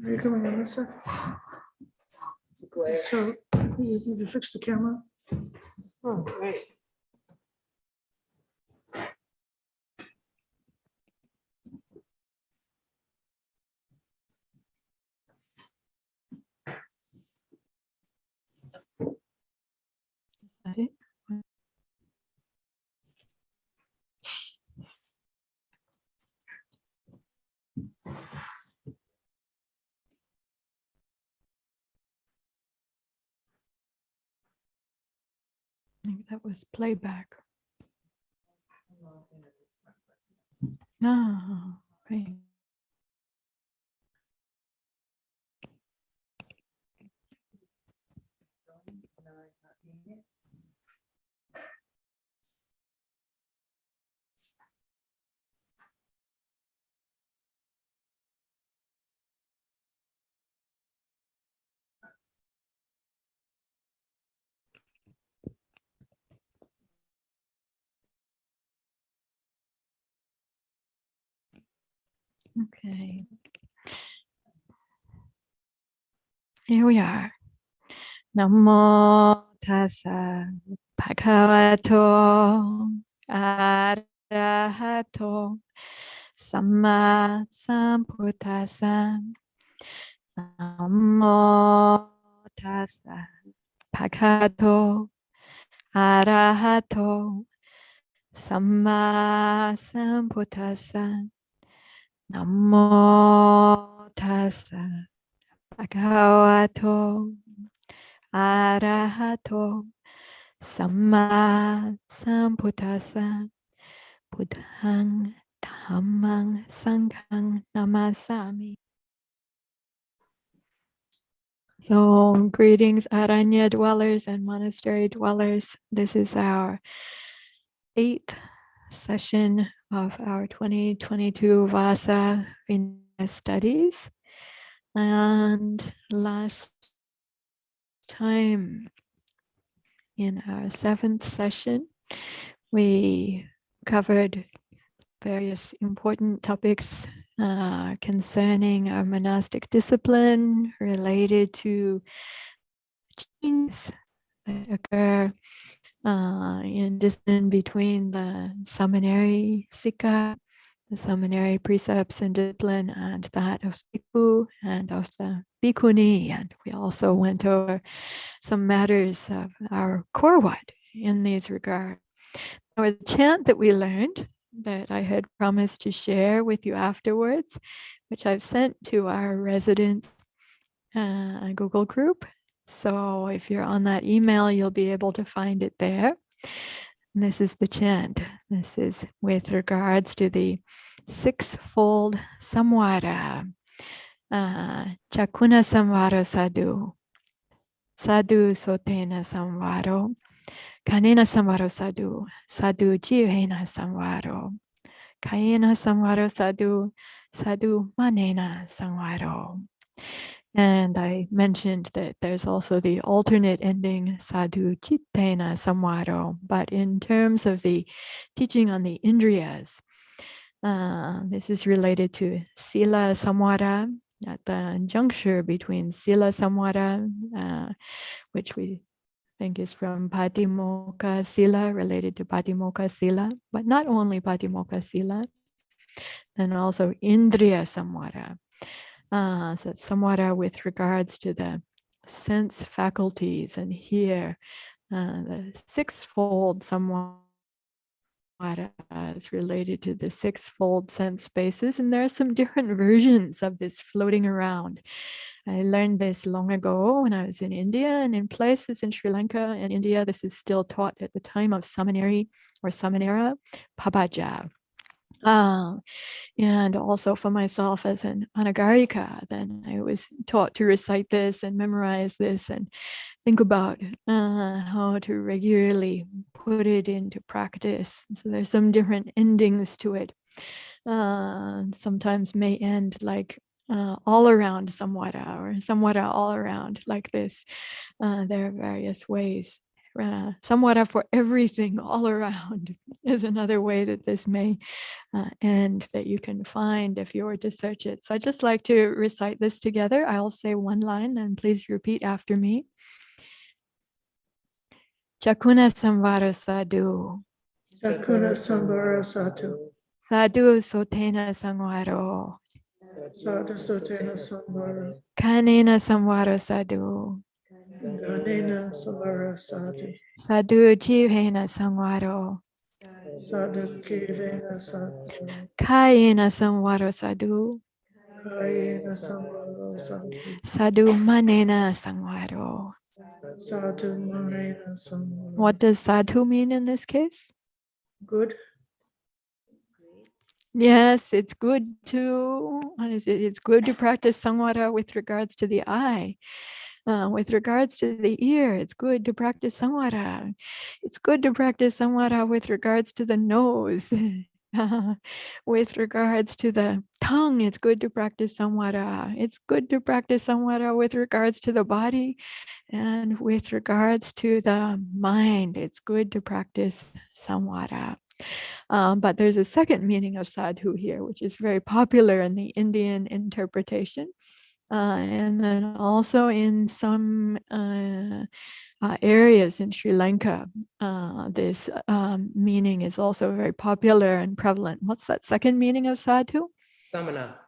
Are you coming in, Vassa? It's a glare. So you fix the camera? Oh, great. That it? I think that was playback. No, right. Okay. Here we are. Namo tassa bhagavato arahato samma sambuddhassa. Namo tassa bhagavato arahato samma sambuddhassa. Namo tassa bhagavato arahato samma sambuddhassa. Buddhang dhammang sanghang namasami. So greetings Aranya dwellers and monastery dwellers. This is our 8th session of our 2022 Vassa Vinaya studies. And last time in our 7th session, we covered various important topics concerning our monastic discipline related to genes that occur in discipline between the seminary sikha, the seminary precepts and discipline, and that of bhikkhu and of the bhikkhuni. And we also went over some matters of our korwat in these regards. There was a chant that we learned that I had promised to share with you afterwards, which I've sent to our residents Google group. So if you're on that email, you'll be able to find it there. And this is the chant. This is with regards to the sixfold samvara. Chakuna samvara sadhu. Sadhu sotena samvaro. Kanena samvaro sadhu. Sadhu jivena samvaro. Kayena samvaro sadhu. Sadhu manena samvaro. And I mentioned that there's also the alternate ending sadhu chittena samvaro. But in terms of the teaching on the indriyas, this is related to sila samvara, at the juncture between sila samvara, which we think is from Patimokkha Sila, related to Patimokkha Sila, but not only Patimokkha Sila, and also Indriya Samvara. So it's samvara with regards to the sense faculties, and here the sixfold samvara is related to the sixfold sense spaces, and there are some different versions of this floating around. I learned this long ago when I was in India, and in places in Sri Lanka and India, this is still taught at the time of seminary or seminara, pabaja. And also for myself as an anagarika, then I was taught to recite this and memorize this and think about how to regularly put it into practice. So there's some different endings to it. Sometimes may end like all around samvara, or samvara all around like this. There are various ways samvara for everything all around is another way that this may end that you can find if you were to search it. So I'd just like to recite this together. I'll say one line, then please repeat after me. Chakuna samvara sadhu. Chakuna Sambara Satu. Sadhu sotena samvaro. Sadhu Sotena Sambara. Kanena samvaro sadhu. Ganena Sambara Satu. Sadhu jivena samvaro. Sadhu Kivena Satu. Kayena samvaro sadhu. Kayena Sambara Satu. Sadhu manena samvaro. Sadhu Manena Sambara. What does sadhu mean in this case? Good. Yes, it's good to, what is it? It's good to practice samvara with regards to the eye. With regards to the ear, it's good to practice samvara. It's good to practice samvara with regards to the nose. With regards to the tongue, it's good to practice samvara. It's good to practice samvara with regards to the body and with regards to the mind. It's good to practice samvara. But there's a second meaning of sadhu here, which is very popular in the Indian interpretation. And then also in some areas in Sri Lanka, this meaning is also very popular and prevalent. What's that second meaning of sadhu? Samana.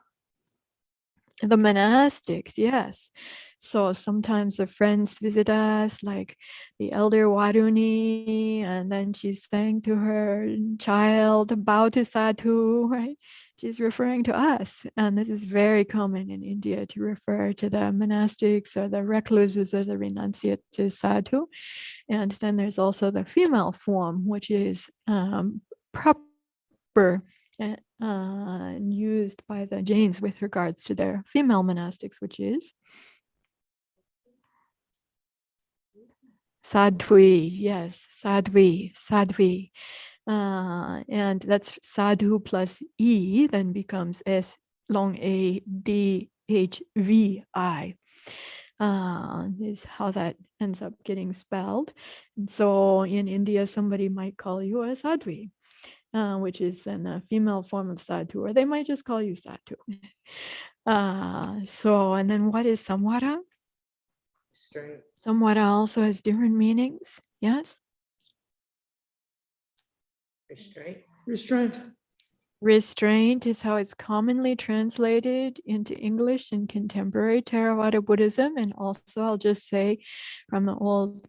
The monastics, yes. So sometimes the friends visit us, like the elder Waruni, and then she's saying to her child, bow to sadhu, right? She's referring to us. And this is very common in India to refer to the monastics or the recluses or the renunciates as sadhu. And then there's also the female form, which is proper used by the Jains with regards to their female monastics, which is sadhvi. Yes, sadhvi. And that's sadhu plus E, then becomes S long A D H V I. Is how that ends up getting spelled. And so in India, somebody might call you a sadhvi. Which is then a female form of sadhu, or they might just call you sadhu. And then what is samvara? Strength. Samvara also has different meanings. Yes? Restraint. Restraint. Restraint is how it's commonly translated into English in contemporary Theravada Buddhism. And also, I'll just say from the old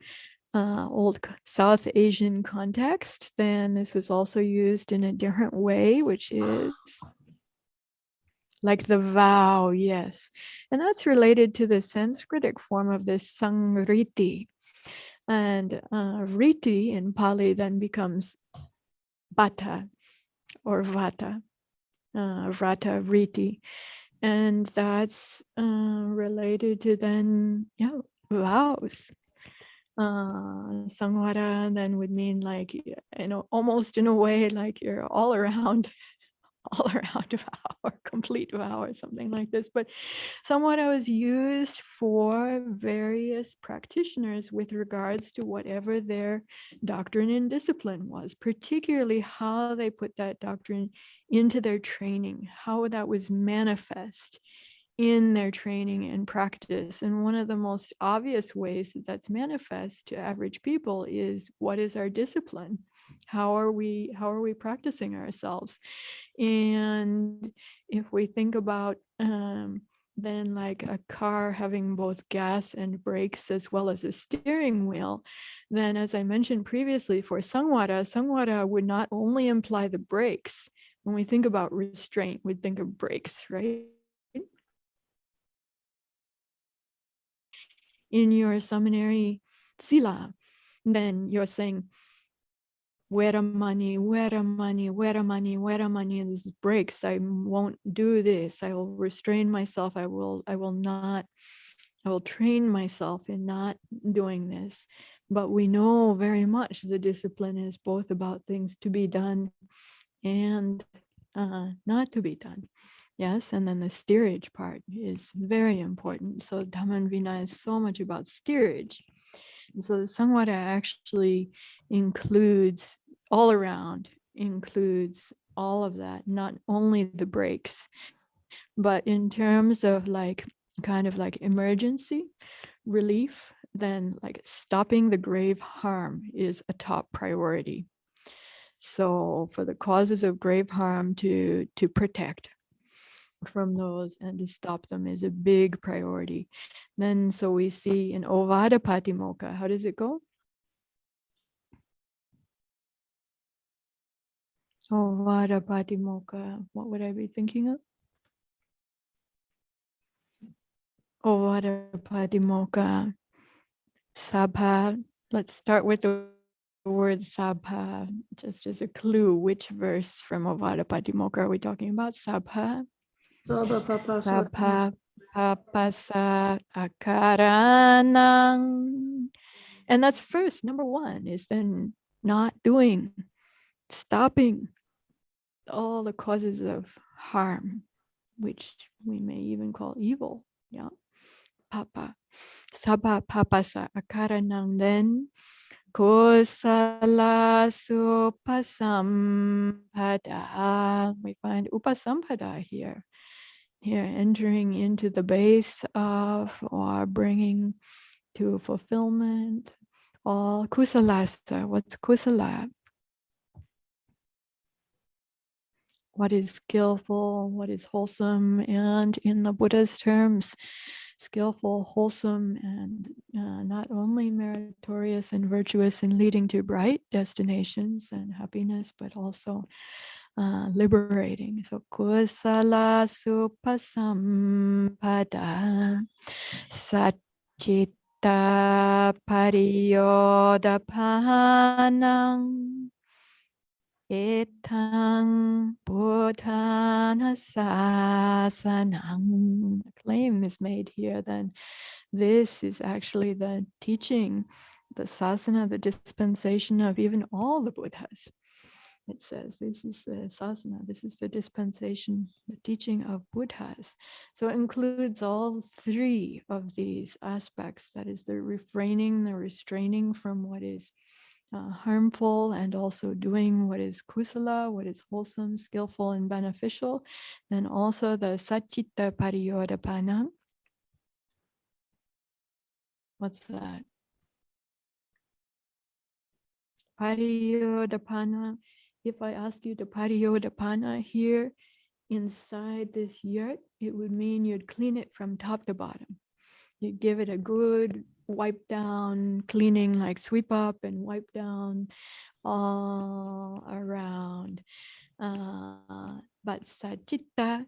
South Asian context, then this was also used in a different way, which is like the vow, yes. And that's related to the Sanskritic form of this sangriti. And riti in Pali then becomes bata or vata, vrata, riti. And that's related to then, vows. Samvara then would mean like, almost in a way like you're all around vow or complete vow or something like this. But samvara was used for various practitioners with regards to whatever their doctrine and discipline was, particularly how they put that doctrine into their training, how that was manifest in their training and practice. And one of the most obvious ways that that's manifest to average people is, what is our discipline? How are we practicing ourselves? And if we think about then like a car having both gas and brakes as well as a steering wheel, then as I mentioned previously, for samvara would not only imply the brakes. When we think about restraint, we'd think of brakes, right? In your seminary sila, then you're saying, Veramani, this is breaks. I won't do this. I will restrain myself. I will train myself in not doing this. But we know very much the discipline is both about things to be done and not to be done. Yes, and then the steerage part is very important. So Dhamma and Vinaya is so much about steerage. And so the Samvara actually includes all around, includes all of that, not only the breaks, but in terms of like kind of like emergency relief, then like stopping the grave harm is a top priority. So for the causes of grave harm to protect from those and to stop them is a big priority. Then so we see in Ovada Patimokkha, how does it go? Ovada Patimokkha, what would I be thinking of? Ovada Patimokkha, Sabha. Let's start with the word Sabha, just as a clue. Which verse from Ovada Patimokkha are we talking about? Sabha. Sabha papasa. Sabha papasa akaranang. And that's first, number one, is then not doing, stopping all the causes of harm, which we may even call evil. Yeah. Papa. Sabha papasa akaranang, then kosala supasampada. We find upasampada here. Here, entering into the base of or bringing to fulfillment all kusalasa. What's kusala? What is skillful, what is wholesome, and in the Buddha's terms, skillful, wholesome, and not only meritorious and virtuous in leading to bright destinations and happiness, but also liberating. So kusala supasampada satchita pariyodapanang etang buddhana sasanang. A claim is made here then. This is actually the teaching, the sasana, the dispensation of even all the Buddhas. It says this is the sasana, this is the dispensation, the teaching of Buddhas. So it includes all three of these aspects. That is the refraining, the restraining from what is harmful, and also doing what is kusala, what is wholesome, skillful, and beneficial. Then also the satchita pariyodapanam. What's that? Pariyodapana. If I ask you to pariyodapana here inside this yurt, it would mean you'd clean it from top to bottom. You'd give it a good wipe down, cleaning, like sweep up and wipe down all around. But satchita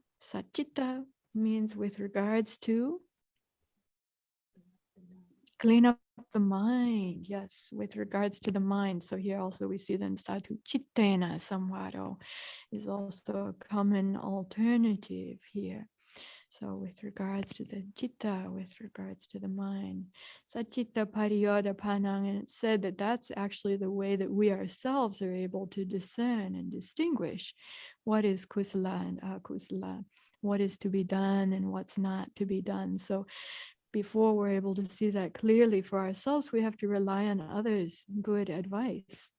means with regards to clean up the mind. Yes, with regards to the mind. So here also we see then satu chittena samvaro is also a common alternative here. So with regards to the chitta, with regards to the mind, sachitta pariyodapanang, and it said that that's actually the way that we ourselves are able to discern and distinguish what is kusala and akusala, what is to be done and what's not to be done. So before we're able to see that clearly for ourselves, we have to rely on others' good advice.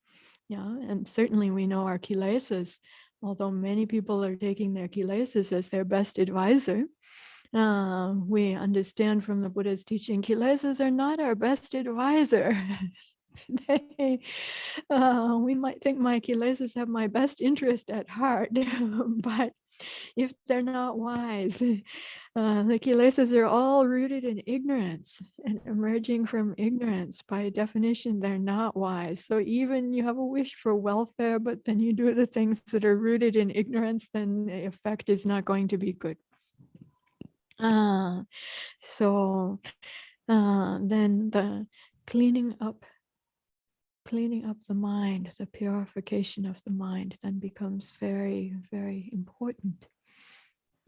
Yeah, and certainly we know our kilesas, although many people are taking their kilesas as their best advisor. We understand from the Buddha's teaching, kilesas are not our best advisor. We might think my kilesas have my best interest at heart, but if they're not wise, the kilesas are all rooted in ignorance and emerging from ignorance. By definition, they're not wise. So even you have a wish for welfare, but then you do the things that are rooted in ignorance, then the effect is not going to be good. So then the cleaning up the mind, the purification of the mind then becomes very, very important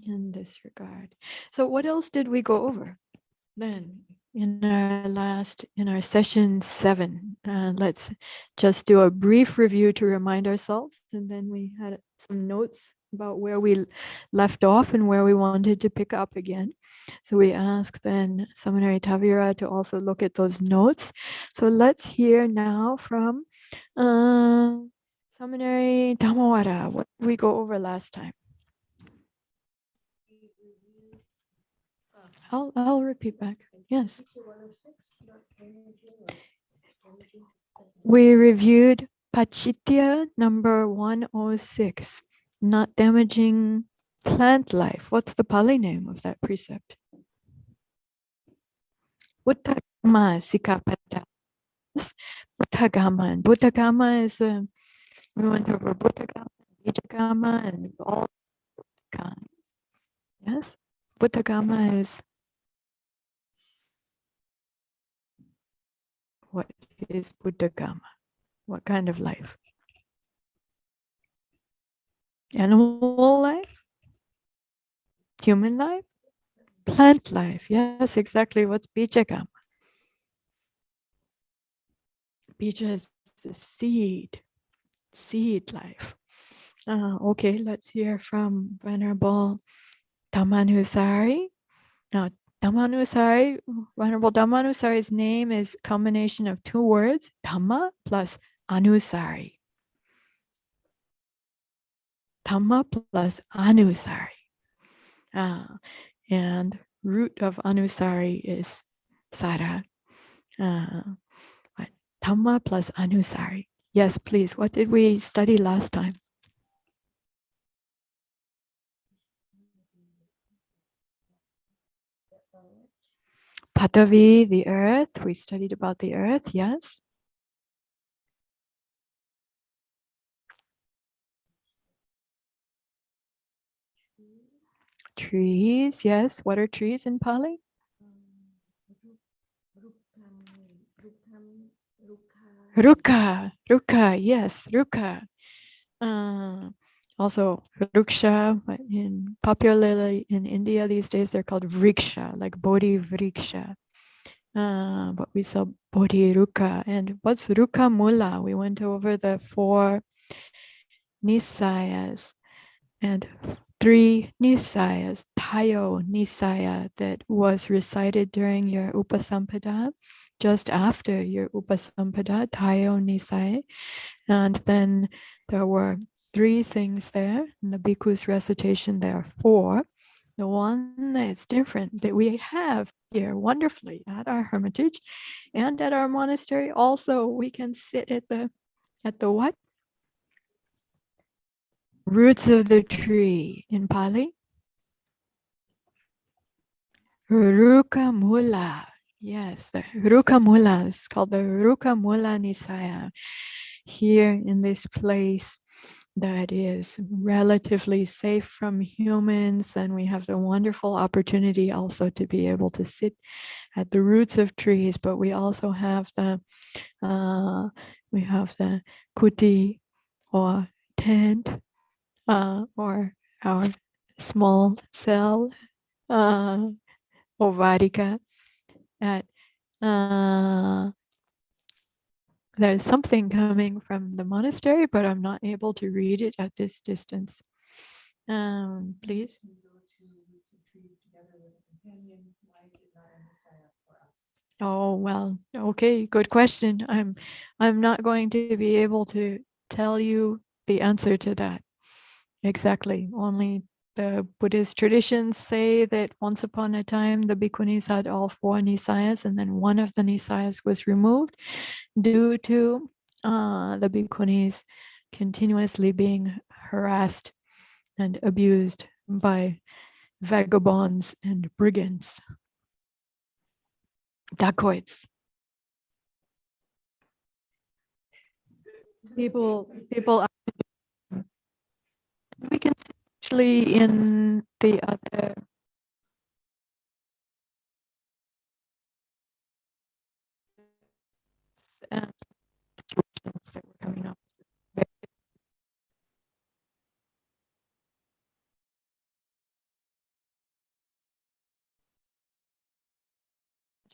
in this regard. So what else did we go over then in our session 7? Let's just do a brief review to remind ourselves, and then we had some notes about where we left off and where we wanted to pick up again. So we asked then Seminary Tavira to also look at those notes. So let's hear now from Seminary Tamawara. What did we go over last time? I'll repeat back. Yes. We reviewed Pachitya number 106, not damaging plant life. What's the Pali name of that precept? Buddhagama Sikapada. Buddhagama. And Buddhagama is, we went over Buddhagama, Vijagama, and all kinds. Yes? Buddhagama is, what is Buddhagama? What kind of life? Animal life? Human life? Plant life. Yes, exactly. What's Bijagama? Bija is the seed life. Okay, let's hear from Venerable Tamanusari. Now, Venerable Tamanusari's name is a combination of two words, Dhamma plus Anusari. Dhamma plus Anusari. And root of Anusari is Sara. Dhamma plus Anusari. Yes, please. What did we study last time? Patavi, the earth. We studied about the earth, yes. Trees, yes. What are trees in Pali? Ruka, yes, ruka. Also, ruksha, but popularly in India these days, they're called vriksha, like bodhi vriksha. But we saw bodhi ruka. And what's ruka mula? We went over the 4 nisayas and 3 nisayas, tayo nisaya, that was recited during your upasampada, just after your upasampada, tayo nisaya. And then there were 3 things there. In the bhikkhu's recitation, there are 4. The one that's different that we have here wonderfully at our hermitage and at our monastery. Also, we can sit at the what? Roots of the tree in Pali. Ruka Mula. Yes, the Ruka Mula is called the Ruka Mula Nisaya. Here in this place that is relatively safe from humans, and we have the wonderful opportunity also to be able to sit at the roots of trees, but we also have the kuti or tent or our small cell or varika at there's something coming from the monastery, but I'm not able to read it at this distance. Please. Oh, well, okay, good question. I'm not going to be able to tell you the answer to that. Exactly. Only the Buddhist traditions say that once upon a time the bhikkhunis had all 4 nisayas, and then one of the nisayas was removed due to the bhikkhunis continuously being harassed and abused by vagabonds and brigands, dacoits. People, we can see actually in the other situations that were coming up.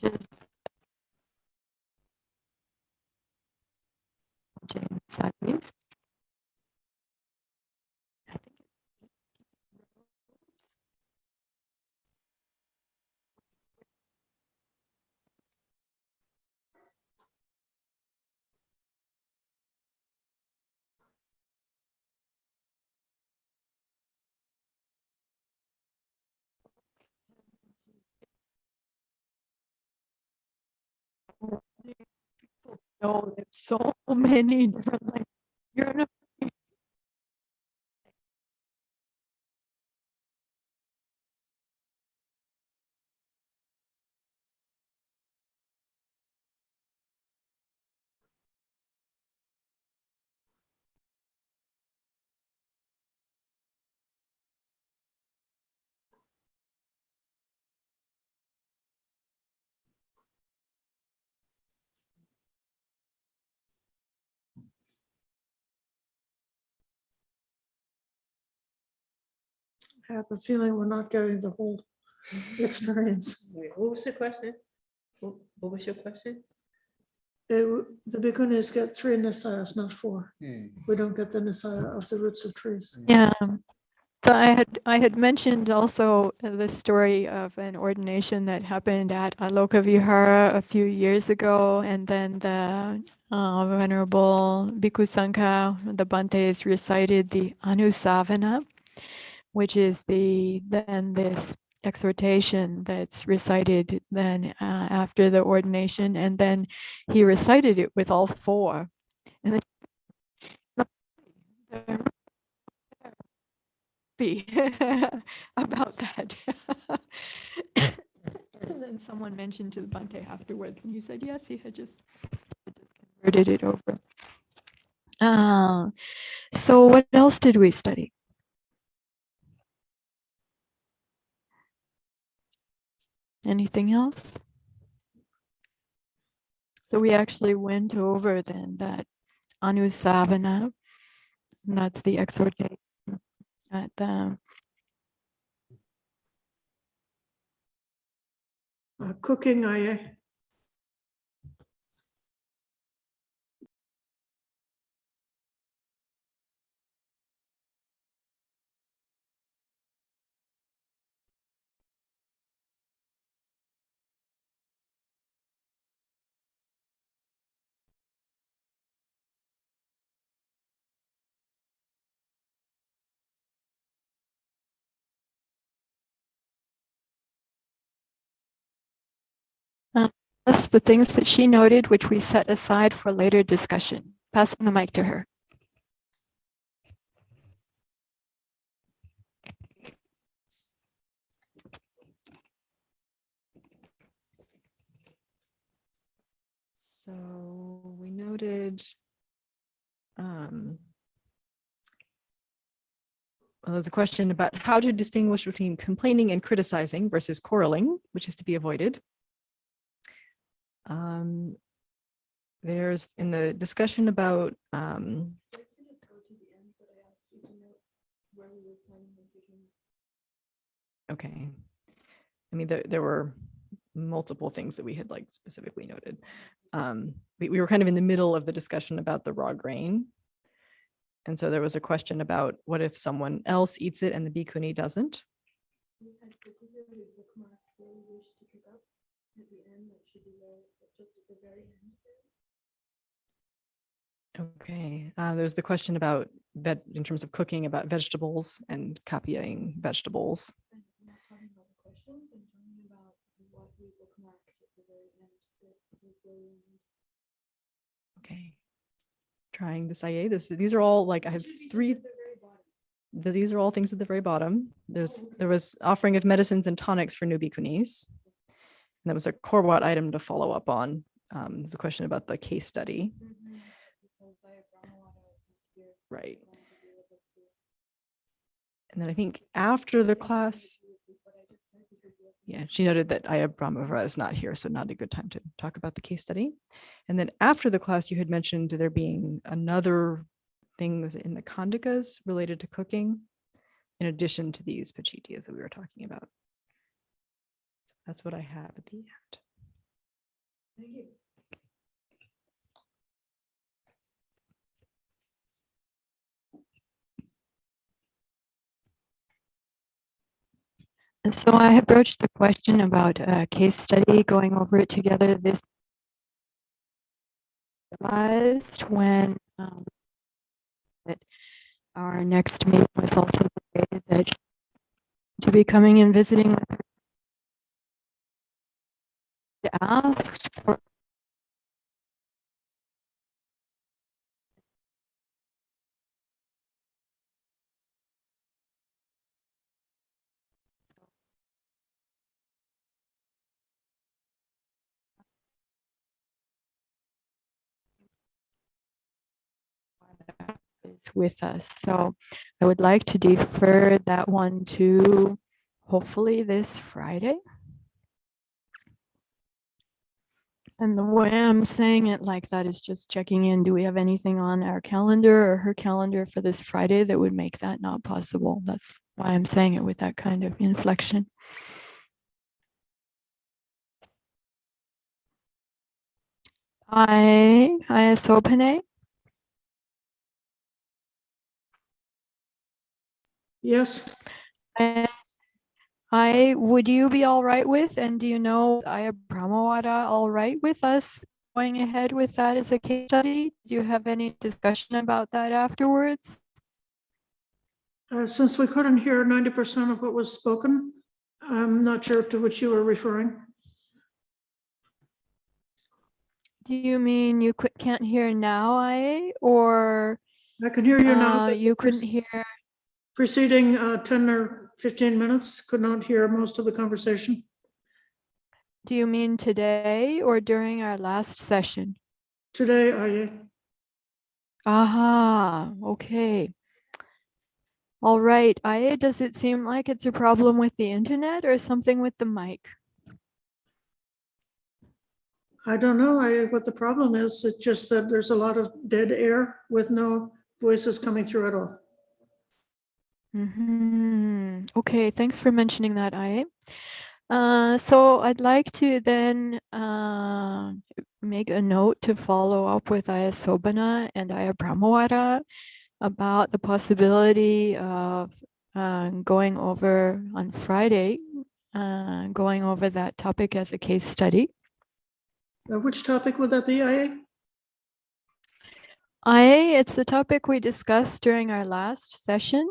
Just sideways. know there's so many different languages. You're in a I have a feeling we're not getting the whole experience. Wait, what was the question? What was your question? The bhikkhunis get 3 nisayas, not 4. Hmm. We don't get the nisaya of the roots of trees. Yeah. So I had mentioned also the story of an ordination that happened at Aloka Vihara a few years ago, and then the Venerable Bhikkhu Sangha, the Bhantes, recited the Anusavana, which is then this exhortation that's recited then after the ordination, and then he recited it with all 4. And then about that. And then someone mentioned to the Bhante afterwards, and he said, yes, he had just converted it over. So what else did we study? Anything else? So we actually went over then that Anusavana, and that's the exhortation at Cooking, I that's the things that she noted, which we set aside for later discussion. Passing the mic to her. So we noted well, there's a question about how to distinguish between complaining and criticizing versus quarreling, which is to be avoided. There's in the discussion about okay. I mean, there were multiple things that we had like specifically noted. We were kind of in the middle of the discussion about the raw grain. And so there was a question about what if someone else eats it and the bhikkhuni doesn't? Okay, there's the question about in terms of cooking about vegetables and copying vegetables. Okay, trying this IA. These are all like I have 3. These are all things at the very bottom. There was offering of medicines and tonics for new bhikkhunis. And that was a Korwat item to follow up on. There's a question about the case study. Right. And then I think after the class, yeah, she noted that Aya Brahmavara is not here, so not a good time to talk about the case study. And then after the class, you had mentioned there being another thing in the Kandikas related to cooking, in addition to these pachityas that we were talking about. So that's what I have at the end. Thank you. So I have broached the question about a case study, going over it together. This realized when that our next meeting was also the day that to be coming and visiting with her, asked for is with us. So I would like to defer that one to hopefully this Friday. And the way I'm saying it like that is just checking in. Do we have anything on our calendar or her calendar for this Friday that would make that not possible? That's why I'm saying it with that kind of inflection. I Sopane. Yes, I would you be all right with, and do you know Aya Brahmawada all right with us going ahead with that as a case study? Do you have any discussion about that afterwards? since we couldn't hear 90% of what was spoken, I'm not sure to which you were referring. Do you mean you can't hear now, Aya, or I can hear you now, but you couldn't hear? preceding 10 or 15 minutes, could not hear most of the conversation. Do you mean today or during our last session? Today, I Aha, okay. All right, Aya, does it seem like it's a problem with the internet or something with the mic? don't know what the problem is. It's just that there's a lot of dead air with no voices coming through at all. Okay, thanks for mentioning that, Aya. So I'd like to then make a note to follow up with Aya Sobana and Aya Brahmawara about the possibility of going over on Friday, going over that topic as a case study. Which topic would that be, IA? It's the topic we discussed during our last session,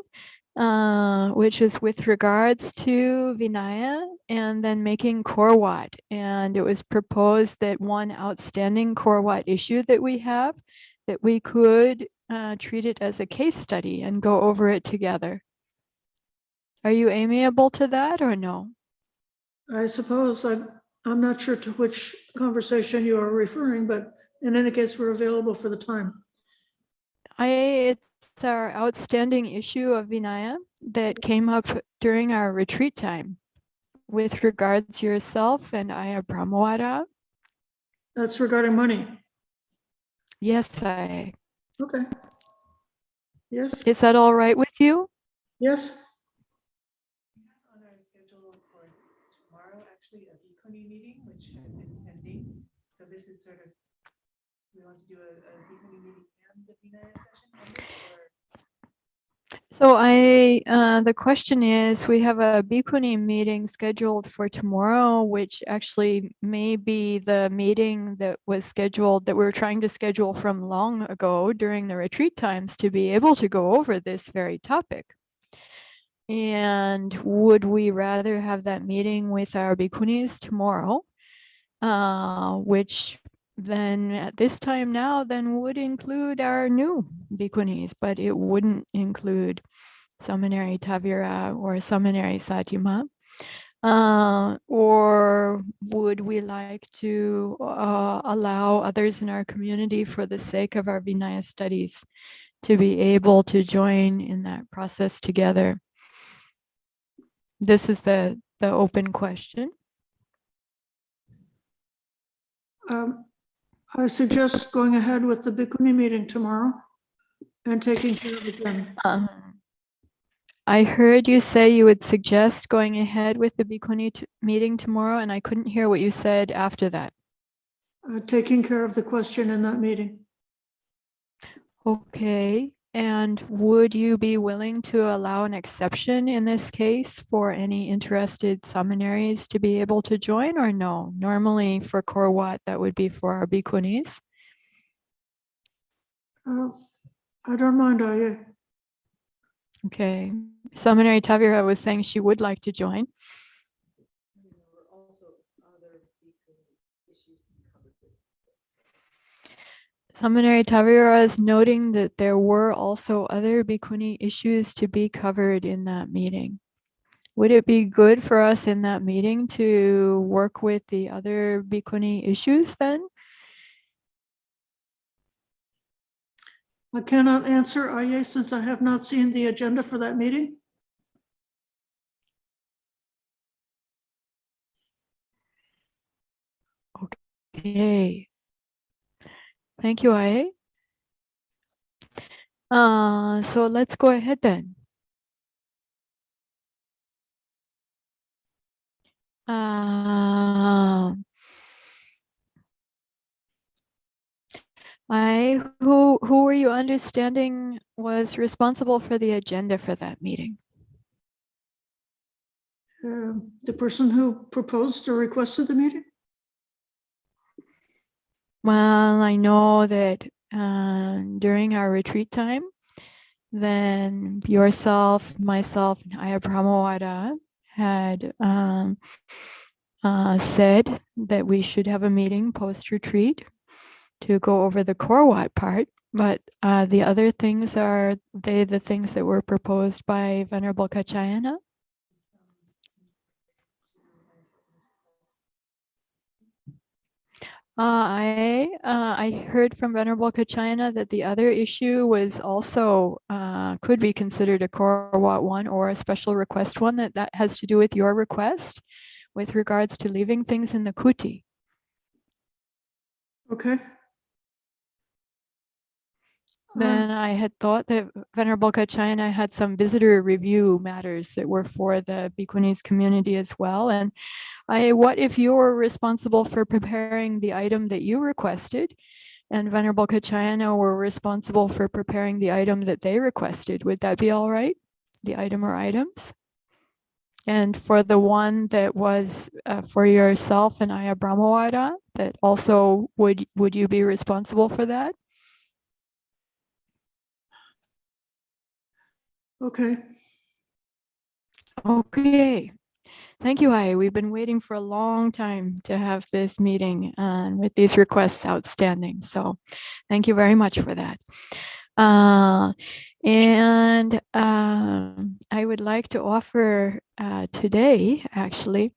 which is with regards to Vinaya and then making Korwat. And it was proposed that one outstanding Korwat issue that we have, that we could treat it as a case study and go over it together. Are you amiable to that or no? I suppose I'm not sure to which conversation you are referring, but in any case, we're available for the time. It's our outstanding issue of Vinaya that came up during our retreat time with regards to yourself and Aya Brahmawara. That's regarding money. Yes, Okay. Yes, is that all right with you? yes. On our schedule for tomorrow, actually, a Bikuni meeting, which I've been attending. So this is sort of, we want to do a Bikuni meeting and the Vinaya session on this, or? So the question is, we have a Bikuni meeting scheduled for tomorrow, which actually may be the meeting that was scheduled, that we were trying to schedule from long ago during the retreat times to be able to go over this very topic. And would we rather have that meeting with our Bikunis tomorrow, which then at this time now then would include our new Bikunis, but it wouldn't include Seminary Tavira or Seminary Satyama. Or would we like to allow others in our community, for the sake of our Vinaya studies, to be able to join in that process together? This is the open question. I suggest going ahead with the Bikuni meeting tomorrow and taking care of it then. I heard you say you would suggest going ahead with the Bikuni meeting tomorrow, and I couldn't hear what you said after that. Taking care of the question in that meeting. Okay, and would you be willing to allow an exception in this case for any interested seminaries to be able to join, or no? Normally for Korwat, that would be for our Bikunis. I don't mind, I Okay, Seminary Tavira was saying she would like to join. Seminary Tavira is noting that there were also other Bikuni issues to be covered in that meeting. Would it be good for us in that meeting to work with the other Bikuni issues then? I cannot answer, Aye, since I have not seen the agenda for that meeting. Okay. Thank you, IA. So let's go ahead then. Who were you understanding was responsible for the agenda for that meeting? The person who proposed or requested the meeting? Well, I know that during our retreat time, then yourself, myself, and Aya Brahmawada had said that we should have a meeting post-retreat to go over the Korwat part, but the other things are the things that were proposed by Venerable Kachayana? I heard from Venerable Kachayana that the other issue was also could be considered a Korwat one or a special request one, that has to do with your request with regards to leaving things in the kuti. Okay. Then I had thought that Venerable Kachayana had some visitor review matters that were for the Bhikkhunis community as well. And what if you were responsible for preparing the item that you requested, and Venerable Kachayana were responsible for preparing the item that they requested? Would that be all right? The item or items? And for the one that was for yourself and Aya Brahmawada, that also, would you be responsible for that? Okay. Okay. Thank you, Aya. We've been waiting for a long time to have this meeting with these requests outstanding. So thank you very much for that. I would like to offer today, actually,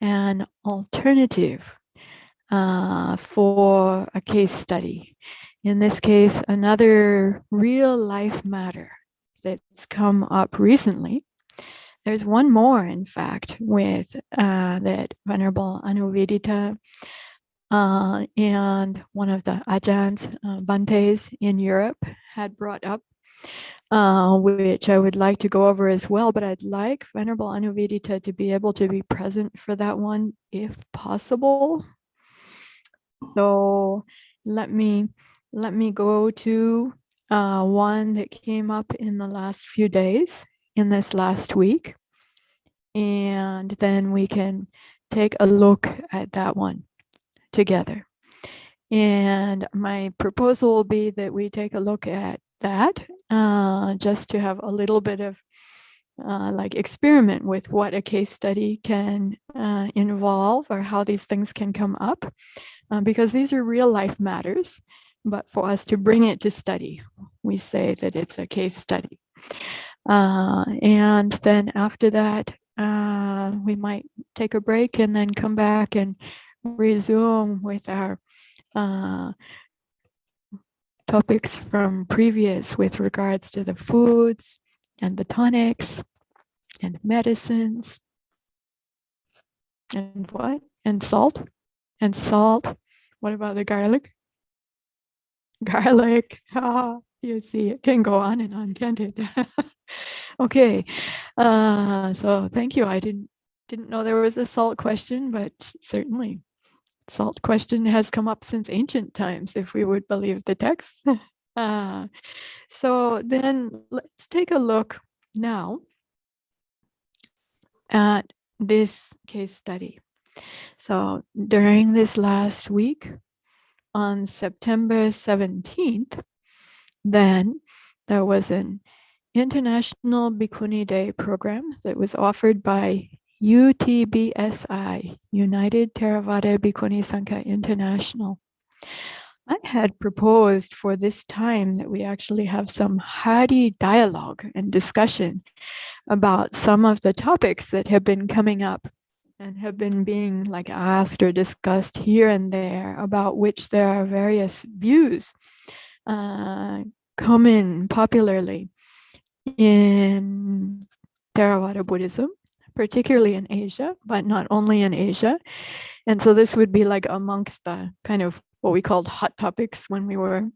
an alternative for a case study. In this case, another real life matter that's come up recently. There's one more, in fact, with that Venerable Anuvedita and one of the Ajahns, Bantes in Europe, had brought up, which I would like to go over as well, but I'd like Venerable Anuvedita to be able to be present for that one if possible. So let me go to one that came up in the last few days, in this last week, and then we can take a look at that one together. And my proposal will be that we take a look at that just to have a little bit of like experiment with what a case study can involve, or how these things can come up, because these are real life matters. But for us to bring it to study, we say that it's a case study. And then after that, we might take a break and then come back and resume with our topics from previous with regards to the foods and the tonics and medicines and what? And salt? And salt. What about the garlic? Garlic. You see, it can go on and on, can't it? Okay. So thank you. I didn't know there was a salt question, but certainly salt question has come up since ancient times, if we would believe the text. So then let's take a look now at this case study. So during this last week, on September 17th, then there was an International Bhikkhuni Day program that was offered by UTBSI, United Theravada Bhikkhuni Sangha International. I had proposed for this time that we actually have some hearty dialogue and discussion about some of the topics that have been coming up and have been being like asked or discussed here and there, about which there are various views common popularly in Theravada Buddhism, particularly in Asia, but not only in Asia. And so this would be like amongst the kind of what we called hot topics when we were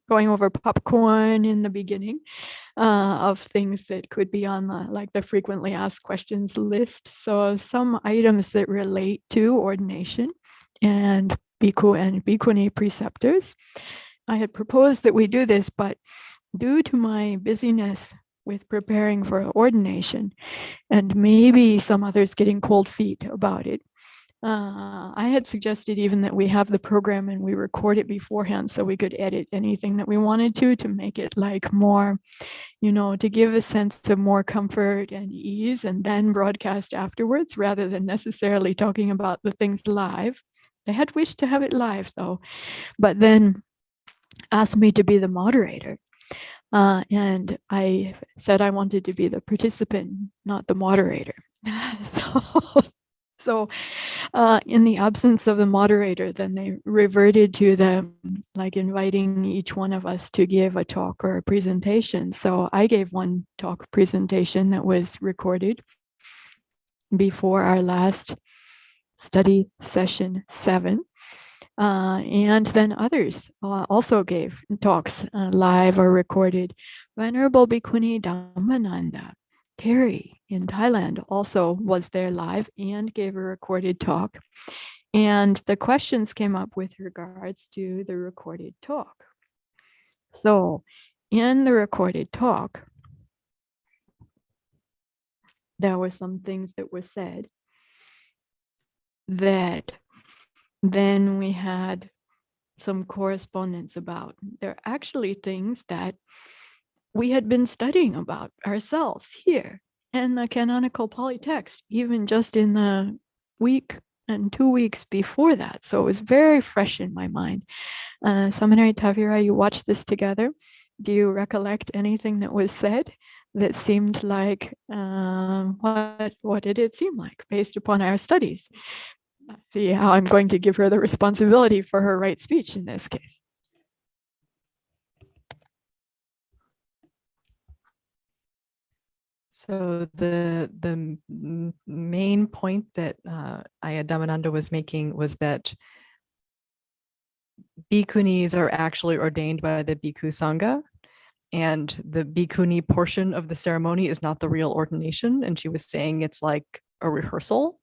going over popcorn in the beginning, of things that could be on the frequently asked questions list. So some items that relate to ordination and bhikkhu and bhikkhuni preceptors. I had proposed that we do this, but due to my busyness with preparing for ordination and maybe some others getting cold feet about it, I had suggested even that we have the program and we record it beforehand so we could edit anything that we wanted to make it like more, to give a sense of more comfort and ease, and then broadcast afterwards rather than necessarily talking about the things live. I had wished to have it live though, but then asked me to be the moderator. And I said I wanted to be the participant, not the moderator. So in the absence of the moderator, then they reverted to inviting each one of us to give a talk or a presentation. So I gave one talk presentation that was recorded before our last study session 7. And then others also gave talks live or recorded. Venerable Bhikkhuni Dhammananda Terry in Thailand also was there live and gave a recorded talk. And the questions came up with regards to the recorded talk. So in the recorded talk, there were some things that were said that then we had some correspondence about. They're actually things that we had been studying about ourselves here in the canonical Pali text, even just in the week and 2 weeks before that. So it was very fresh in my mind. Seminary Tavira, you watched this together. Do you recollect anything that was said that seemed like, what did it seem like based upon our studies? See how I'm going to give her the responsibility for her right speech in this case. So the main point that Ayya Dhammananda was making was that bhikkhunis are actually ordained by the bhikkhu sangha, and the bhikkhuni portion of the ceremony is not the real ordination. And she was saying it's like a rehearsal,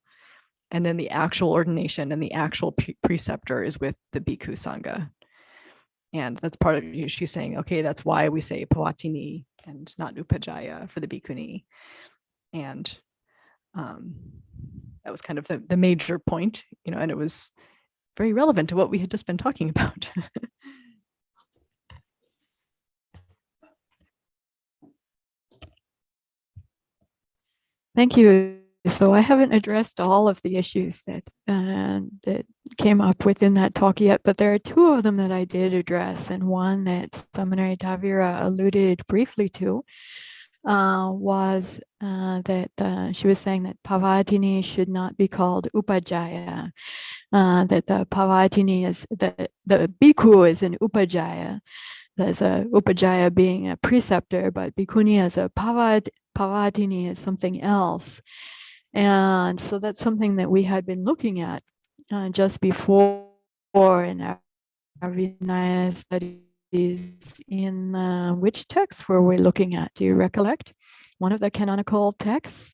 and then the actual ordination and the actual preceptor is with the bhikkhu sangha. And that's part of, she's saying, okay, that's why we say pawatini and not upajaya for the bhikkhuni. And that was kind of the major point, and it was very relevant to what we had just been talking about. Thank you. So I haven't addressed all of the issues that came up within that talk yet, but there are 2 of them that I did address, and one that Seminary Tavira alluded briefly to was that she was saying that Pavatini should not be called Upajaya, that the Pavatini is, the Bhikkhu is an Upajaya. There's a Upajaya being a preceptor, but Bhikkhuni as a Pavatini is something else. And so that's something that we had been looking at just before in our Vinaya studies. In which text were we looking at? Do you recollect? One of the canonical texts?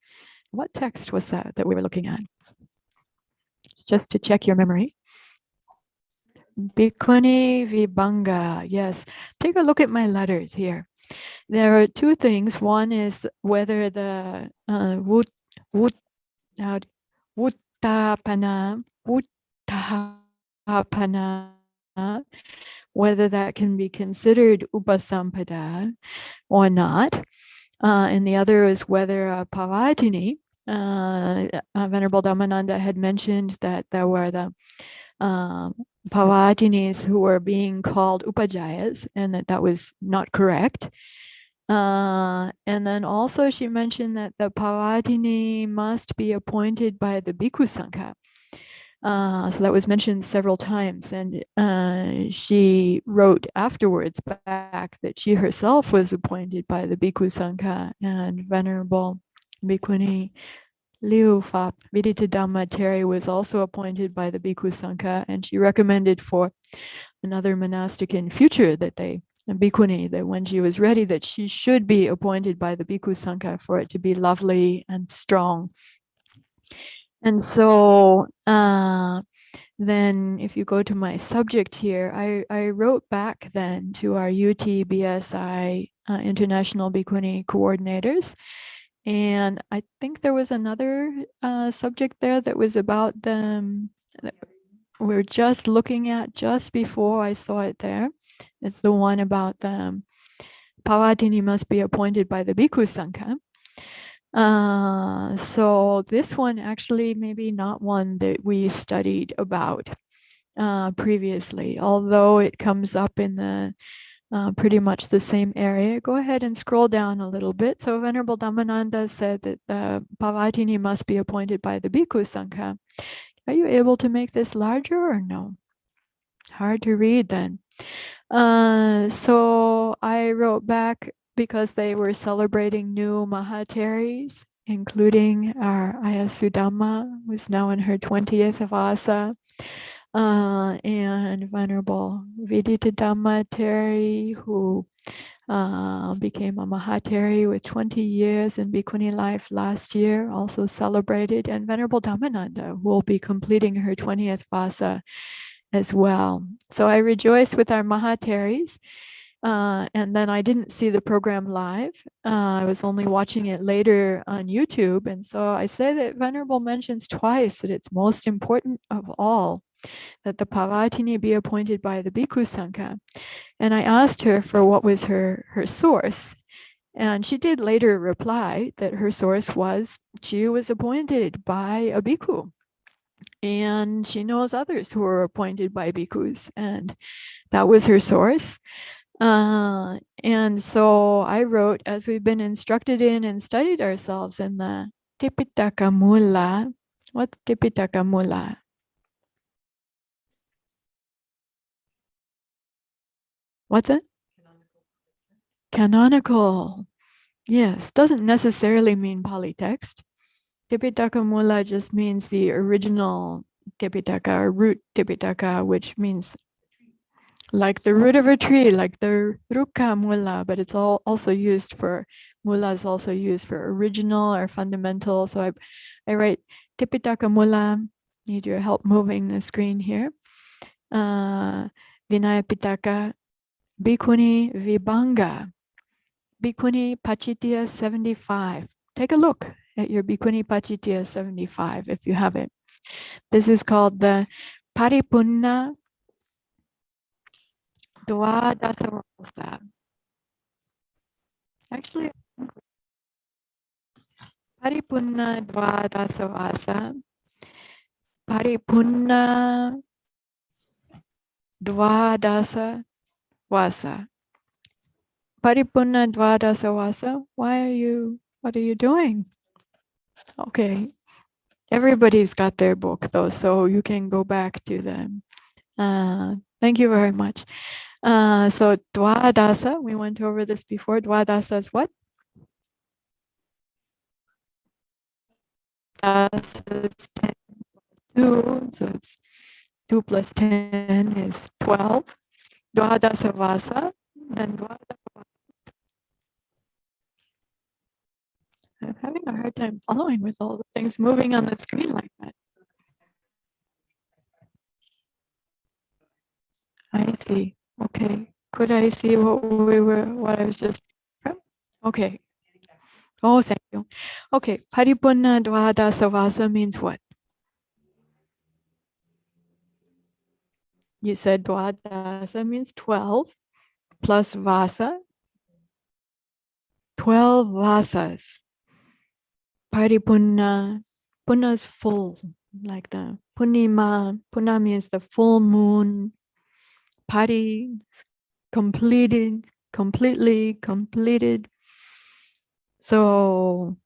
What text was that we were looking at? Just to check your memory. Bhikkhuni Vibhanga. Yes. Take a look at my letters here. There are 2 things. One is whether the Uttapana, whether that can be considered upasampada or not. And the other is whether Pavatini, Venerable Dhammananda had mentioned that there were the Pavatinis who were being called upajayas, and that was not correct. And then also she mentioned that the Pavatini must be appointed by the Bhikkhu Sangha. So that was mentioned several times. And she wrote afterwards back that she herself was appointed by the Bhikkhu Sangha, and Venerable Bhikkhuni Liu Phap Viditadhamma Terry was also appointed by the Bhikkhu Sangha, and she recommended for another monastic in future that a bhikkhuni, that when she was ready, that she should be appointed by the Bhikkhu Sangha for it to be lovely and strong. And so then if you go to my subject here, I wrote back then to our UTBSI International Bhikkhuni coordinators. And I think there was another subject there that was about them. We're just looking at just before I saw it there. It's the one about the Pavatini must be appointed by the Bhikkhu Sangha. So this one actually maybe not one that we studied about previously, although it comes up in the pretty much the same area. Go ahead and scroll down a little bit. So Venerable Dhammananda said that the Pavatini must be appointed by the Bhikkhu Sangha. Are you able to make this larger or no? Hard to read then. So I wrote back because they were celebrating new Mahateris, including our Ayya Sudhamma, who's now in her 20th Vassa, and Venerable Viditadhamma Teri, who became a Mahateri with 20 years in Bhikkhuni life last year, also celebrated, and Venerable Dhammananda will be completing her 20th Vassa as well. So I rejoice with our Mahateris. And then I didn't see the program live. I was only watching it later on YouTube. And so I say that Venerable mentions twice that it's most important of all that the Pavatini be appointed by the Bhikkhu Sangha. And I asked her for what was her source. And she did later reply that her source was she was appointed by a bhikkhu. And she knows others who are appointed by bhikkhus. And that was her source. And so I wrote, as we've been instructed in and studied ourselves in the Tipitaka Mula. What's Tipitaka Mula? What's it? Canonical. Yes, doesn't necessarily mean Pali text. Tipitaka Mula just means the original Tipitaka or root Tipitaka, which means like the root of a tree, like the Ruka Mula, but it's also used for, Mula is also used for original or fundamental. So I write Tipitaka Mula, need your help moving the screen here. Vinaya Pitaka, Bhikkhuni Vibhanga, Bhikkhuni Pachitya 75. Take a look at your Bhikkhuni Pachitya 75 if you have it. This is called the Paripunna Dwadasavasa. Actually, Paripunna Dwadasavasa. Paripunna Dwadasa Vasa. Paripunna Dwadasa Vasa. What are you doing? Okay. Everybody's got their book though, so you can go back to them. Thank you very much. So Dwadasa, we went over this before. Dwadasa is what? Dasa is 10 2, so it's 2 plus 10 is 12. Dwadasa Vasa, then Dwadasa. I'm having a hard time following with all the things moving on the screen like that. I see. Okay. Could I see what I was just? Okay. Oh, thank you. Okay. Paripunna Dwadasa Vasa means what? You said Dwadasa means 12 plus Vasa. 12 Vasas. Paripunna. Punna is full, like the Punima. Punna means the full moon. Pari, completed, completely completed. So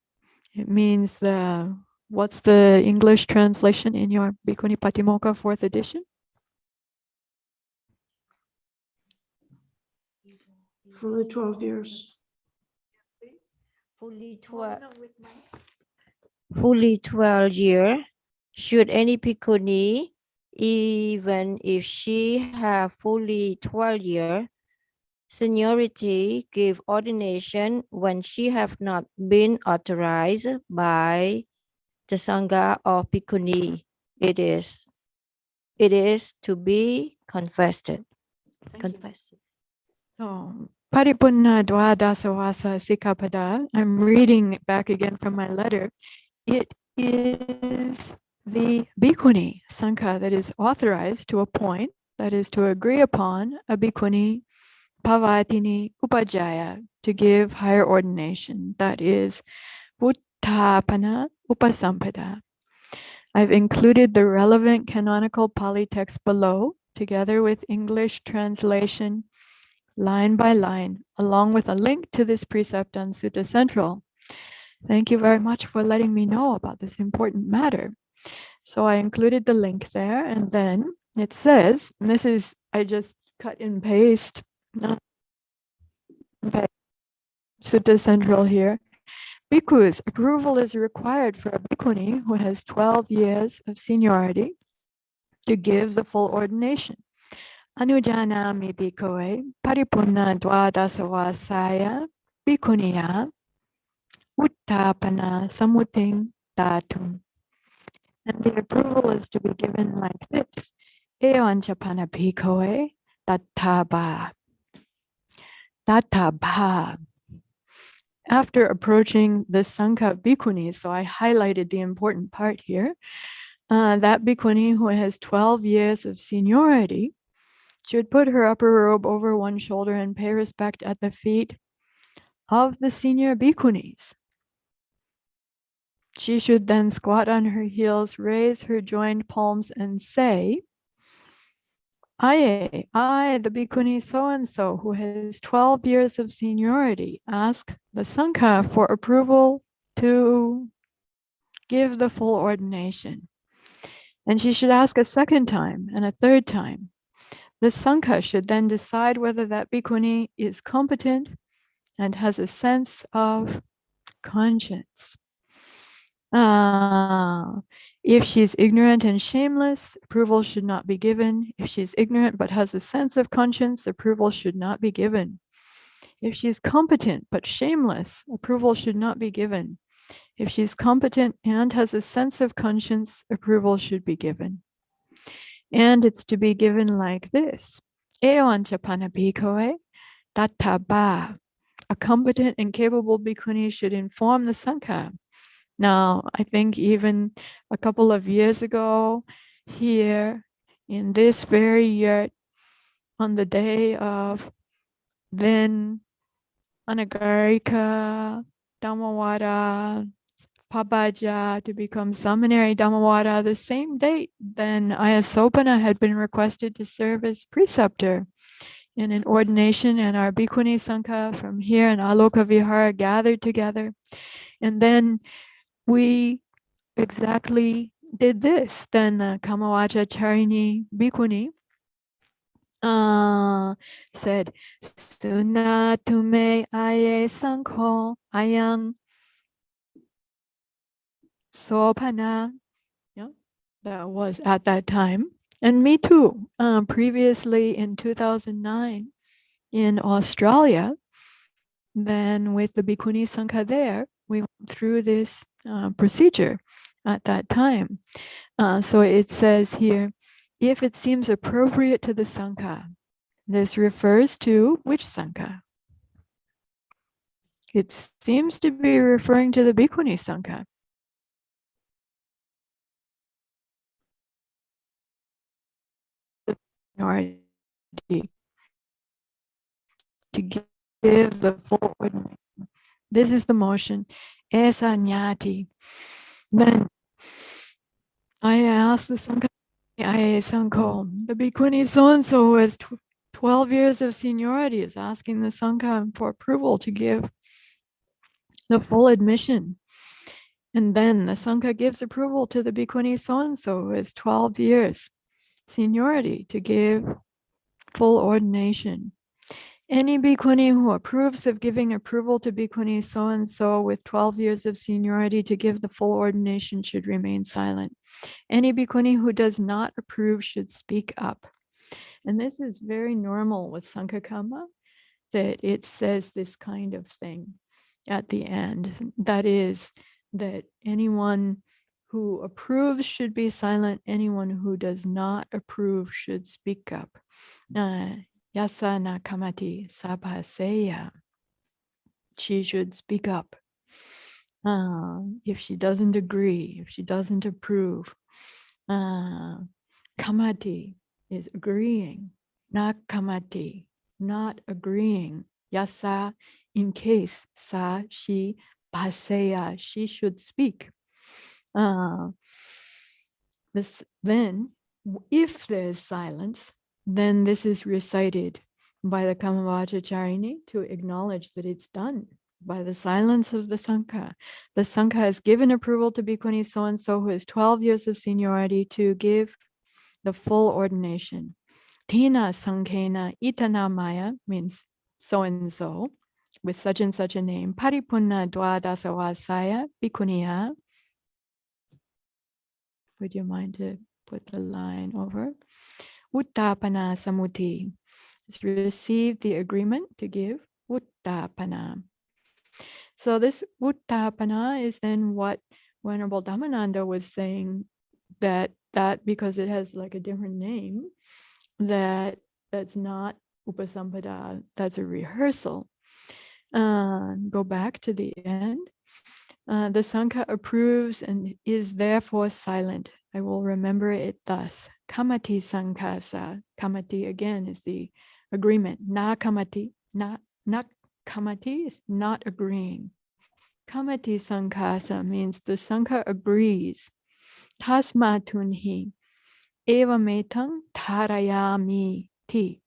it means the What's the English translation in your Bhikkhuni Patimokkha 4th edition? For 12 years. Fully 12 year. Should any bhikkhuni, even if she have fully 12 year seniority, give ordination when she have not been authorized by the Sangha of bhikkhuni? It is to be confessed. Confessed. So, Paripunna Dwadasa Vasa Sikapada, I'm reading it back again from my letter. It is the bhikkhuni Sangha that is authorized to appoint, that is to agree upon, a bhikkhuni Pavatini Upajaya to give higher ordination, that is Uttapana Upasampada. I've included the relevant canonical Pali text below, together with English translation, line by line, along with a link to this precept on Sutta Central. Thank you very much for letting me know about this important matter. So I included the link there, and then it says, and this is, I just cut and paste, Sutta Central here. Bhikkhus, approval is required for a bhikkhuni who has 12 years of seniority to give the full ordination. Anujanami bhikkhave paripunna dwadasavasaya bhikkhuniya uttapana samuting datum. And the approval is to be given like this. Evanchapana bhikkhave tattabha. Tattabha. After approaching the Sangha bhikkhuni, so I highlighted the important part here, that bhikkhuni who has 12 years of seniority should put her upper robe over one shoulder and pay respect at the feet of the senior bhikkhunis. She should then squat on her heels, raise her joined palms, and say, I, the bhikkhuni so-and-so, who has 12 years of seniority, ask the Sangha for approval to give the full ordination. And she should ask a second time and a third time. The Sangha should then decide whether that bhikkhuni is competent and has a sense of conscience. If she's ignorant and shameless, approval should not be given. If she's ignorant but has a sense of conscience, approval should not be given. If she's competent but shameless, approval should not be given. If she's competent and has a sense of conscience, approval should be given. And it's to be given like this. Evanchapana bhikkhave tattabha. A competent and capable bhikkhuni should inform the Sangha. Now, I think even a couple of years ago, here in this very year, on the day of then Anagarika Dhammavada Pabaja to become Seminary Dhammavada, the same date, then Ayasopana had been requested to serve as preceptor in an ordination, and our Bhikkhuni Sangha from here in Aloka Vihara gathered together. And then we exactly did this. Then Kamawacha Charini Bhikkhuni said, Sunatume aye sankho ayang sopana. Yeah, that was at that time. And me too. Previously in 2009 in Australia, then with the Bhikkhuni Sangha there, we went through this procedure at that time. So it says here, if it seems appropriate to the Sangha, this refers to which Sangha? It seems to be referring to the Bhikkhuni Sangha. To give the full ordination. This is the motion. Esa nyati. Then I asked the Sangha, the Bhikkhuni so-and-so who has 12 years of seniority is asking the Sangha for approval to give the full admission. And then the Sangha gives approval to the Bhikkhuni so-and-so who has 12 years seniority to give full ordination. Any bhikkhuni who approves of giving approval to bhikkhuni so-and-so with 12 years of seniority to give the full ordination should remain silent. Any bhikkhuni who does not approve should speak up. And this is very normal with Sanghakama, that it says this kind of thing at the end. That is, that anyone who approves should be silent. Anyone who does not approve should speak up. Yasa na kamati sabhaseya. She should speak up. If she doesn't agree, if she doesn't approve. Kamati is agreeing. Na kamati, not agreeing. Yasa, in case. Sa, she. Bhaseya, she should speak. Then, if there's silence, then this is recited by the Kamavachacharini to acknowledge that it's done by the silence of the Sangha. The Sangha has given approval to Bhikkhuni so-and-so who has 12 years of seniority to give the full ordination. Tina Sankhena Itanamaya means so-and-so with such and such a name. Paripunna Dwadasavasaya Bhikkhuniya. Would you mind to put the line over? Uttapana Samuti. It's received the agreement to give Uttapana. So this Uttapana is then what Venerable Dhammananda was saying, that because it has like a different name, that's not Upasampada, that's a rehearsal. Go back to the end. The Sangha approves and is therefore silent. I will remember it thus. Kamati Sanghasa. Kamati again is the agreement. Na kamati. Na kamati is not agreeing. Kamati Sanghasa means the Sangha agrees. Tasmatunhi. Eva metang tarayami ti.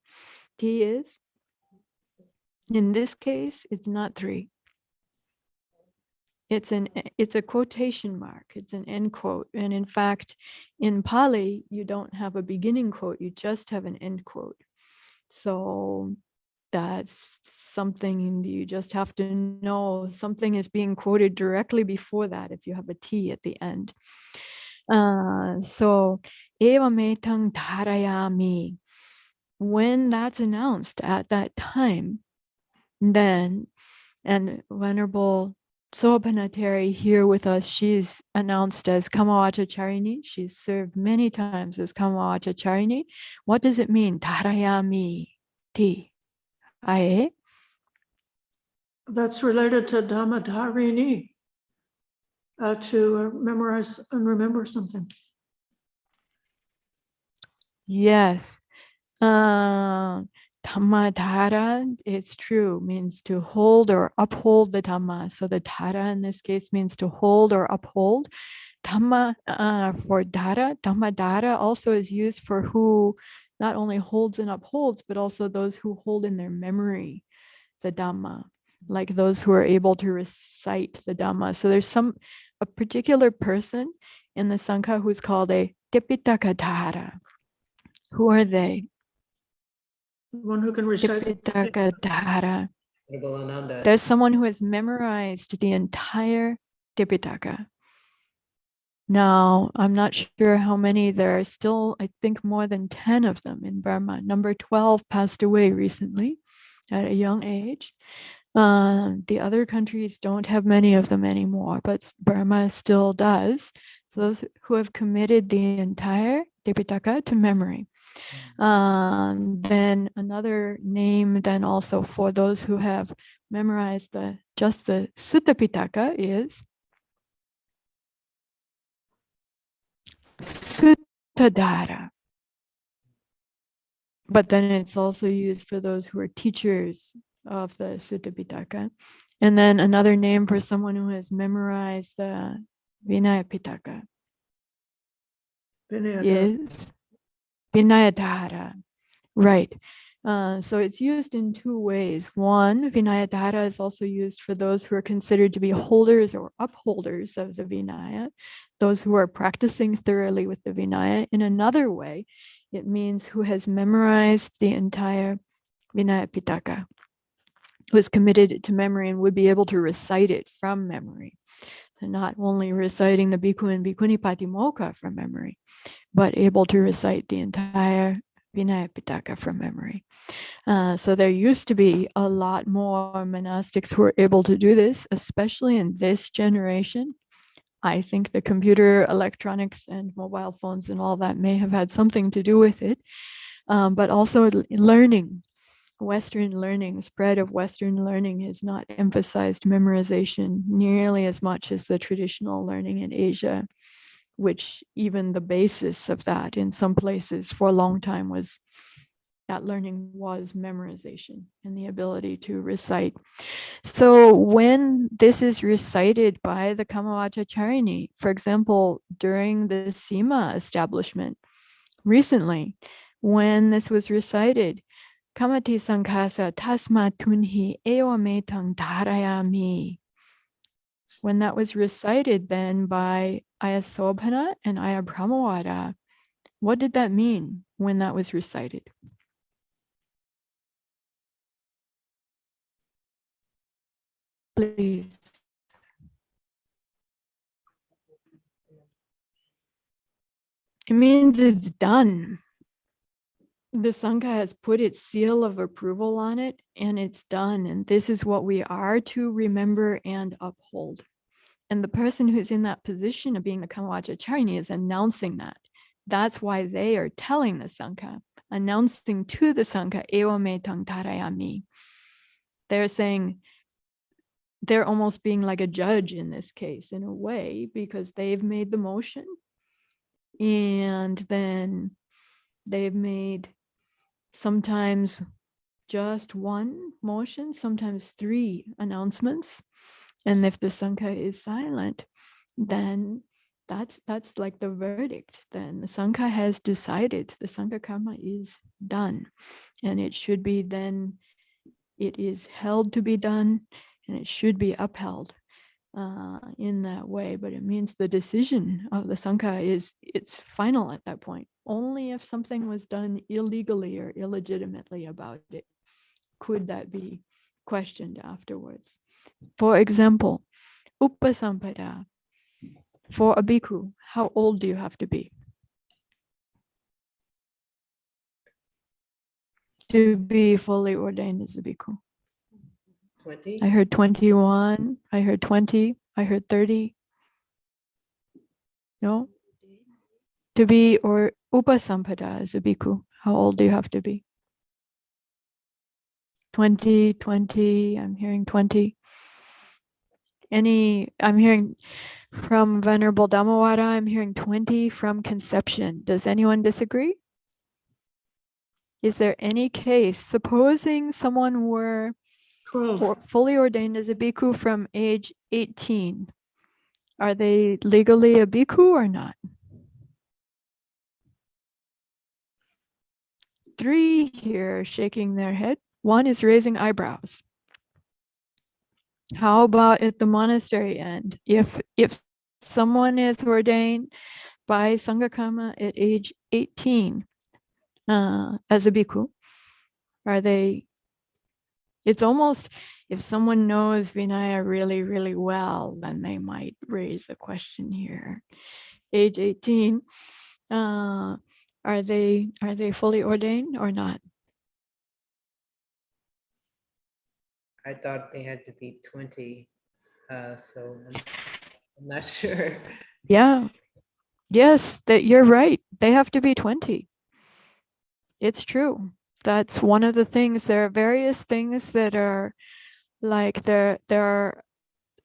Ti is, in this case, it's not 3. It's a quotation mark. It's an end quote. And in fact, in Pali, you don't have a beginning quote. You just have an end quote. So that's something you just have to know. Something is being quoted directly before that if you have a T at the end. So, eva metang dharayami. When that's announced at that time, then, and Venerable Sopanatari here with us, she's announced as Kamavachacharini. She's served many times as Kamavachacharini. What does it mean? Dharayami ti. Aye? That's related to Dhammadharini, to memorize and remember something. Yes. Dhammadhara, it's true, means to hold or uphold the Dhamma. So the Dhara in this case means to hold or uphold. Dhamma for Dhara, Dhammadhara also is used for who not only holds and upholds, but also those who hold in their memory the Dhamma, like those who are able to recite the Dhamma. So there's a particular person in the Sangha who's called a Tipitaka Dhara. Who are they? One who can recite. Tipitaka Dhara. There's someone who has memorized the entire Tipitaka. Now, I'm not sure how many. There are still, I think, more than 10 of them in Burma. Number 12 passed away recently at a young age. The other countries don't have many of them anymore, but Burma still does. So those who have committed the entire Tipitaka to memory. Then another name then also for those who have memorized just the Sutta Pitaka is Suttadhara. But then it's also used for those who are teachers of the Sutta Pitaka. And then another name for someone who has memorized the Vinaya Pitaka Vinaya. is Vinayadhara. Right. So it's used in two ways. One, Vinaya Dhara is also used for those who are considered to be holders or upholders of the Vinaya, those who are practicing thoroughly with the Vinaya. In another way, it means who has memorized the entire Vinaya Pitaka, who is committed to memory and would be able to recite it from memory. So not only reciting the Bhikkhu and Bhikkhuni Patimokkha from memory, but able to recite the entire Vinaya Pitaka from memory. So there used to be a lot more monastics who were able to do this, especially in this generation. I think the computer, electronics, and mobile phones and all that may have had something to do with it, but also learning. Western learning, spread of Western learning has not emphasized memorization nearly as much as the traditional learning in Asia, which even the basis of that in some places for a long time was that learning was memorization and the ability to recite. So when this is recited by the Kamavachacharini, for example, during the Sima establishment recently, when this was recited, Kamati Sanghasa Tasma Tunhi Ewametang Dharayami. When that was recited then by Ayasobhana and Ayabhramawada, what did that mean when that was recited? Please. It means it's done. The Sangha has put its seal of approval on it and it's done. And this is what we are to remember and uphold. And the person who's in that position of being the Kamavachacharini is announcing that. That's why they are telling the Sangha, announcing to the Sangha, Ewa me tang tarayami. They're saying, they're almost being like a judge in this case, in a way, because they've made the motion. And then they've made sometimes just one motion, sometimes 3 announcements. And if the Sangha is silent, then that's like the verdict. Then the Sangha has decided, the Sangha karma is done. And it should be then, it is held to be done, and it should be upheld in that way. But it means the decision of the Sangha it's final at that point. Only if something was done illegally or illegitimately about it could that be questioned afterwards. For example, Upasampada. For a bhikkhu, how old do you have to be fully ordained as a bhikkhu? 20. I heard 21, I heard 20, I heard 30. No? To be or upasampada as a bhikkhu, how old do you have to be? 20, 20, I'm hearing 20. I'm hearing from Venerable Dhammawada, I'm hearing 20 from conception. Does anyone disagree? Is there any case, supposing someone were 12. fully ordained as a bhikkhu from age 18, are they legally a bhikkhu or not? 3 here are shaking their head. 1 is raising eyebrows. How about at the monastery end? If someone is ordained by Sangha at age 18 as a bhikkhu, are they? It's almost, if someone knows Vinaya really, really well, then they might raise the question here. Age 18, are they fully ordained or not? I thought they had to be 20. So I'm not sure. Yeah. Yes, that you're right. They have to be 20. It's true. That's one of the things. There are various things that are like there are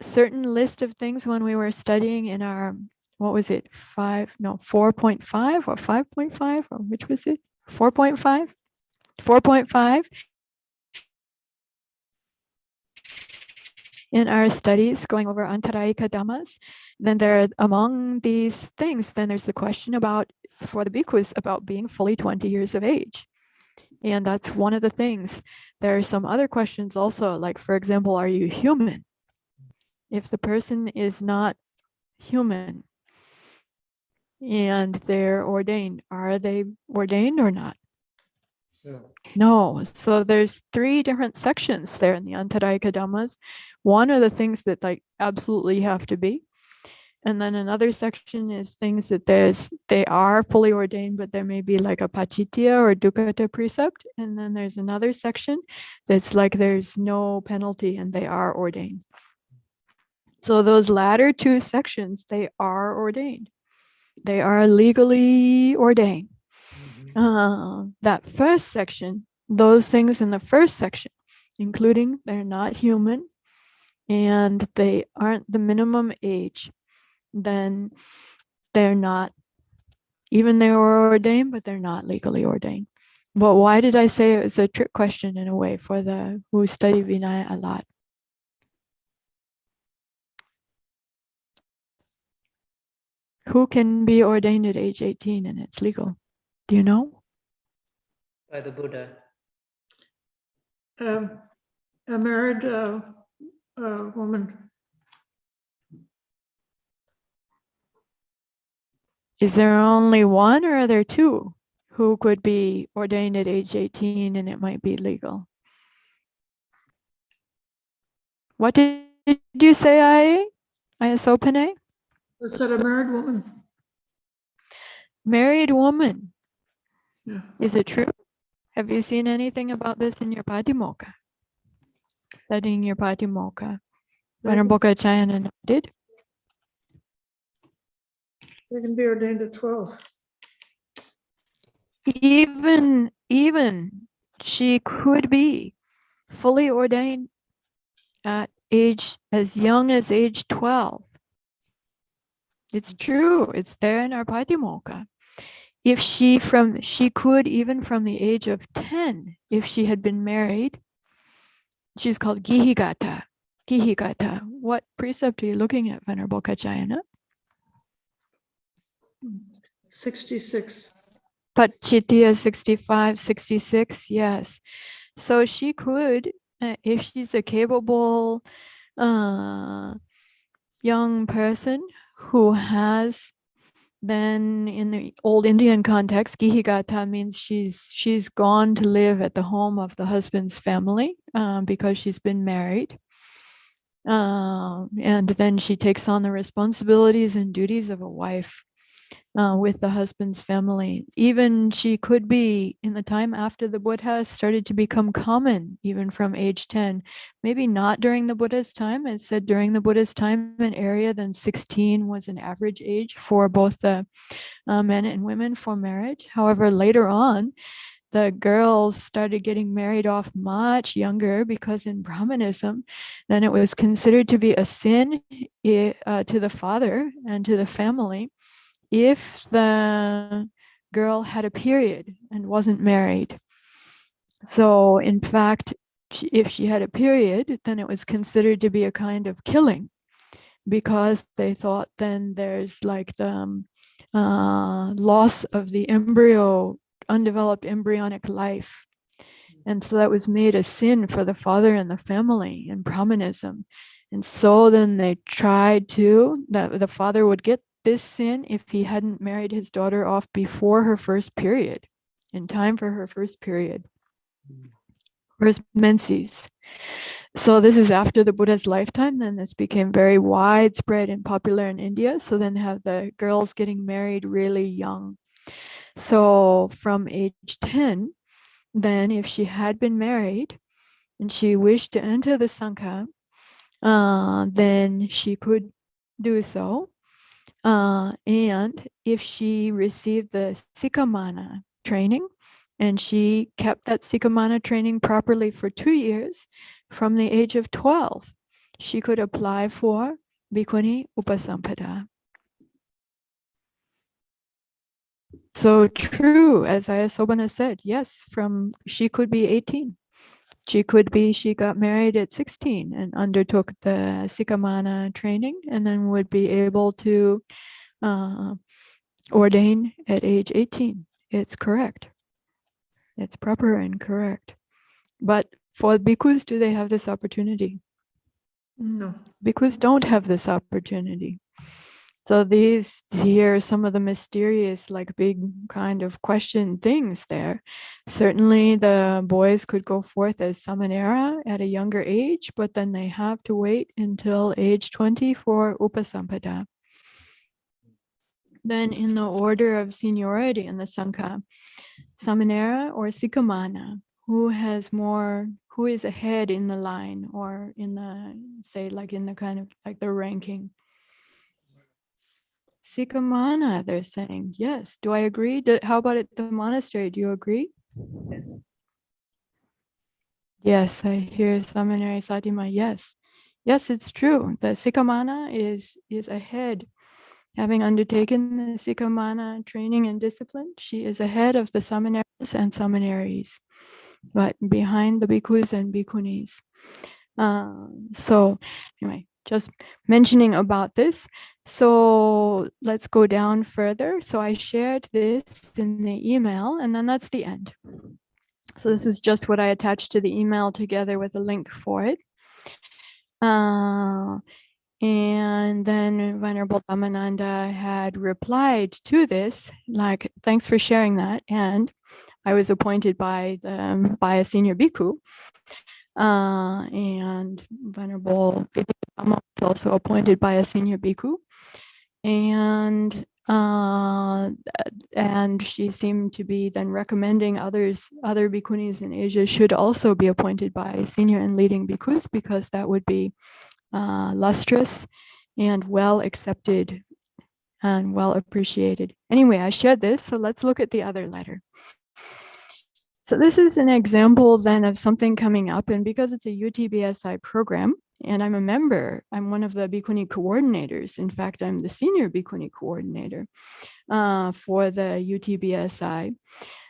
certain list of things when we were studying in our, what was it, 4.5 or 5.5, or which was it? 4.5? 4.5 in our studies going over Antaraika Dhammas. Then there are, among these things, then there's the question about, for the bhikkhus, about being fully 20 years of age. And that's one of the things. There are some other questions also, like, for example, are you human? If the person is not human and they're ordained, are they ordained or not? No. No. So there's 3 different sections there in the Antarayika Dhammas. One are the things that like absolutely have to be. And then another section is things that they are fully ordained, but there may be like a pachitya or dukkata precept. And then there's another section that's like there's no penalty and they are ordained. So those latter 2 sections, they are ordained. They are legally ordained. That first section, those things in the first section, including they're not human and they aren't the minimum age, then they're not, even they were ordained, but they're not legally ordained. But why did I say it was a trick question in a way for the who study Vinaya a lot? Who can be ordained at age 18 and it's legal? Do you know? By the Buddha. A married woman. Is there only one or are there 2 who could be ordained at age 18 and it might be legal? What did you say, Ayasopane? I said a married woman. Married woman. Yeah. Is it true? Have you seen anything about this in your Patimokkha? Studying your Patimokkha. Venerable Gacchayana did. They can be ordained at 12. Even she could be fully ordained at age as young as age 12. It's true. It's there in our Patimokkha. If she could even from the age of 10, if she had been married, she's called Gihigata. Gihigata. What precept are you looking at, Venerable Gacchayana? 66. Pachitya 65, 66, yes. So she could, if she's a capable young person who has, then in the old Indian context, Gihigata means she's gone to live at the home of the husband's family because she's been married. And then she takes on the responsibilities and duties of a wife with the husband's family. Even she could be in the time after the Buddha started to become common, even from age 10. Maybe not during the Buddha's time. It said during the Buddha's time, an area than 16 was an average age for both the men and women for marriage. However, later on, the girls started getting married off much younger because in Brahmanism, then it was considered to be a sin to the father and to the family if the girl had a period and wasn't married. So in fact, if she had a period, then it was considered to be a kind of killing because they thought then there's like the loss of the embryo, undeveloped embryonic life. And so that was made a sin for the father and the family in Brahmanism. And so then they tried to, that the father would get this sin if he hadn't married his daughter off before her first period, in time for her first period, first menses. So this is after the Buddha's lifetime, then this became very widespread and popular in India. So then have the girls getting married really young. So from age 10, then if she had been married and she wished to enter the Sangha, then she could do so. And if she received the Sikamana training and she kept that Sikamana training properly for 2 years, from the age of 12, she could apply for Bhikkhuni Upasampada. So true, as Ayasobana said, yes, she could be 18. She got married at 16 and undertook the Sikamana training and then would be able to ordain at age 18. It's correct. It's proper and correct. But for bhikkhus, do they have this opportunity? No. Bhikkhus don't have this opportunity. So these here are some of the mysterious, like big kind of question things there. Certainly the boys could go forth as samanera at a younger age, but then they have to wait until age 20 for upasampada. Then in the order of seniority in the Sangha, samanera or sikamana, who is ahead in the line or in the, say, like in the kind of like the ranking. Sikamana, they're saying, yes. Do I agree? How about at the monastery? Do you agree? Yes. Yes, I hear Samaneri Satima, yes. Yes, it's true. The Sikamana is ahead. Having undertaken the Sikamana training and discipline, she is ahead of the Samaneras and Samaneris, but behind the Bhikkhus and Bhikkhunis. So anyway, just mentioning about this. So let's go down further. So I shared this in the email, and then that's the end. So this was just what I attached to the email together with a link for it. And then Venerable Dhammananda had replied to this, like, thanks for sharing that. And I was appointed by a senior bhikkhu. And Venerable Vinaya was also appointed by a senior bhikkhu. And she seemed to be then recommending other bhikkhunis in Asia should also be appointed by senior and leading bhikkhus, because that would be lustrous and well accepted and well appreciated. Anyway, I shared this, so let's look at the other letter. So this is an example then of something coming up, and because it's a UTBSI program, and I'm a member, I'm one of the Bhikkhuni coordinators. In fact, I'm the senior Bhikkhuni coordinator for the UTBSI.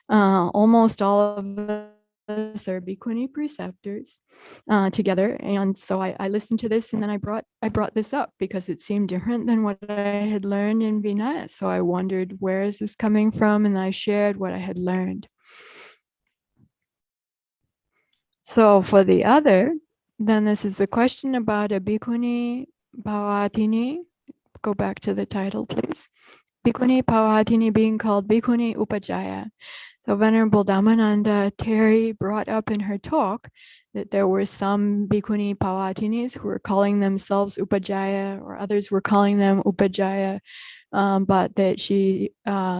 Almost all of us are Bhikkhuni preceptors together. And so I listened to this, and then I brought this up because it seemed different than what I had learned in Vinaya. So I wondered, where is this coming from? And I shared what I had learned. So for the other, then this is the question about a Bhikkhuni Bhavatini. Go back to the title, please. Bhikkhuni Bhavatini being called Bhikkhuni Upajaya. So Venerable Dhammananda Terry brought up in her talk that there were some Bhikkhuni Bhavatinis who were calling themselves Upajaya, or others were calling them Upajaya, but that she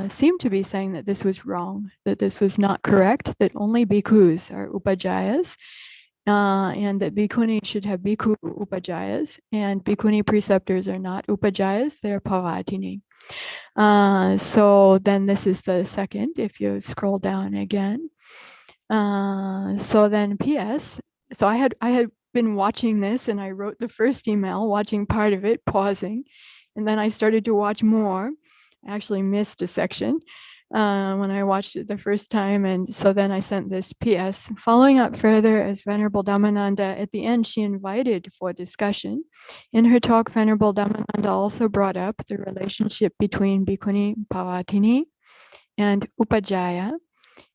seemed to be saying that this was wrong, that this was not correct, that only bhikkhus are upajayas, and that bhikkhuni should have bhikkhu upajayas, and bhikkhuni preceptors are not upajayas, they're pavatini. So then this is the second, if you scroll down again. So then PS, so I had been watching this, and I wrote the first email, watching part of it, pausing. And then I started to watch more. I actually missed a section when I watched it the first time. And so then I sent this PS. Following up further, as Venerable Dhammananda, at the end, she invited for discussion. In her talk, Venerable Dhammananda also brought up the relationship between Bhikkhuni Bhavatini and Upajaya,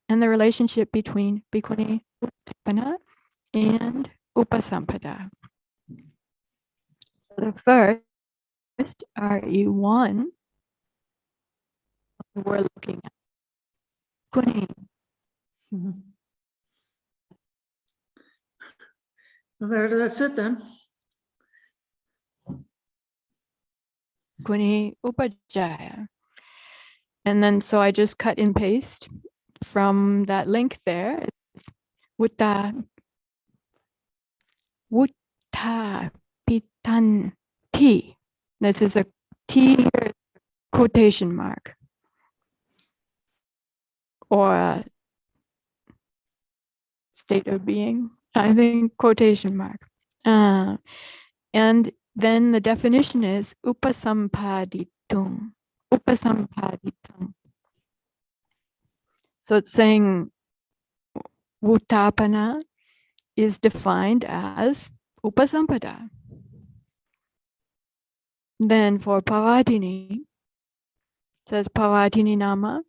and the relationship between Bhikkhuni Uttapana and Upasampada. The first, RE1, we're looking at Bhikkhuni. Well, that's it then. Bhikkhuni Upajaya. And then so I just cut and paste from that link there. It's Pitanti. This is a T quotation mark, or a state of being, I think, quotation mark. And then the definition is upasampaditum. Upasampaditum. So it's saying Uttapana is defined as upasampada. Then for Pavatini, it says Pavatini Nama,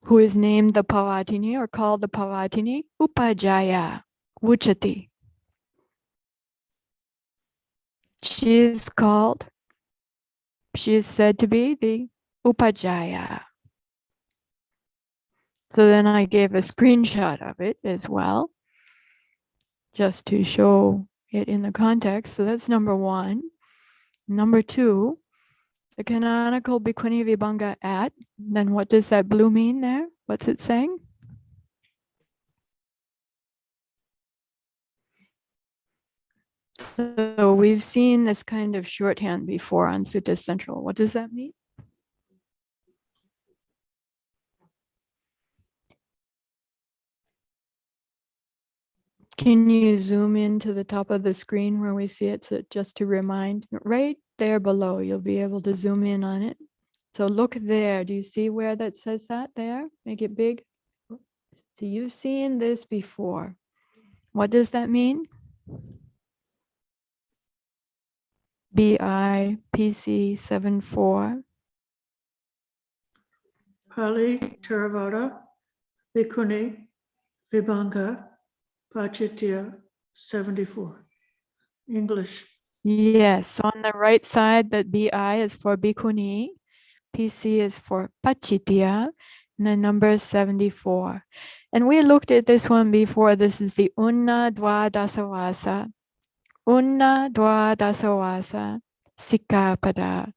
who is named the Pavatini or called the Pavatini, Upajaya, Uchati. She is said to be the Upajaya. So then I gave a screenshot of it as well, just to show it in the context. So that's number one. Number two, the canonical Bhikkhuni Vibhanga at, then what does that blue mean there? What's it saying? So we've seen this kind of shorthand before on Sutta Central. What does that mean? Can you zoom into the top of the screen where we see it? So just to remind, right there below, you'll be able to zoom in on it. So look there. Do you see where that says that there? Make it big. So you've seen this before. What does that mean? BIPC 74. Pali Theravada Bhikkhuni Vibhanga Pachitya 74. English. Yes, on the right side, that BI is for Bhikkhuni, PC is for Pachitya, and the number is 74. And we looked at this one before. This is the Unna Dwadasavasa. Unna Dwadasavasa Sikkapada.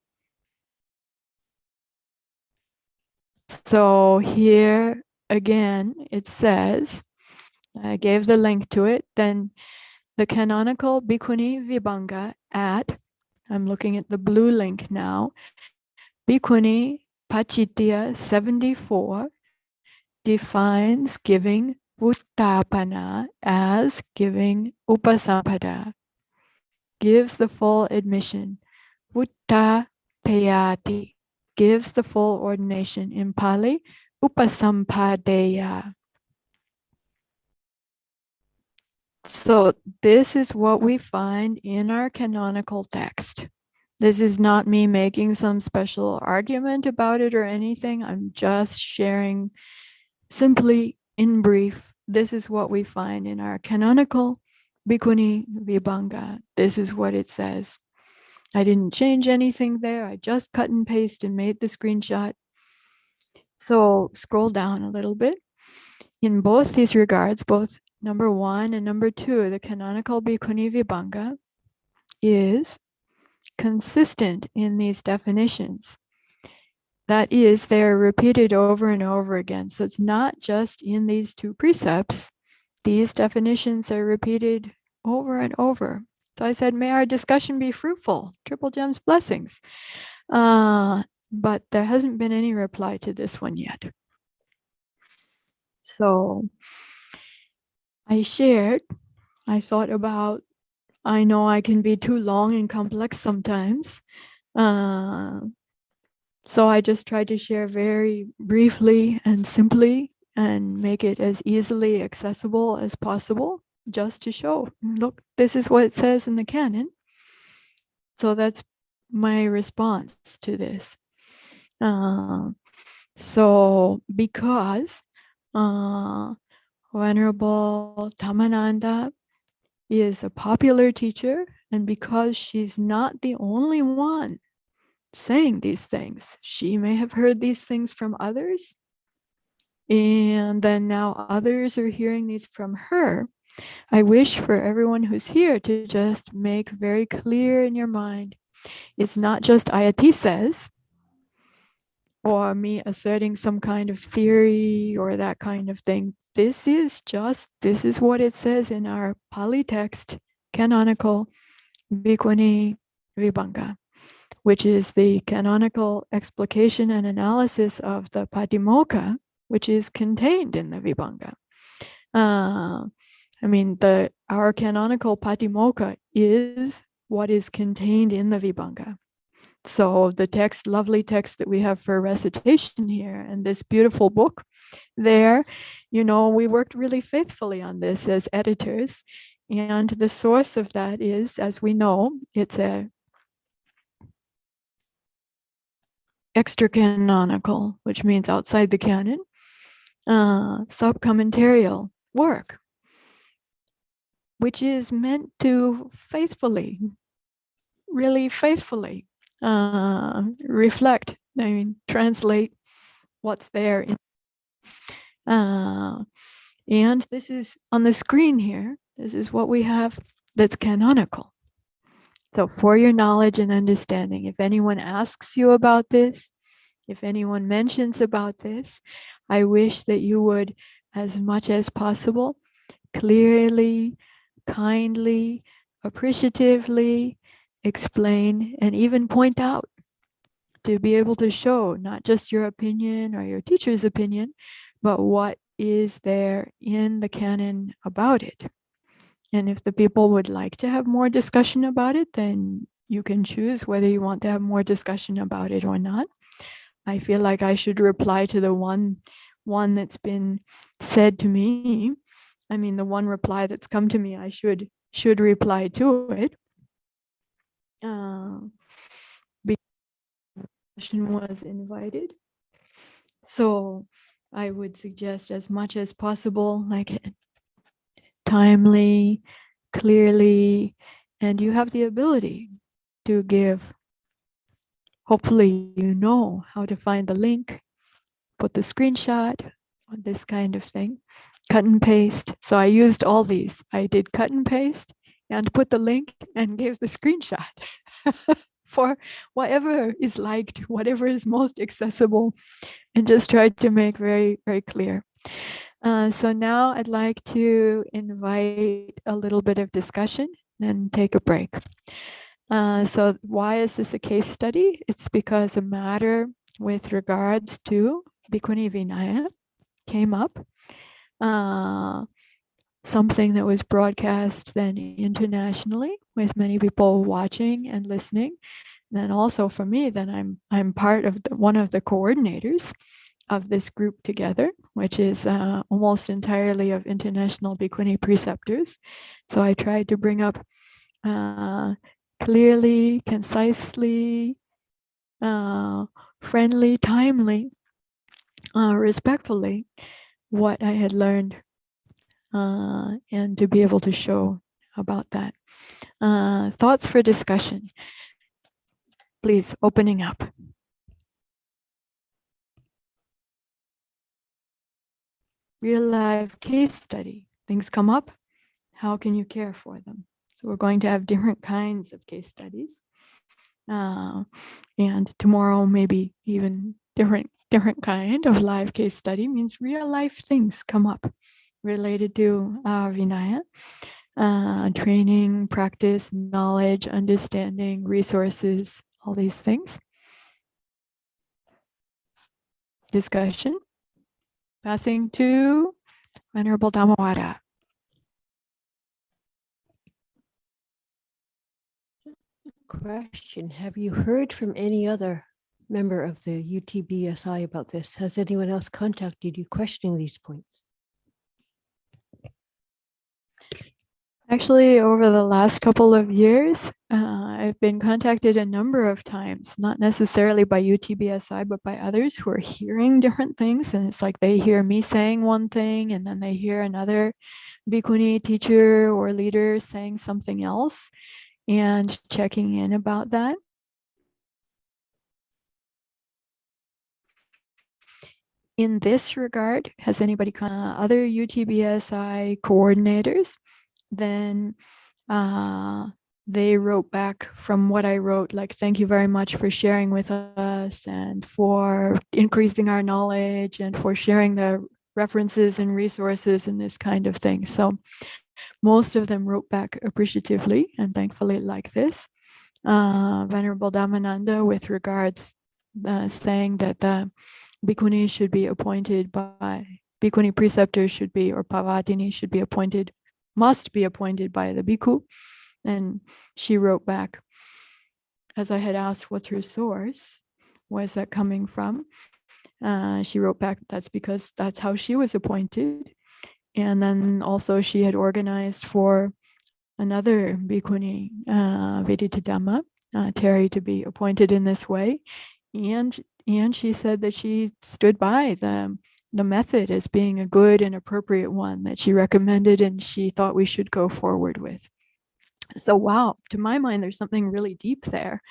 So here again, it says, I gave the link to it, then the canonical Bhikkhuni Vibhanga at, I'm looking at the blue link now, Bhikkhuni Pachitya 74 defines giving Uttapana as giving Upasampada, gives the full admission, Uttapayati, gives the full ordination. In Pali, Upasampadeya. So this is what we find in our canonical text. This is not me making some special argument about it or anything. I'm just sharing simply in brief. This is what we find in our canonical Bhikkhuni Vibhanga. This is what it says. I didn't change anything there. I just cut and paste and made the screenshot. So scroll down a little bit. In both these regards, both number 1 and number 2, the canonical Bhikkhuni Vibhanga is consistent in these definitions. That is, they are repeated over and over again. So it's not just in these 2 precepts. These definitions are repeated over and over. So I said, may our discussion be fruitful. Triple Gems blessings. But there hasn't been any reply to this one yet. So I thought about, I know I can be too long and complex sometimes. So I just tried to share very briefly and simply and make it as easily accessible as possible, just to show, look, this is what it says in the canon. So that's my response to this. So because Venerable Tamananda is a popular teacher, and because she's not the only one saying these things, she may have heard these things from others, and then now others are hearing these from her. I wish for everyone who's here to just make very clear in your mind, it's not just Ayati says, or me asserting some kind of theory or that kind of thing. This is what it says in our Pali text, canonical Bhikkhuni Vibhanga, which is the canonical explication and analysis of the Patimokkha, which is contained in the Vibhanga. Our canonical Patimokkha is what is contained in the Vibhanga. So the text, lovely text that we have for recitation here, and this beautiful book there, we worked really faithfully on this as editors. And the source of that is, as we know, it's a extra canonical, which means outside the canon. subcommentarial work, which is meant to faithfully, really faithfully reflect, translate what's there. And this is on the screen here. This is what we have that's canonical. So for your knowledge and understanding, if anyone asks you about this, if anyone mentions about this, I wish that you would, as much as possible, clearly, kindly, appreciatively explain and even point out, to be able to show not just your opinion or your teacher's opinion, but what is there in the canon about it. And if the people would like to have more discussion about it, then you can choose whether you want to have more discussion about it or not. I feel like I should reply to the one that's been said to me. The one reply that's come to me, I should reply to it. Discussion was invited. So I would suggest, as much as possible, like timely, clearly, and you have the ability to give. Hopefully you know how to find the link, put the screenshot, on this kind of thing, cut and paste. So I used all these. I did cut and paste and put the link and gave the screenshot for whatever is liked, whatever is most accessible, and just tried to make very, very clear. So now I'd like to invite a little bit of discussion and take a break. So why is this a case study? It's because a matter with regards to Bhikkhuni Vinaya came up. Something that was broadcast then internationally with many people watching and listening. And then also for me, then I'm part of one of the coordinators of this group together, which is almost entirely of international Bhikkhuni preceptors. So I tried to bring up clearly, concisely, friendly, timely, respectfully, what I had learned, and to be able to show about that. Thoughts for discussion, please, opening up. Real life case study. Things come up. How can you care for them? So we're going to have different kinds of case studies. And tomorrow, maybe even different kind of live case study, means real life things come up related to Vinaya. Training, practice, knowledge, understanding, resources, all these things. Discussion. Passing to Venerable Dhammawada. Question. Have you heard from any other member of the UTBSI about this? Has anyone else contacted you questioning these points? Actually, over the last couple of years, I've been contacted a number of times, not necessarily by UTBSI, but by others who are hearing different things. And it's like they hear me saying one thing, and then they hear another Bhikkhuni teacher or leader saying something else, and checking in about that. In this regard, has anybody, other UTBSI coordinators, then they wrote back from what I wrote, like, thank you very much for sharing with us and for increasing our knowledge and for sharing the references and resources and this kind of thing. So most of them wrote back appreciatively and thankfully like this. Venerable Dhammananda, with regards saying that the Bhikkhuni should be appointed by, Bhikkhuni preceptors should be, or Pavatini should be appointed, must be appointed by the Bhikkhu. And she wrote back, as I had asked what's her source, where's that coming from? She wrote back, that's because that's how she was appointed. And then also she had organized for another Bhikkhuni, Vedita Dhamma, Terry, to be appointed in this way. And she said that she stood by the the method as being a good and appropriate one that she recommended and she thought we should go forward with. So wow, to my mind, there's something really deep there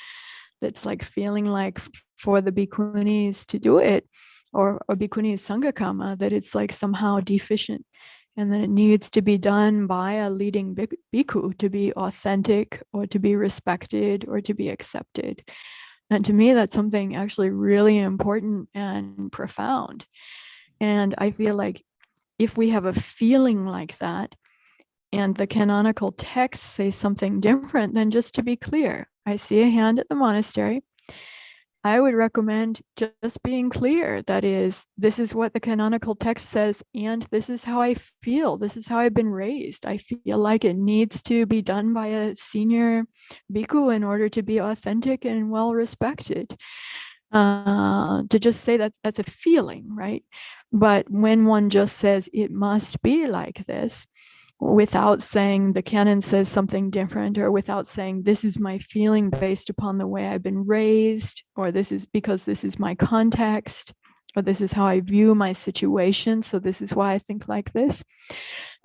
that's like feeling like for the bhikkhunis to do it, or bhikkhunis sanghakama, that it's like somehow deficient, and that it needs to be done by a leading bhikkhu to be authentic or to be respected or to be accepted. And to me, that's something actually really important and profound. And I feel like if we have a feeling like that, and the canonical texts say something different, then just to be clear, I see a hand at the monastery. I would recommend just being clear. That is, this is what the canonical text says, and this is how I feel. This is how I've been raised. I feel like it needs to be done by a senior bhikkhu in order to be authentic and well respected. To just say that's a feeling, right? But when one just says it must be like this, without saying the canon says something different, or without saying this is my feeling based upon the way I've been raised, or this is because this is my context, or this is how I view my situation, so this is why I think like this.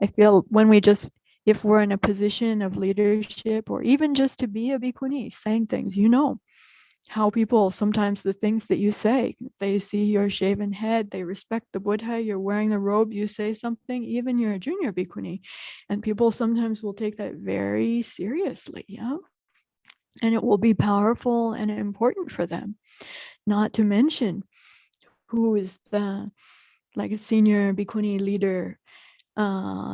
I feel when we just, if we're in a position of leadership, or even just to be a bhikkhuni saying things, you know, how people, sometimes the things that you say, they see your shaven head, they respect the Buddha, you're wearing the robe, you say something, even you're a junior bhikkhuni, and people sometimes will take that very seriously, yeah? And it will be powerful and important for them. Not to mention who is the, like a senior bhikkhuni leader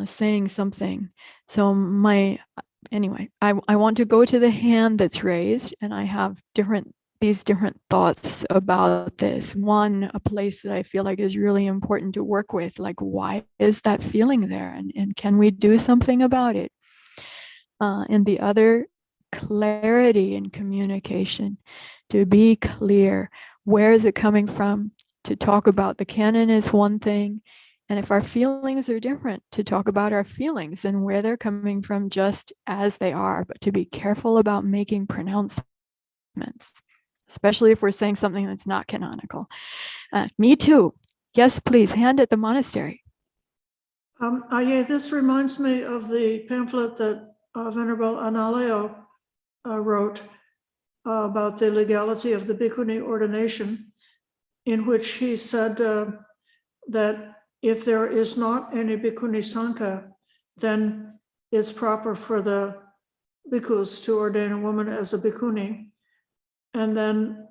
saying something. So anyway, I want to go to the hand that's raised, and I have these different thoughts about this. One, a place that I feel like is really important to work with, like why is that feeling there, and can we do something about it? And the other, clarity in communication, to be clear. Where is it coming from? To talk about the canon is one thing, and if our feelings are different, to talk about our feelings and where they're coming from just as they are, but to be careful about making pronouncements, especially if we're saying something that's not canonical. Me too. Yes, please, hand at the monastery. This reminds me of the pamphlet that Venerable Analeo wrote about the legality of the bhikkhuni ordination, in which he said that if there is not any bhikkhuni sangha, then it's proper for the bhikkhus to ordain a woman as a bhikkhuni. And then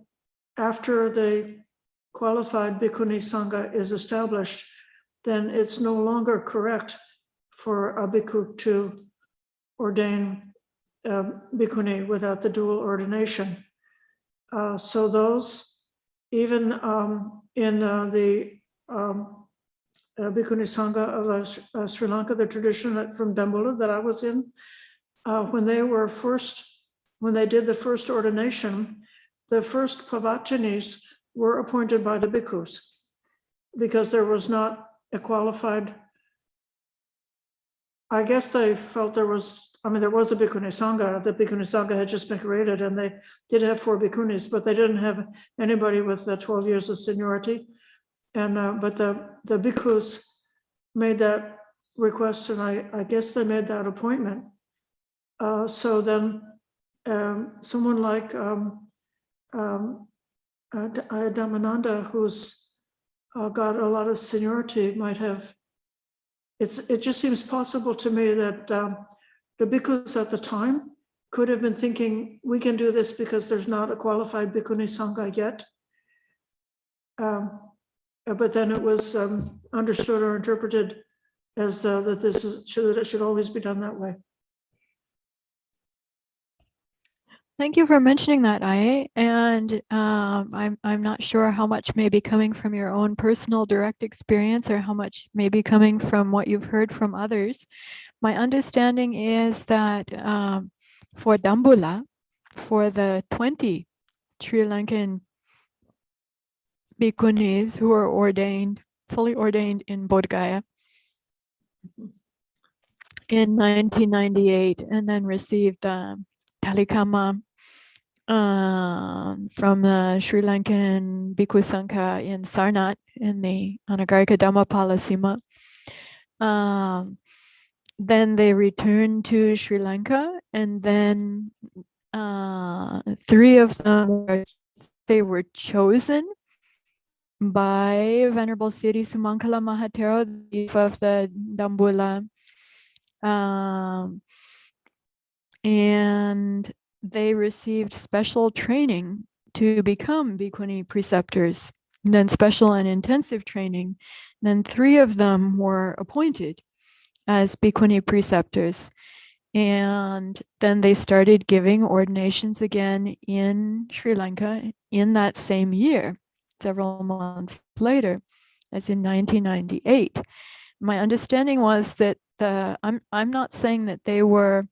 after the qualified bhikkhuni sangha is established, then it's no longer correct for a bhikkhu to ordain a bhikkhuni without the dual ordination. So those, even in the bhikkhuni sangha of Sri Lanka, the tradition from Dambulla that I was in, when they did the first ordination, the first pavatinis were appointed by the bhikkhus, because there was not a qualified, I guess they felt there was a bhikkhuni sangha. The bhikkhuni sangha had just been created, and they did have 4 bhikkhunis, but they didn't have anybody with 12 years of seniority. And but the bhikkhus made that request, and I guess they made that appointment. So then someone like Dhammananda, who's got a lot of seniority, might have, it just seems possible to me that the bhikkhus at the time could have been thinking, we can do this because there's not a qualified bhikkhuni sangha yet. But then it was understood or interpreted as that it should always be done that way. Thank you for mentioning that, Ai. And I'm not sure how much may be coming from your own personal direct experience, or how much may be coming from what you've heard from others. My understanding is that for Dambulla, for the 20 Sri Lankan bhikkhunis who are ordained, fully ordained in Bodh Gaya in 1998, and then received Talikama from the Sri Lankan Bhikkhu Sangha in Sarnath in the Anagarika Dhammapala Sima. Then they returned to Sri Lanka, and then 3 of them were chosen by Venerable Siddhi Sumankala Mahatero, the chief of the Dambula, and they received special training to become Bhikkhuni preceptors, and then special and intensive training. Then 3 of them were appointed as Bhikkhuni preceptors. And then they started giving ordinations again in Sri Lanka in that same year, several months later, as in 1998. My understanding was that I'm not saying that they were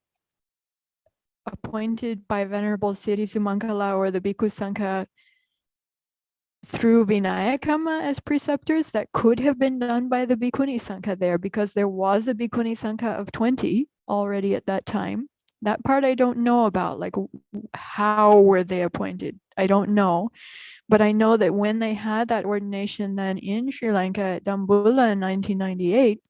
appointed by Venerable Siddhi Sumankala or the Bhikkhu Sangha through Vinaya Kamma as preceptors. That could have been done by the Bhikkhuni Sangha there, because there was a Bhikkhuni Sangha of 20 already at that time. That part I don't know about, like how were they appointed? I don't know. But I know that when they had that ordination then in Sri Lanka at Dambula in 1998,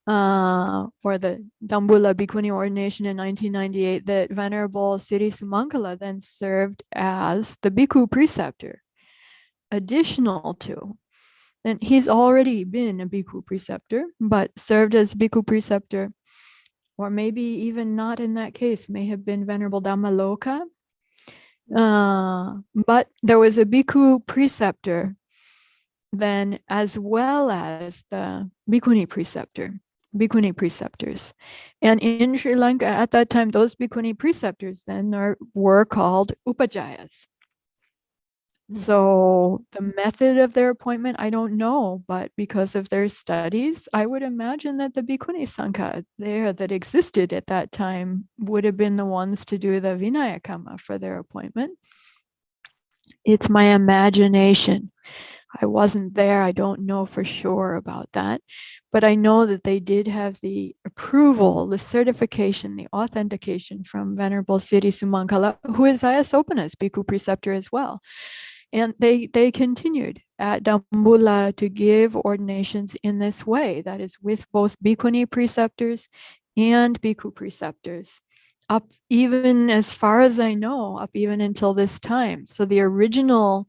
or the Dambula Bhikkhuni ordination in 1998, that Venerable Siddhi Sumankala then served as the Bhikkhu preceptor, additional to. And he's already been a Bhikkhu preceptor, but served as Bhikkhu preceptor, or maybe even not in that case, may have been Venerable Dhammaloka. But there was a Bhikkhu preceptor then, as well as the Bhikkhuni Bhikkhuni preceptors. And in Sri Lanka at that time, those Bhikkhuni preceptors then were called Upajayas. So the method of their appointment, I don't know, but because of their studies, I would imagine that the Bhikkhuni Sangha there that existed at that time would have been the ones to do the Vinaya Kamma for their appointment. It's my imagination. I wasn't there. I don't know for sure about that. But I know that they did have the approval, the certification, the authentication from Venerable Siddhi Sumankala, who is Ayasopana's Bhikkhu preceptor as well. And they continued at Dambula to give ordinations in this way, that is with both Bhikkhuni preceptors and Bhikkhu preceptors, up even as far as I know, up even until this time. So the original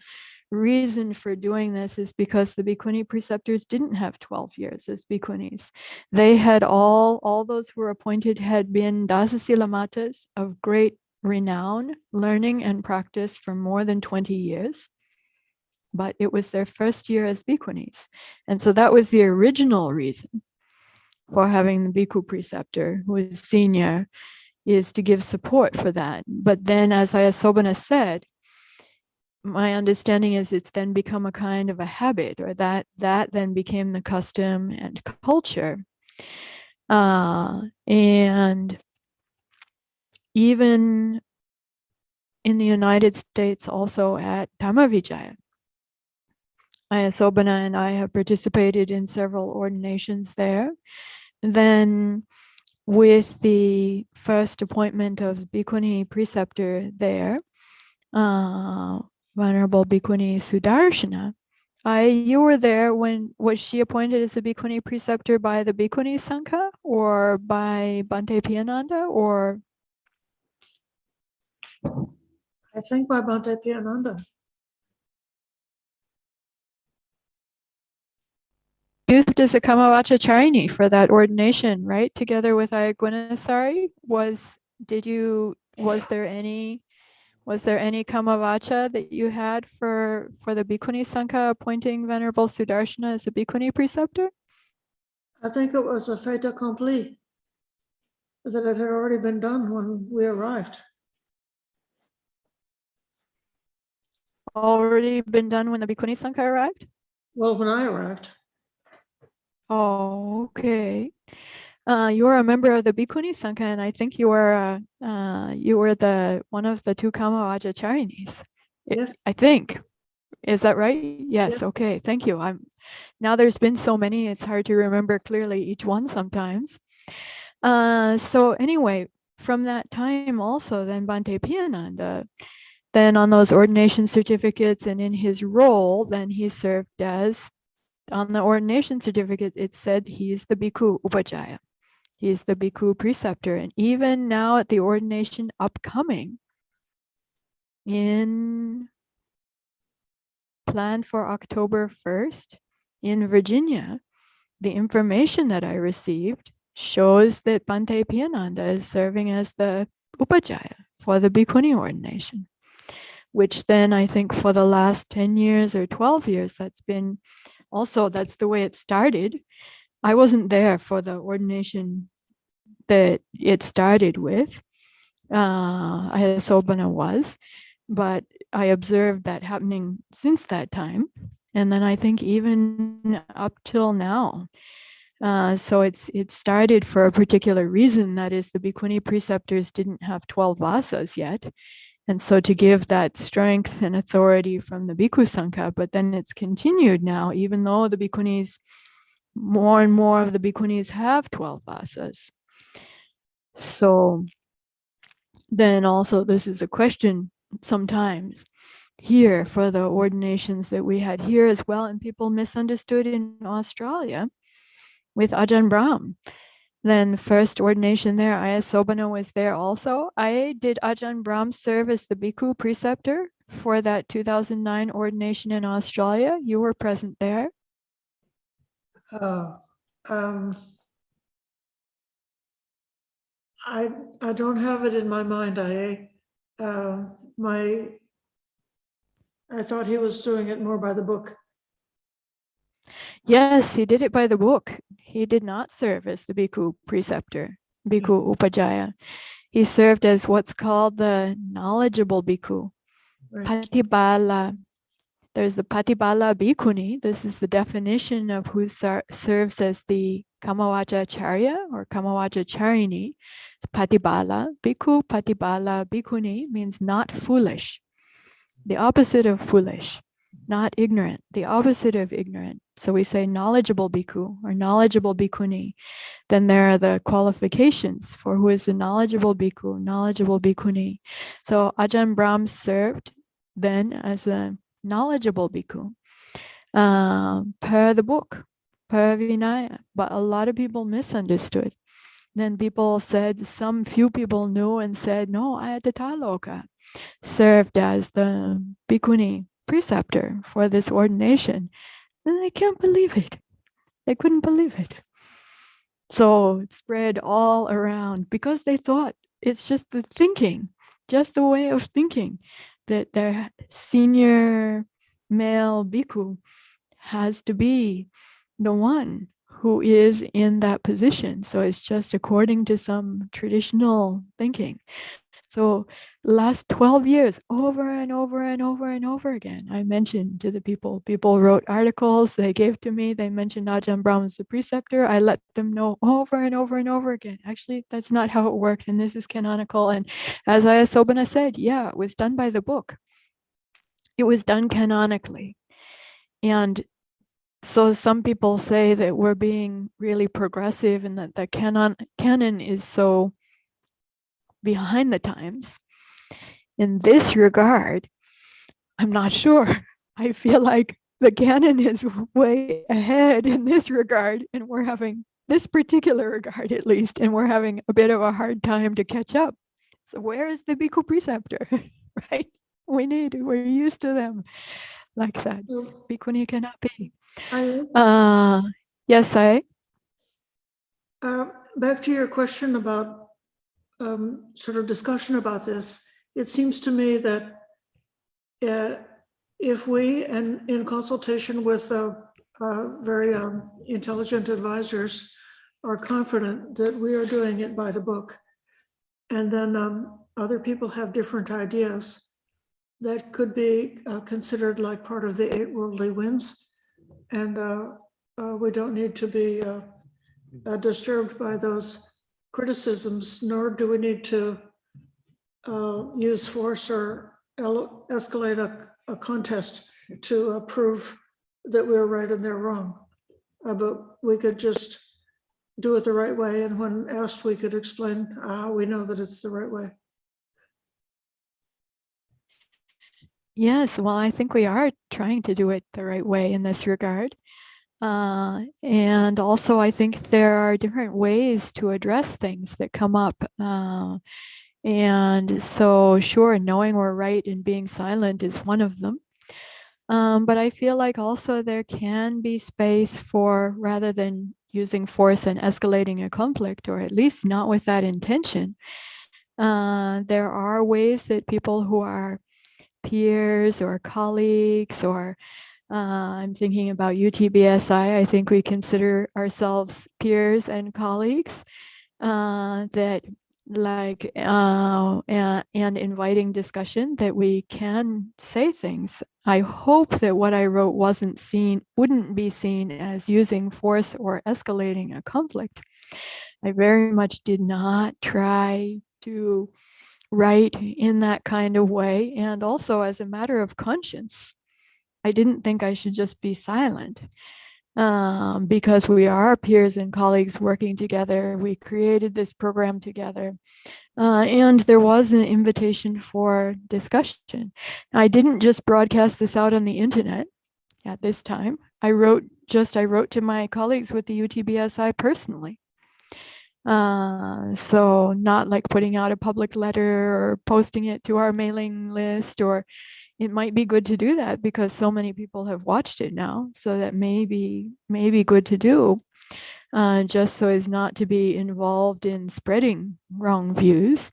reason for doing this is because the Bhikkhuni preceptors didn't have 12 years as Bhikkhunis. They had all those who were appointed had been Dasasila Matas of great renown, learning and practice for more than 20 years. But it was their first year as Bhikkhunis. And so that was the original reason for having the Bhikkhu preceptor, who is senior, is to give support for that. But then, as Ayasobana said, my understanding is it's then become a kind of a habit, or that then became the custom and culture. And even in the United States, also at Dhamma-Vijaya, Ayasobana and I have participated in several ordinations there. Then with the first appointment of Bhikkhuni preceptor there, Venerable Bhikkhuni Sudarshana, you were there when, was she appointed as a Bhikkhuni preceptor by the Bhikkhuni Sangha or by Bhante Piyananda, or? I think by Bhante Piyananda. You served as a Kamavachacharini for that ordination, right? Together with Ayagunasari. Was there any Kamavacha that you had for the Bhikkhuni Sangha appointing Venerable Sudarshana as a Bhikkhuni preceptor? I think it was a fait accompli, that it had already been done when we arrived. Already been done when the Bhikkhuni Sangha arrived? Well, when I arrived. Oh, okay. You were a member of the Bhikkhuni Sangha, and I think you were the one of the 2 Kamavachacharinis. Yes. I think. Is that right? Yes. Yes. Okay. Thank you. Now there's been so many, it's hard to remember clearly each one sometimes. So anyway, from that time also, then Bhante Piyananda, then on those ordination certificates and in his role, then he served as, on the ordination certificate, it said he's the Bhikkhu Upajjhaya. He's the Bhikkhu preceptor. And even now at the ordination upcoming in planned for October 1st in Virginia, the information that I received shows that Bhante Piyananda is serving as the Upajjhaya for the Bhikkhuni ordination, which then I think for the last 10 years or 12 years, that's been also, that's the way it started. I wasn't there for the ordination that it started with. Ayasobana was, but I observed that happening since that time. And then I think even up till now. So it started for a particular reason, that is the Bhikkhuni preceptors didn't have 12 Vassas yet. And so to give that strength and authority from the Bhikkhu Sangha, but then it's continued now, even though the Bhikkhunis, more and more of the Bhikkhunis have 12 Vassas. So then also this is a question sometimes here for the ordinations that we had here as well, and people misunderstood in Australia with Ajahn Brahm. Then first ordination there, Ayasobana was there also. Did Ajahn Brahm serve as the Bhikkhu preceptor for that 2009 ordination in Australia? You were present there. I don't have it in my mind. I thought he was doing it more by the book. Yes, he did it by the book. He did not serve as the Bhikkhu preceptor, Bhikkhu Upajjhaya. He served as what's called the knowledgeable Bhikkhu, Right. Patibala. There's the Patibala Bhikkhuni. This is the definition of who serves as the Kamavacacharya or Kamavachacharini. Patibala, Bhikkhu Patibala Bhikkhuni means not foolish, the opposite of foolish, not ignorant, the opposite of ignorant. So we say knowledgeable Bhikkhu or knowledgeable Bhikkhuni. Then there are the qualifications for who is the knowledgeable Bhikkhu, knowledgeable Bhikkhuni. So Ajahn Brahm served then as a knowledgeable Bhikkhu per the book, per Vinaya. But a lot of people misunderstood. Then people said, some few people knew and said, no, Ayatatthaloka served as the Bhikkhuni preceptor for this ordination. And I can't believe it. They couldn't believe it. So it spread all around because they thought it's just the thinking, just the way of thinking, that their senior male bhikkhu has to be the one who is in that position. So it's just according to some traditional thinking. So last 12 years, over and over and over and over again, I mentioned to the people wrote articles, they gave to me, they mentioned Ajahn Brahm as the preceptor. I let them know over and over and over again. Actually, that's not how it worked, and this is canonical. And as Ayasobana said, yeah, it was done by the book. It was done canonically. And so some people say that we're being really progressive and that the canon is so behind the times. In this regard, I'm not sure. I feel like the canon is way ahead in this regard, and we're having this particular regard at least, and we're having a bit of a hard time to catch up. So where is the Bhikkhu preceptor, right? We're used to them like that. Bhikkhuni cannot be. Yes, Back to your question about sort of discussion about this, it seems to me that if we, and in consultation with very intelligent advisors, are confident that we are doing it by the book, and then other people have different ideas, that could be considered like part of the 8 worldly winds, and we don't need to be disturbed by those criticisms, nor do we need to use force or escalate a contest to prove that we're right and they're wrong. But we could just do it the right way, and when asked, we could explain how we know that it's the right way. Yes, well, I think we are trying to do it the right way in this regard. And also, I think there are different ways to address things that come up. And so, sure, knowing we're right and being silent is one of them. But I feel like also there can be space for, rather than using force and escalating a conflict, or at least not with that intention, there are ways that people who are peers or colleagues, or I'm thinking about UTBSI, I think we consider ourselves peers and colleagues, that like, and inviting discussion, that we can say things. I hope that what I wrote wouldn't be seen as using force or escalating a conflict. I very much did not try to write in that kind of way. And also, as a matter of conscience, I didn't think I should just be silent, because we are peers and colleagues working together. We created this program together, and there was an invitation for discussion. I didn't just broadcast this out on the internet at this time. I wrote to my colleagues with the UTBSI personally. So not like putting out a public letter or posting it to our mailing list, or it might be good to do that because so many people have watched it now. So that may be good to do, just so as not to be involved in spreading wrong views,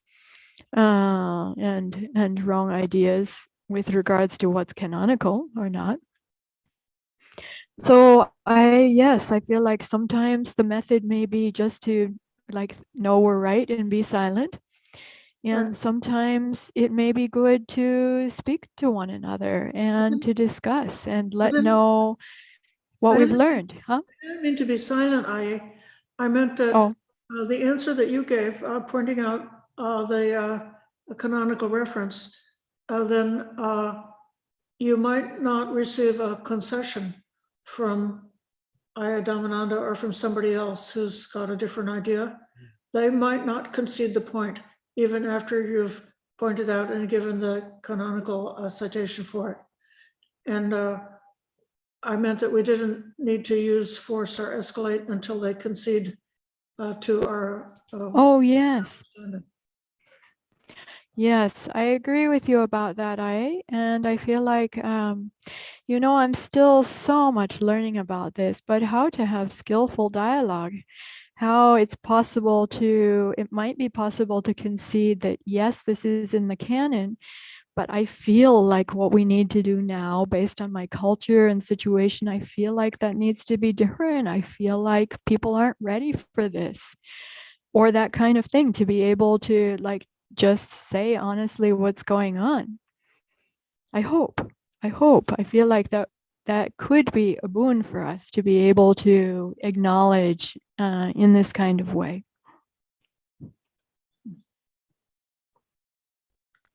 and wrong ideas with regards to what's canonical or not. So I feel like sometimes the method may be just to like know we're right and be silent. And Right. sometimes it may be good to speak to one another and to discuss and let didn't- know what I we've didn't- learned, huh? I didn't mean to be silent. I meant that Oh, the answer that you gave, pointing out the canonical reference, then you might not receive a concession from Aya Dominanda or from somebody else who's got a different idea. They might not concede the point, even after you've pointed out and given the canonical citation for it. And I meant that we didn't need to use force or escalate until they concede to our. oh yes. Understanding. Yes, I agree with you about that, and I feel like, I'm still so much learning about this, but how to have skillful dialogue, how it might be possible to concede that, yes, this is in the canon, but I feel like what we need to do now, based on my culture and situation, I feel like that needs to be different. I feel like people aren't ready for this, or that kind of thing, to be able to like just say honestly what's going on. I hope. I feel like that could be a boon for us to be able to acknowledge in this kind of way.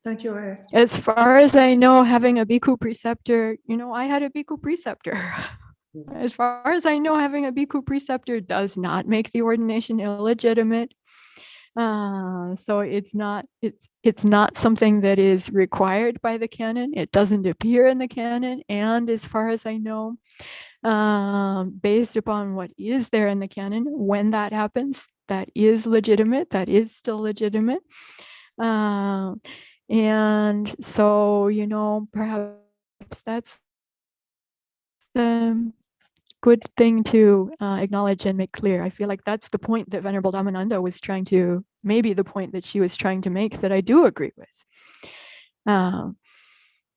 Thank you, Aya. As far as I know, having a bhikkhu preceptor, I had a bhikkhu preceptor. As far as I know, having a bhikkhu preceptor does not make the ordination illegitimate. So it's not something that is required by the canon. It doesn't appear in the canon, and as far as I know, based upon what is there in the canon, when that happens, that is legitimate. That is still legitimate. And so, perhaps that's the good thing to acknowledge and make clear. I feel like that's the point that Venerable Dhammananda was maybe the point that she was trying to make, that I do agree with.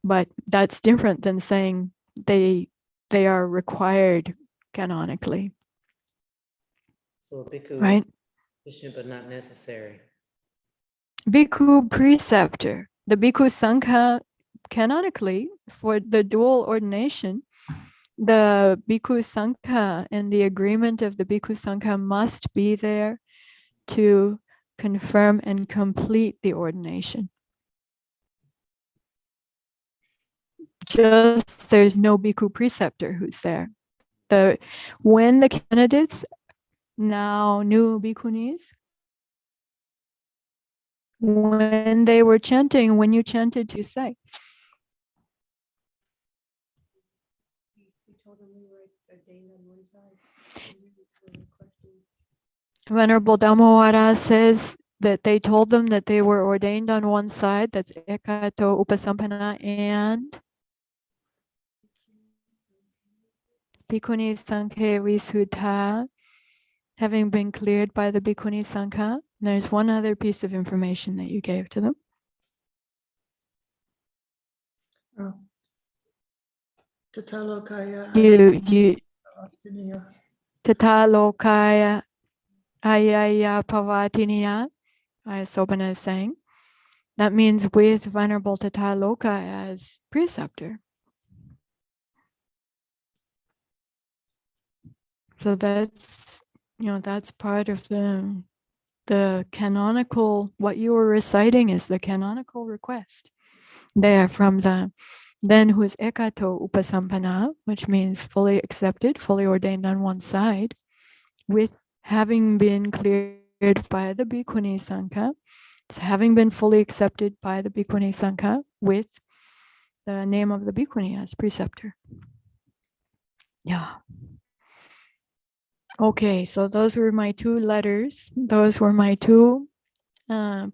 But that's different than saying they are required canonically, So a bhikkhu right? is sufficient but not necessary. Bhikkhu preceptor, the Bhikkhu Sangha, canonically, for the dual ordination, the Bhikkhu Sangha and the agreement of the Bhikkhu Sangha must be there to confirm and complete the ordination. Just there's no Bhikkhu preceptor who's there. When the candidates now new bhikkhunis, when they were chanting, when you chanted to say, Venerable Dhammavada says that they told them that they were ordained on one side, that's Ekato Upasampanna and Bhikkhuni Sankhe Visuddha, having been cleared by the Bhikkhuni Sangha. There's one other piece of information that you gave to them. Oh. Tatalokaya. You Ayatiniya. Tata Lokaya Ayaya Pavatiniya, Sobana is saying. That means with Venerable Tata Loka as preceptor. So that's, that's part of the canonical, what you were reciting is the canonical request there from the then who's Ekato Upasampanna, which means fully accepted, fully ordained on one side, with having been cleared by the Bhikkhuni Sangha, so having been fully accepted by the Bhikkhuni Sangha with the name of the Bhikkhuni as preceptor. Yeah. Okay, so those were my two letters. Those were my two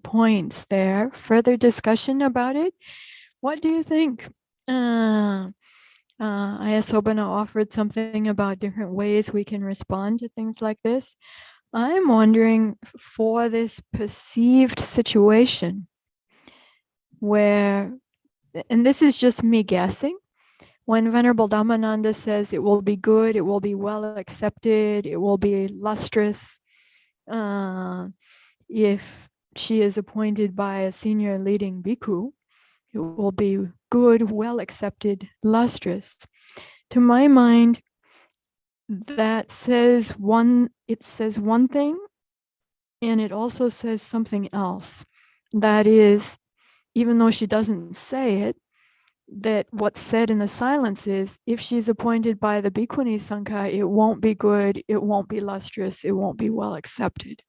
points there. Further discussion about it. What do you think? Ayasobana offered something about different ways we can respond to things like this. I'm wondering for this perceived situation where, and this is just me guessing, when Venerable Dhammananda says it will be good, it will be well accepted, it will be lustrous, if she is appointed by a senior leading bhikkhu, it will be good, well accepted, lustrous. To my mind, that says it says one thing, and it also says something else. That is, even though she doesn't say it, that what's said in the silence is, if she's appointed by the Bhikkhuni Sangha, it won't be good, it won't be lustrous, it won't be well accepted.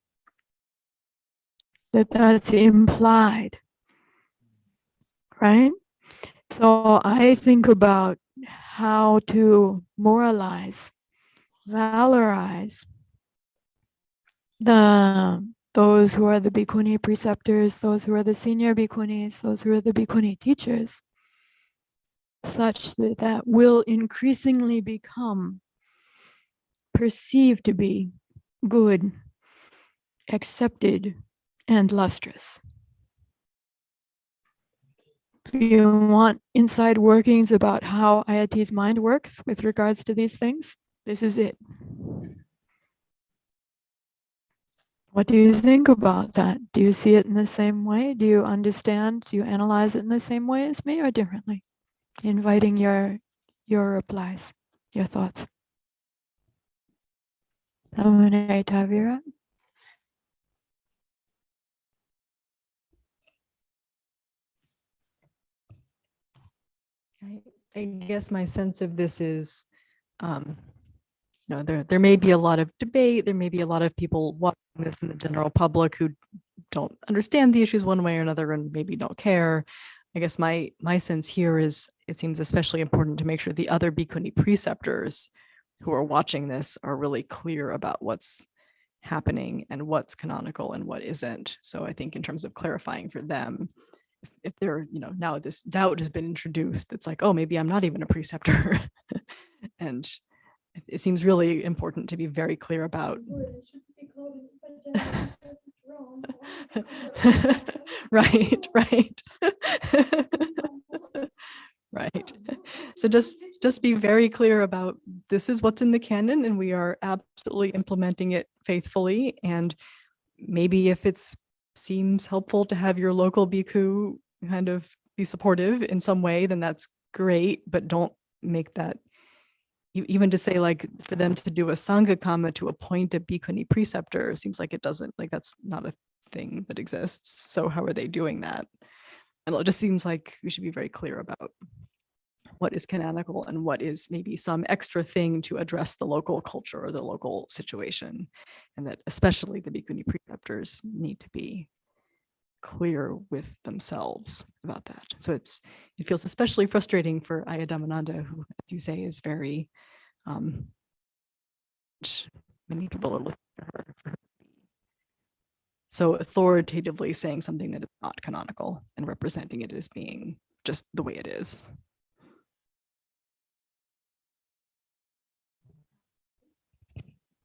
That's implied, right? So I think about how to moralize, valorize those who are the Bhikkhuni preceptors, those who are the senior Bhikkhunis, those who are the Bhikkhuni teachers, such that that will increasingly become perceived to be good, accepted, and lustrous. If you want inside workings about how Ayati's mind works with regards to these things, this is it. What do you think about that? Do you see it in the same way? Do you understand? Do you analyze it in the same way as me or differently? Inviting your replies, your thoughts. Samanay Tavira. I guess my sense of this is, there may be a lot of debate. There may be a lot of people watching this in the general public who don't understand the issues one way or another and maybe don't care. I guess my sense here is it seems especially important to make sure the other Bhikkhuni preceptors who are watching this are really clear about what's happening and what's canonical and what isn't. So I think in terms of clarifying for them, if they're, now this doubt has been introduced, it's like, oh, maybe I'm not even a preceptor. And it seems really important to be very clear about. Right. Right. So just be very clear about this is what's in the canon and we are absolutely implementing it faithfully. And maybe if it seems helpful to have your local bhikkhu kind of be supportive in some way, then that's great, but don't make that, even to say like for them to do a Sangha Kama to appoint a Bhikkhuni preceptor seems like it doesn't, like that's not a thing that exists. So how are they doing that? And it just seems like we should be very clear about what is canonical and what is maybe some extra thing to address the local culture or the local situation. And that especially the bhikkhuni preceptors need to be clear with themselves about that. So it feels especially frustrating for Ayya Dhammananda, who, as you say, is very, many people are looking to her for so authoritatively saying something that is not canonical and representing it as being just the way it is.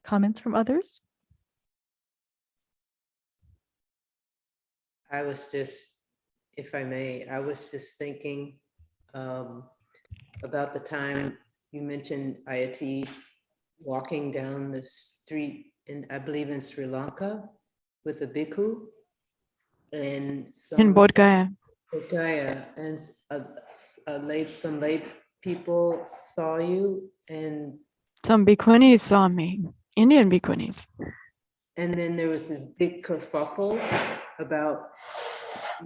Comments from others? I was just, if I may, I was just thinking about the time you mentioned Ayati walking down the street in, I believe in Sri Lanka, with a bhikkhu and In Bodh Gaya. Gaya, and some lay people saw you, and Some bhikkhunis saw me, Indian bhikkhunis. then there was this big kerfuffle about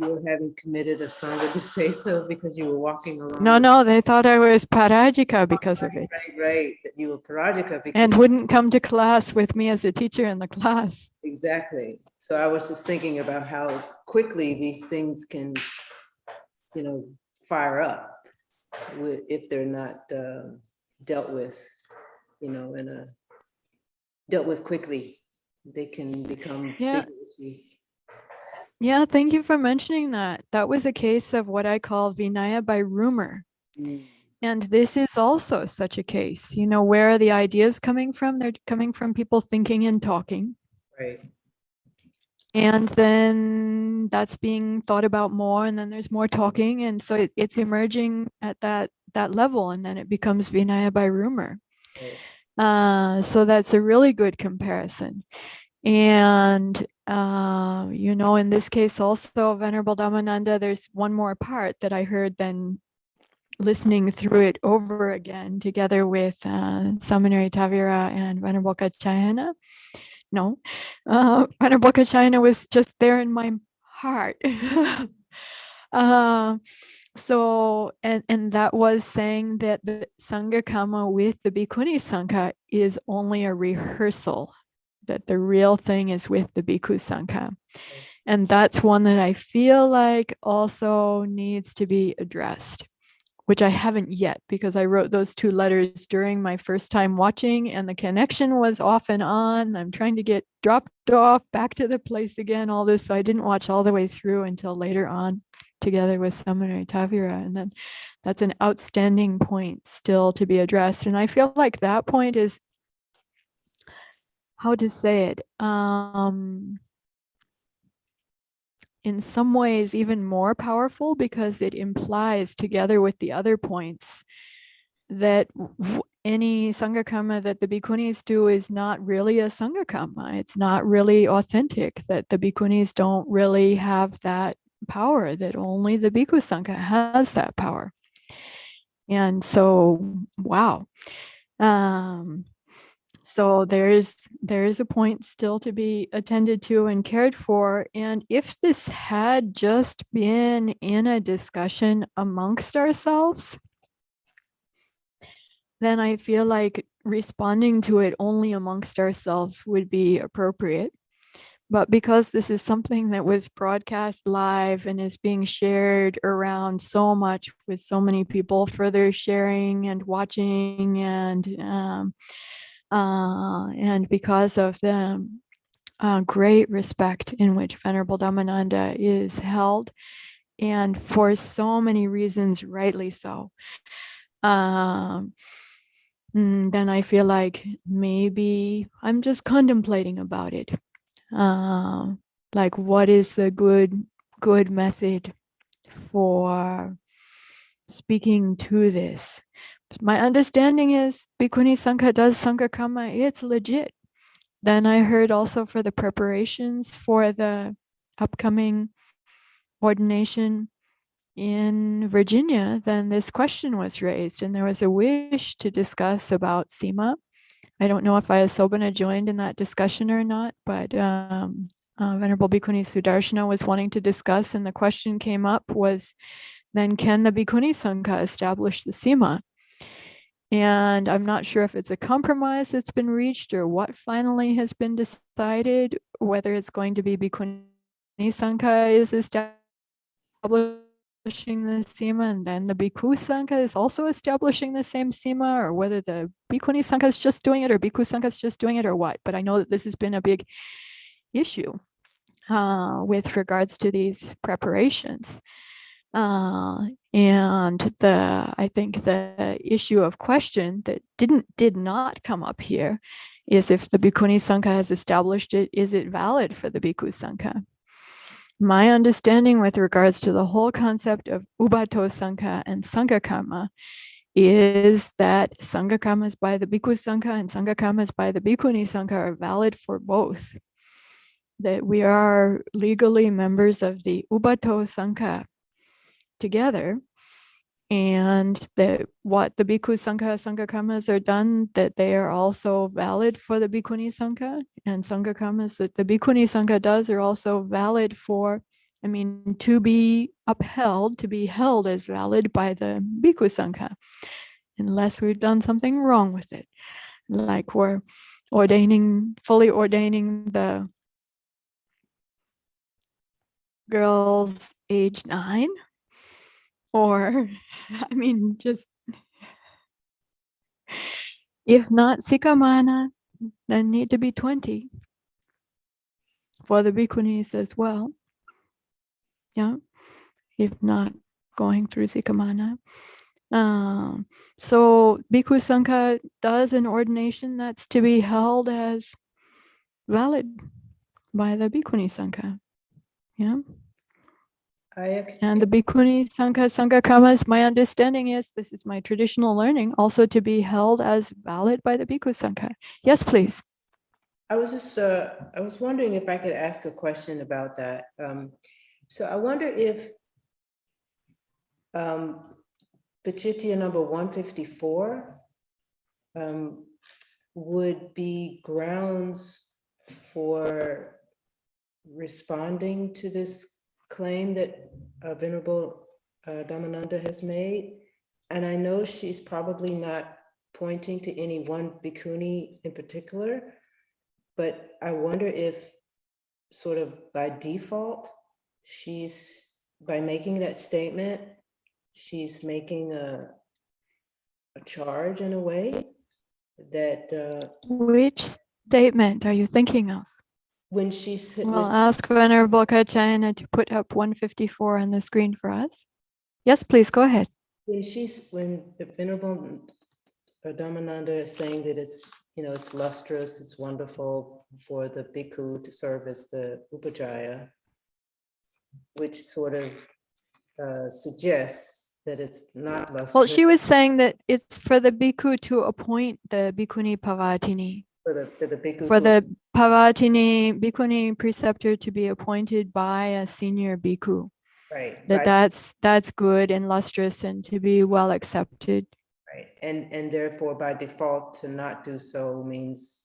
you were having committed a sangha to say so because you were walking along. No, they thought I was parajika because of it Right, that you were parajika because and wouldn't come to class with me as a teacher in the class. exactly. So I was just thinking about how quickly these things can, fire up if they're not dealt with, dealt with quickly. They can become Yeah. big issues. Yeah, thank you for mentioning that. That was a case of what I call Vinaya by rumor. And this is also such a case. Where are the ideas coming from? They're coming from people thinking and talking. Right. And then that's being thought about more, and then there's more talking. And so it's emerging at that level, and then it becomes Vinaya by rumor. Right. So that's a really good comparison. And, in this case also, Venerable Dhammananda, there's one more part that I heard then listening through it over again together with Samaneri Tavira and Venerable Kachayana. No, Venerable Kachayana was just there in my heart. So, and that was saying that the Sangha Kama with the Bhikkhuni Sangha is only a rehearsal, that the real thing is with the Bhikkhu Sangha. And that's one that I feel like also needs to be addressed, which I haven't yet because I wrote those 2 letters during my first time watching and the connection was off and on. I'm trying to get dropped off back to the place again, all this. So I didn't watch all the way through until later on together with Samaneri Tavira. And then that's an outstanding point still to be addressed. And I feel like that point is, how to say it, in some ways even more powerful because it implies, together with the other points, that any Sangha Karma that the Bhikkhunis do is not really a Sangha Karma. It's not really authentic, that the Bhikkhunis don't really have that power, that only the Bhikkhu Sangha has that power. And so, wow. So there's a point still to be attended to and cared for. And if this had just been in a discussion amongst ourselves, then I feel like responding to it only amongst ourselves would be appropriate. But because this is something that was broadcast live and is being shared around so much with so many people further sharing and watching, and because of the great respect in which Venerable Dhammananda is held, and for so many reasons, rightly so, then I feel like maybe I'm just contemplating about it. Like, what is the good method for speaking to this? My understanding is Bhikkhuni Sangha does Sangha Karma, it's legit. Then I heard also for the preparations for the upcoming ordination in Virginia, then this question was raised and there was a wish to discuss about Sima. I don't know if Ayasobana joined in that discussion or not, but Venerable Bhikkhuni Sudarshana was wanting to discuss, and the question came up was then can the Bhikkhuni Sangha establish the Sima? And I'm not sure if it's a compromise that's been reached or what finally has been decided, whether it's going to be Bhikkhuni Sangha is establishing the Sima and then the Bhikkhu Sangha is also establishing the same Sima, or whether the Bhikkhuni Sangha is just doing it or Bhikkhu Sangha is just doing it or what. But I know that this has been a big issue with regards to these preparations. And I think the issue of question that did not come up here is, if the Bhikkhuni Sangha has established it, is it valid for the Bhikkhu Sangha? My understanding with regards to the whole concept of Ubato Sangha and Sangha Karma is that Sangha Karmas by the Bhikkhu Sangha and Sangha Karmas by the Bhikkhuni Sangha are valid for both. That we are legally members of the Ubato Sangha together, and that what the Bhikkhu Sangha, Sangha Karmas are done, that they are also valid for the Bhikkhuni Sangha, and Sangha Karmas that the Bhikkhuni Sangha does are also valid for, to be upheld, to be held as valid by the Bhikkhu Sangha, unless we've done something wrong with it. Like we're fully ordaining the girls age 9, or just if not Sikamana, then need to be 20 for the bhikkhunis as well. Yeah, if not going through Sikamana. So Bhikkhu Sangha does an ordination that's to be held as valid by the Bhikkhuni Sangha. Yeah. And the Bhikkhuni Sangha, Sangha Karmas, my understanding is, this is my traditional learning, also to be held as valid by the Bhikkhu Sangha. Yes, please. I was just, I was wondering if I could ask a question about that. So I wonder if Pachitya number 154 would be grounds for responding to this claim that Venerable Dhammananda has made. And I know she's probably not pointing to any one bhikkhuni in particular, but I wonder if sort of by default, by making that statement, she's making a charge in a way that Which statement are you thinking of? when she said, We'll ask Venerable Kachayana to put up 154 on the screen for us. Yes, please go ahead. when the Venerable Dhammananda is saying that it's, it's lustrous, it's wonderful for the bhikkhu to serve as the upajjhaya, which sort of suggests that it's not lustrous. Well, she was saying that it's for the bhikkhu to appoint the bhikkhuni pavatini. For the bhikkhu. For the pavatini bhikkhuni preceptor to be appointed by a senior bhikkhu. Right. That's good and lustrous and to be well accepted. Right. And therefore by default to not do so means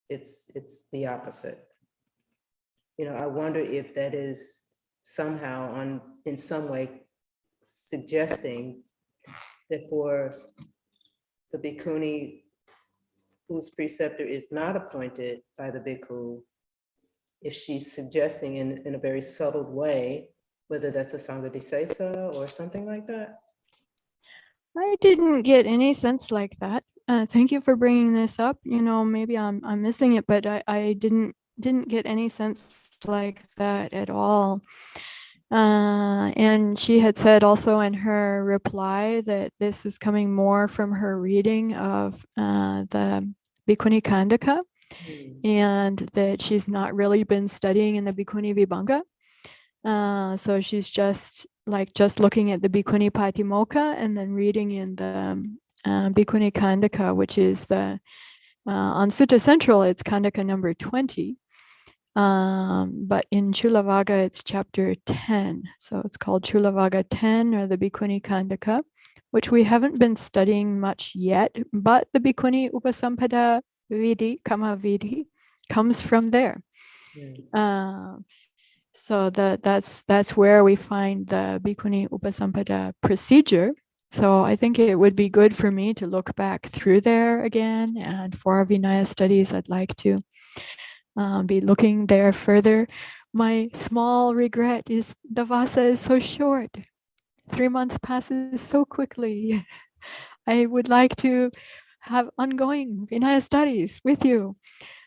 it's the opposite. I wonder if that is somehow in some way suggesting that for the bhikkhuni whose preceptor is not appointed by the bhikkhu, if she's suggesting in a very subtle way, whether that's a Sangha or something like that. I didn't get any sense like that. Thank you for bringing this up. Maybe I'm missing it, but I didn't get any sense like that at all. And she had said also in her reply that this is coming more from her reading of the Bhikkhuni Khandaka, and that she's not really been studying in the Bhikkhuni Vibhanga. So she's just looking at the Bhikkhuni Patimokkha and then reading in the Bhikkhuni Khandaka, which is the on Sutta Central, it's Khandaka number 20. But in Chulavagga, it's chapter 10. So it's called Chulavagga 10, or the Bhikkhuni Khandaka, which we haven't been studying much yet, but the Bhikkhuni Upasampada Vidhi, Kama Vidhi, comes from there. So that's where we find the Bhikkhuni Upasampada procedure. So I think it would be good for me to look back through there again. And for our Vinaya studies, I'd like to be looking there further. My small regret is the Vassa is so short. 3 months passes so quickly. I would like to have ongoing Vinaya studies with you.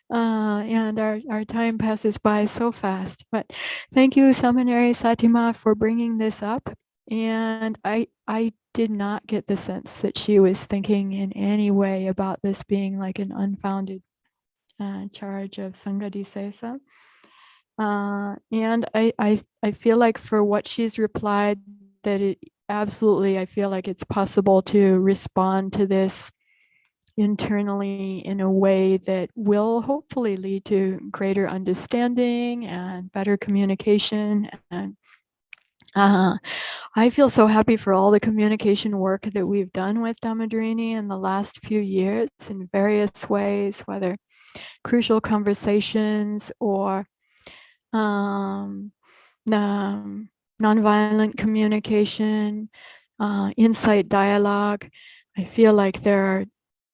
And our time passes by so fast. But thank you, Seminary Satima, for bringing this up. And I did not get the sense that she was thinking in any way about this being like an unfounded charge of Sanghadisesa. And I feel like for what she's replied, that it absolutely, I feel like it's possible to respond to this internally in a way that will hopefully lead to greater understanding and better communication. And I feel so happy for all the communication work that we've done with Dhammadrini in the last few years in various ways, whether crucial conversations or nonviolent communication, insight dialogue. I feel like there are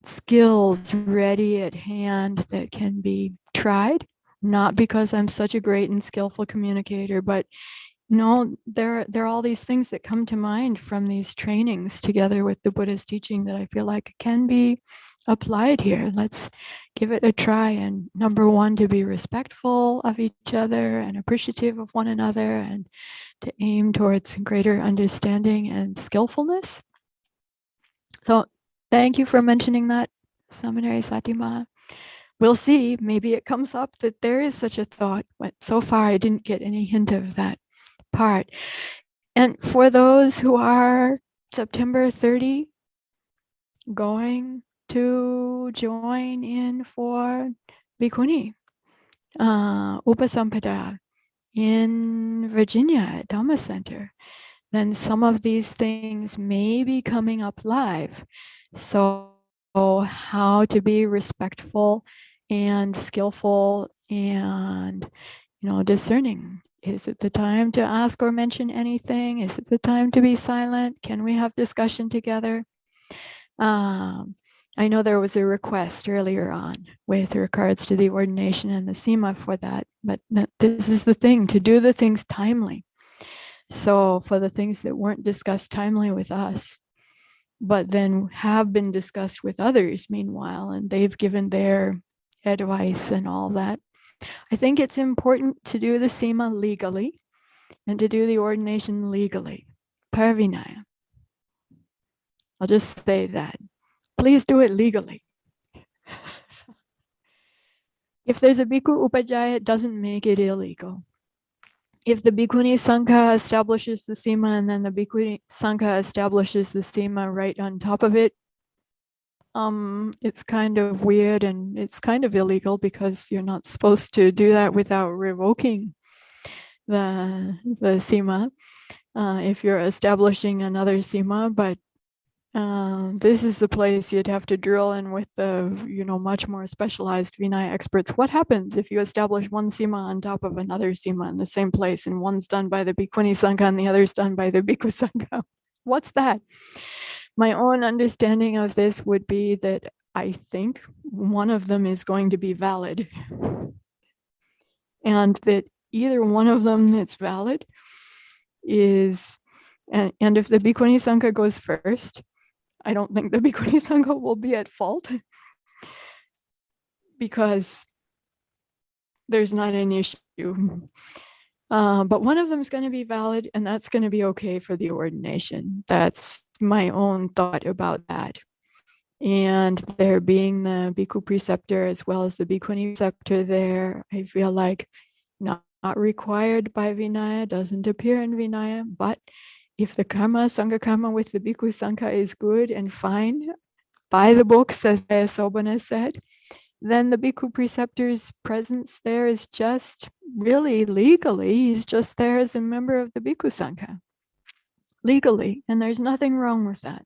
skills ready at hand that can be tried, not because I'm such a great and skillful communicator, but no, there are all these things that come to mind from these trainings together with the Buddha's teaching that I feel like can be applied here. Let's give it a try. And number one, to be respectful of each other and appreciative of one another, and to aim towards greater understanding and skillfulness. So thank you for mentioning that, Seminary Satima. We'll see, maybe it comes up that there is such a thought, but so far I didn't get any hint of that part. And for those who are September 30 going to join in for Bhikkhuni Upasampada in Virginia at Dhamma Center, then some of these things may be coming up live. So how to be respectful and skillful and discerning. Is it the time to ask or mention anything? Is it the time to be silent? Can we have discussion together? I know there was a request earlier on with regards to the ordination and the SEMA for that, but this is the thing, to do the things timely. So for the things that weren't discussed timely with us, but then have been discussed with others meanwhile, and they've given their advice and all that, I think it's important to do the SEMA legally and to do the ordination legally, per Vinaya. I'll just say that. Please do it legally. If there's a Bhikkhu Upajjhaya, it doesn't make it illegal. If the Bhikkhuni Sangha establishes the SEMA and then the Bhikkhuni Sangha establishes the SEMA right on top of it, it's kind of weird and it's kind of illegal, because you're not supposed to do that without revoking the SEMA if you're establishing another SEMA. But this is the place you'd have to drill in with the much more specialized Vinaya experts. What happens if you establish one SEMA on top of another SEMA in the same place, and one's done by the Bhikkhuni Sangha and the other's done by the Bhikkhu Sangha? What's that? My own understanding of this would be that I think one of them is going to be valid, and that either one of them that's valid is, and if the Bhikkhuni Sangha goes first, I don't think the Bhikkhuni Sangha will be at fault, because there's not an issue. But one of them is going to be valid, and that's going to be okay for the ordination. That's my own thought about that. And there being the Bhikkhu preceptor as well as the Bhikkhuni preceptor there, I feel like not required by Vinaya, doesn't appear in Vinaya, but if the karma, Sangha karma with the Bhikkhu Sangha is good and fine, by the books, as Sobana said, then the Bhikkhu preceptor's presence there is just really legally, he's just there as a member of the Bhikkhu Sangha, legally, and there's nothing wrong with that.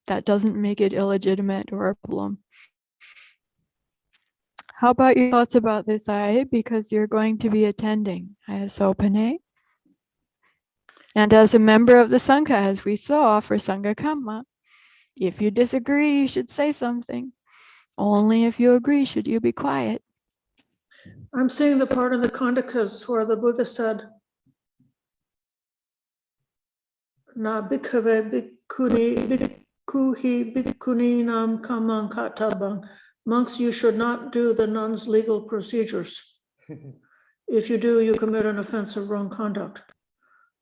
That doesn't make it illegitimate or a problem. How about your thoughts about this, I? Because you're going to be attending ISOPNA. And as a member of the Sangha, as we saw for Sangha Kamma, if you disagree, you should say something. Only if you agree should you be quiet. I'm seeing the part in the Kandakas where the Buddha said, Na bhikkhave bhikkhuhi bhikkhuninam kamang katabang. Monks, you should not do the nuns' legal procedures. If you do, you commit an offense of wrong conduct.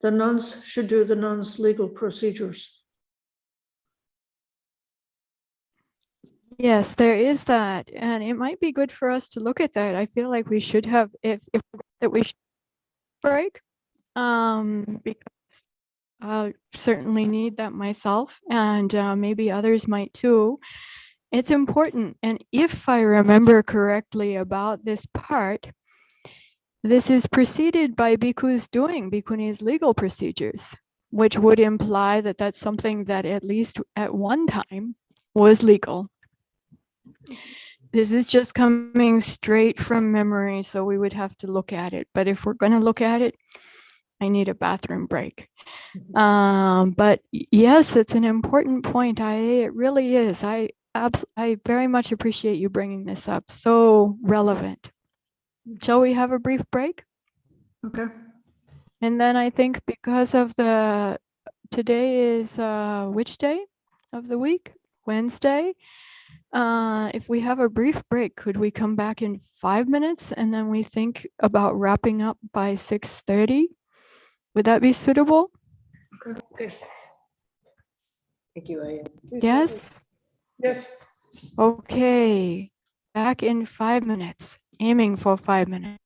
The nuns should do the nuns' legal procedures. Yes, there is that. And it might be good for us to look at that. I feel like we should have, if that we should break, because I certainly need that myself, and maybe others might too. It's important. And if I remember correctly about this part, this is preceded by bhikkhus doing bhikkhuni's legal procedures, which would imply that that's something that at least at one time was legal. This is just coming straight from memory, so we would have to look at it. But if we're going to look at it, I need a bathroom break. But yes, it's an important point. It really is. I very much appreciate you bringing this up. So relevant. Shall we have a brief break? Okay. And then I think because of today is which day of the week? Wednesday. If we have a brief break, could we come back in 5 minutes and then we think about wrapping up by 6:30? Would that be suitable? Okay. Thank you, Aya. Yes? Yes. Okay. Back in 5 minutes, aiming for 5 minutes.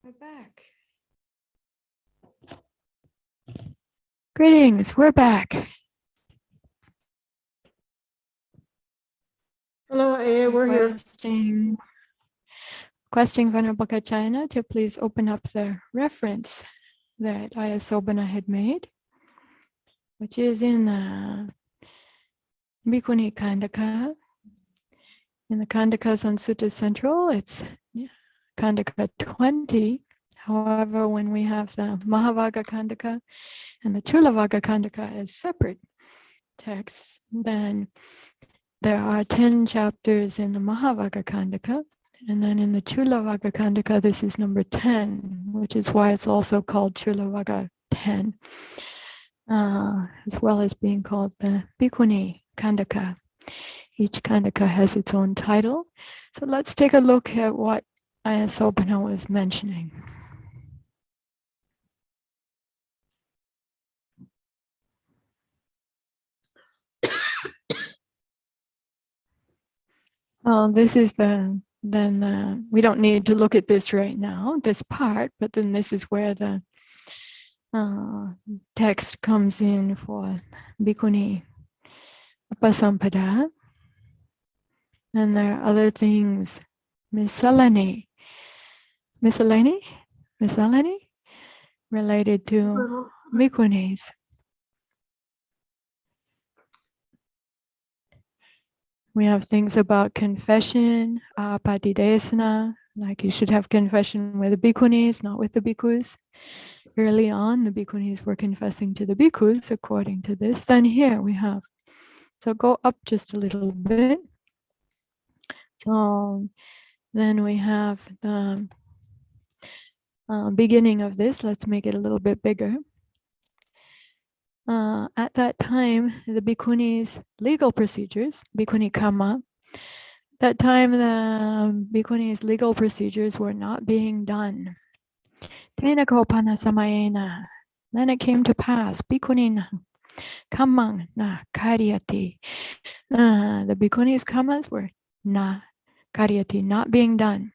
We're back. Greetings, we're back. Hello, AA, we're here. Requesting Venerable Kachina to please open up the reference that Ayasobana had made, which is in the Bhikkhuni Khandaka. In the Khandakas on Sutta Central, it's Khandaka 20. However, when we have the Mahavagga Khandaka and the Chulavagga Khandaka as separate texts, then there are 10 chapters in the Mahavagga Khandaka, and then in the Chulavagga Khandaka, this is number 10, which is why it's also called Chulavagga 10, as well as being called the Bhikkhuni Khandaka. Each Khandaka has its own title. So let's take a look at what Ayasobana was mentioning. So this is we don't need to look at this right now, this part, but then this is where the text comes in for Bhikkhuni Upasampada. And there are other things, miscellany related to bhikkhunis. We have things about confession, patidesana, like you should have confession with the bhikkhunis, not with the bhikkhus. Early on, the bhikkhunis were confessing to the bhikkhus according to this. Then here we have, so go up just a little bit. So then we have the beginning of this. Let's make it a little bit bigger. At that time, the bhikkhunis' legal procedures, bhikkhuni kamma, that time the bhikkhunis' legal procedures were not being done. Tena kopana samayena. Then it came to pass, bhikkhunin kammang na karyati. The bhikkhunis' kammas were na karyati, not being done.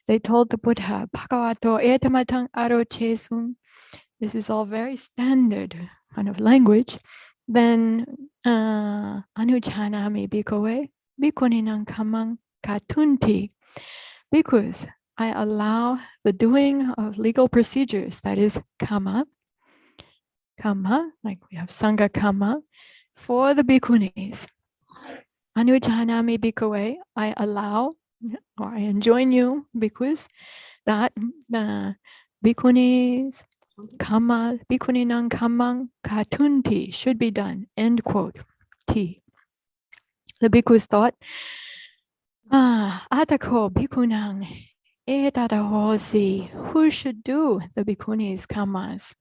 They told the Buddha, Bhagavato etamatang arochesum. This is all very standard kind of language. Then anujanami bhikkhave bhikkhuninam kammang katunti. Bhikkhus, I allow the doing of legal procedures, that is kamma, like we have sangha kamma, for the bhikkhunis. Anujanami bhikkhave, I allow, or I enjoin you, bhikkhus, that the bhikkhunis kamma, bhikkhuninam kammang katunti should be done, end quote, T. The bhikkhus thought, atako bhikkhunang etadahosi, who should do the bhikkhunis kammas?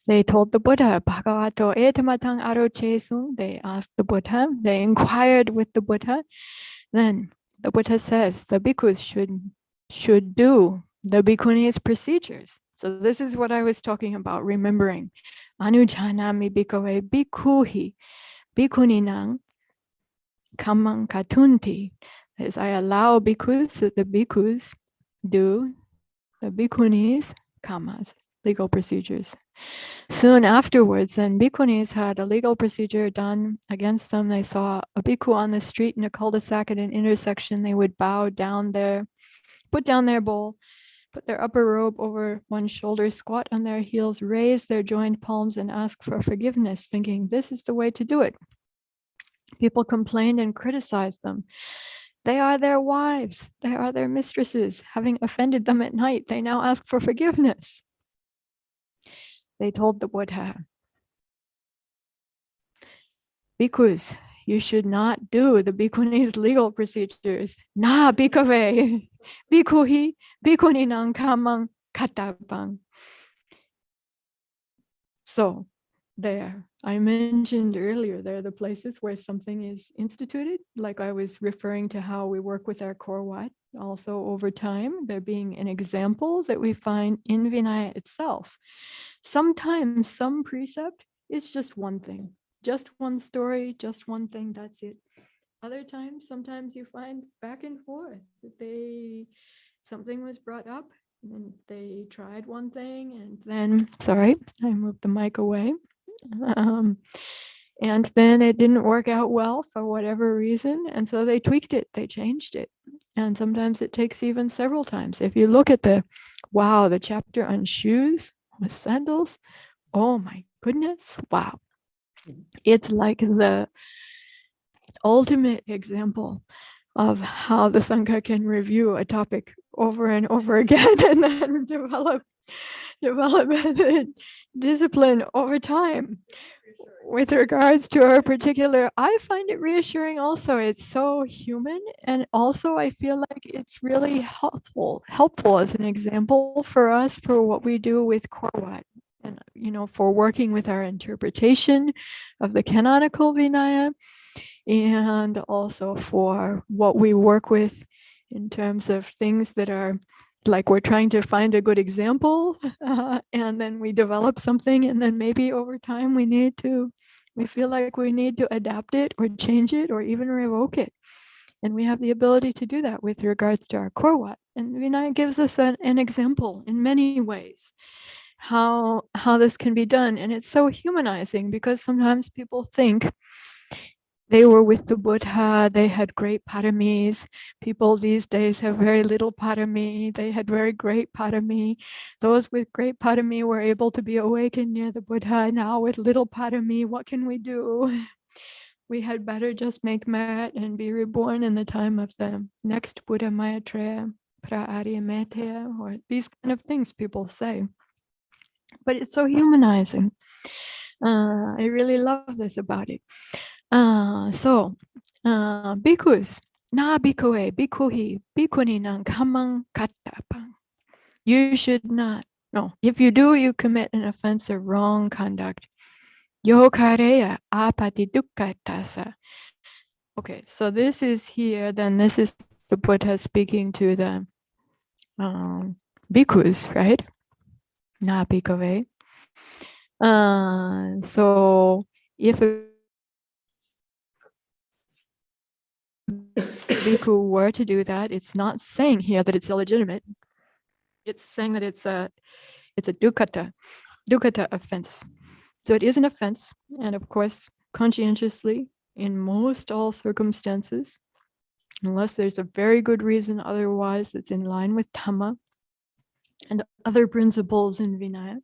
They told the Buddha, Bhagavato etamatang arochesum. They asked the Buddha, they inquired with the Buddha. Then the Buddha says the bhikkhus should do the bhikkhunis procedures. So this is what I was talking about, remembering. Anujanami bhikkhave bhikkhuhi bhikkhuninang kammang katunti. As I allow bhikkhus, that the bhikkhus do the bhikkhunis kammas, legal procedures. Soon afterwards, then bhikkhunis had a legal procedure done against them. They saw a bhikkhu on the street in a cul-de-sac at an intersection. They would bow down there, put down their bowl, put their upper robe over one shoulder, squat on their heels, raise their joined palms and ask for forgiveness, thinking this is the way to do it. People complained and criticized them. They are their wives. They are their mistresses. Having offended them at night, they now ask for forgiveness. They told the Buddha, bhikkhus, you should not do the bhikkhunis' legal procedures. Na bhikkhave, bhikkhuhi, bhikkhuninam kammang katabang. So there, I mentioned earlier, there are the places where something is instituted, like I was referring to how we work with our core what, also over time, there being an example that we find in Vinaya itself. Sometimes some precept is just one thing, just one story, just one thing, that's it. Other times, sometimes you find back and forth that something was brought up And they tried one thing and then, sorry, I moved the mic away. And then it didn't work out well for whatever reason. And so they tweaked it, they changed it. And sometimes it takes even several times. If you look at the chapter on shoes with sandals, oh my goodness, wow. It's like the ultimate example of how the Sangha can review a topic over and over again and then develop discipline over time with regards to our particular. I find it reassuring also. It's so human, and also I feel like it's really helpful as an example for us for what we do with Korwat, and for working with our interpretation of the canonical Vinaya, and also for what we work with in terms of things that are like we're trying to find a good example, and then we develop something, and then maybe over time we feel like we need to adapt it or change it or even revoke it. And we have the ability to do that with regards to our Korwat. And Vinaya gives us an example in many ways how this can be done. And it's so humanizing because sometimes people think they were with the Buddha, they had great paramis. People these days have very little parami. They had very great parami. Those with great parami were able to be awakened near the Buddha. Now with little parami, what can we do? We had better just make merit and be reborn in the time of the next Buddha Maitreya, Pra-Arya-Meteya, or these kind of things people say. But it's so humanizing. I really love this about it. Bhikkhus, na bhikkhuve, bhikkhuhi, bhikkhuni nang kamang kattapang. You should not. No, if you do, you commit an offense of wrong conduct. Yokareya apati dukkatasa. Okay, so this is here, then this is the Buddha speaking to the bhikkhus, right? Na bhikkhuve. So if a bhikkhu were to do that, it's not saying here that it's illegitimate. It's saying that it's a dukkata offense. So it is an offense, and of course, conscientiously, in most all circumstances, unless there's a very good reason otherwise that's in line with Dhamma and other principles in Vinaya,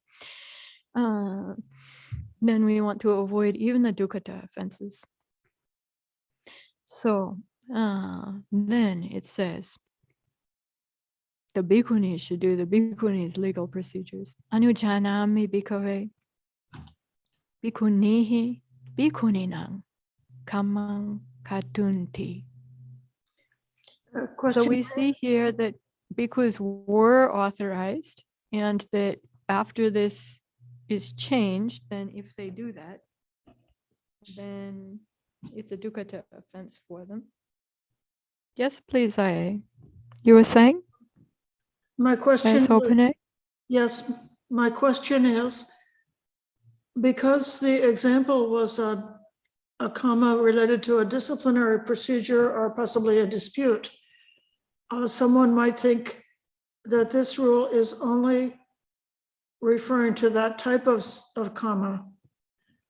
then we want to avoid even the dukkata offenses. So then it says, the bhikkhunis should do the bhikkhunis legal procedures. Anujanami bhikkhave, bhikkhunihi, bhikkhuninang, kamang katunti. So Question, we see here that bhikkhus were authorized, and that after this is changed, then if they do that, then it's a dukkata offense for them. Yes, please, you were saying? my question, Yes, open it. yes, my question is, because the example was a comma related to a disciplinary procedure or possibly a dispute, someone might think that this rule is only referring to that type of comma,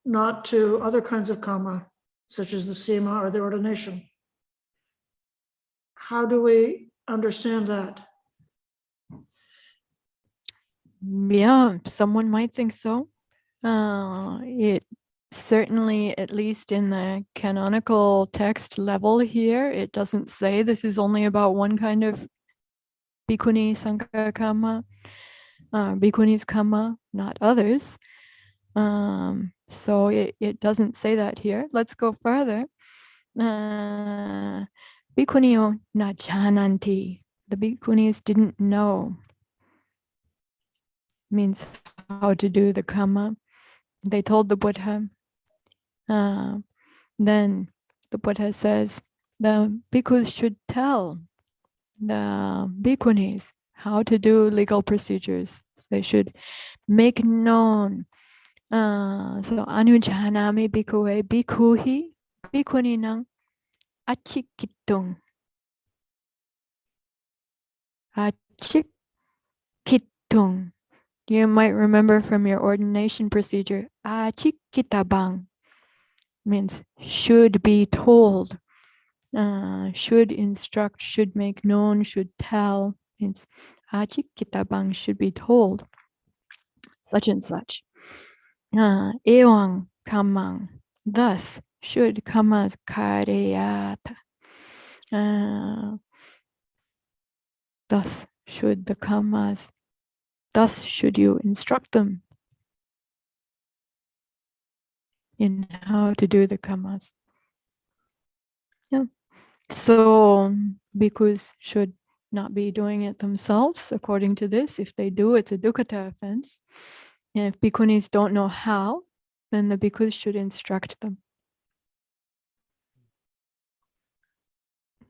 not to other kinds of comma, such as the sema or the ordination. How do we understand that? Yeah, someone might think so. It certainly, at least in the canonical text level here, it doesn't say this is only about one kind of bhikkhuni sangha kamma, bhikkhuni's kamma, not others. So it doesn't say that here. Let's go further. Bhikkhunio na jananti. The bhikkhunis didn't know. Means how to do the kamma. They told the Buddha. Then the Buddha says the bhikkhus should tell the bhikkhunis how to do legal procedures. They should make known. So anujanami bhikkhuve bhikkhuhi bhikkhuninang achikittung. Achik tung. You might remember from your ordination procedure, achikitabang means should be told, should instruct, should make known, should tell. Means achikitabang should be told, such and such. Ewang kamang, thus should kamas kareyata. Thus should the kamas, thus should you instruct them in how to do the kamas. Yeah. So bhikkhus should not be doing it themselves. According to this, if they do, it's a dukkata offense. And if bhikkhunis don't know how, then the bhikkhus should instruct them.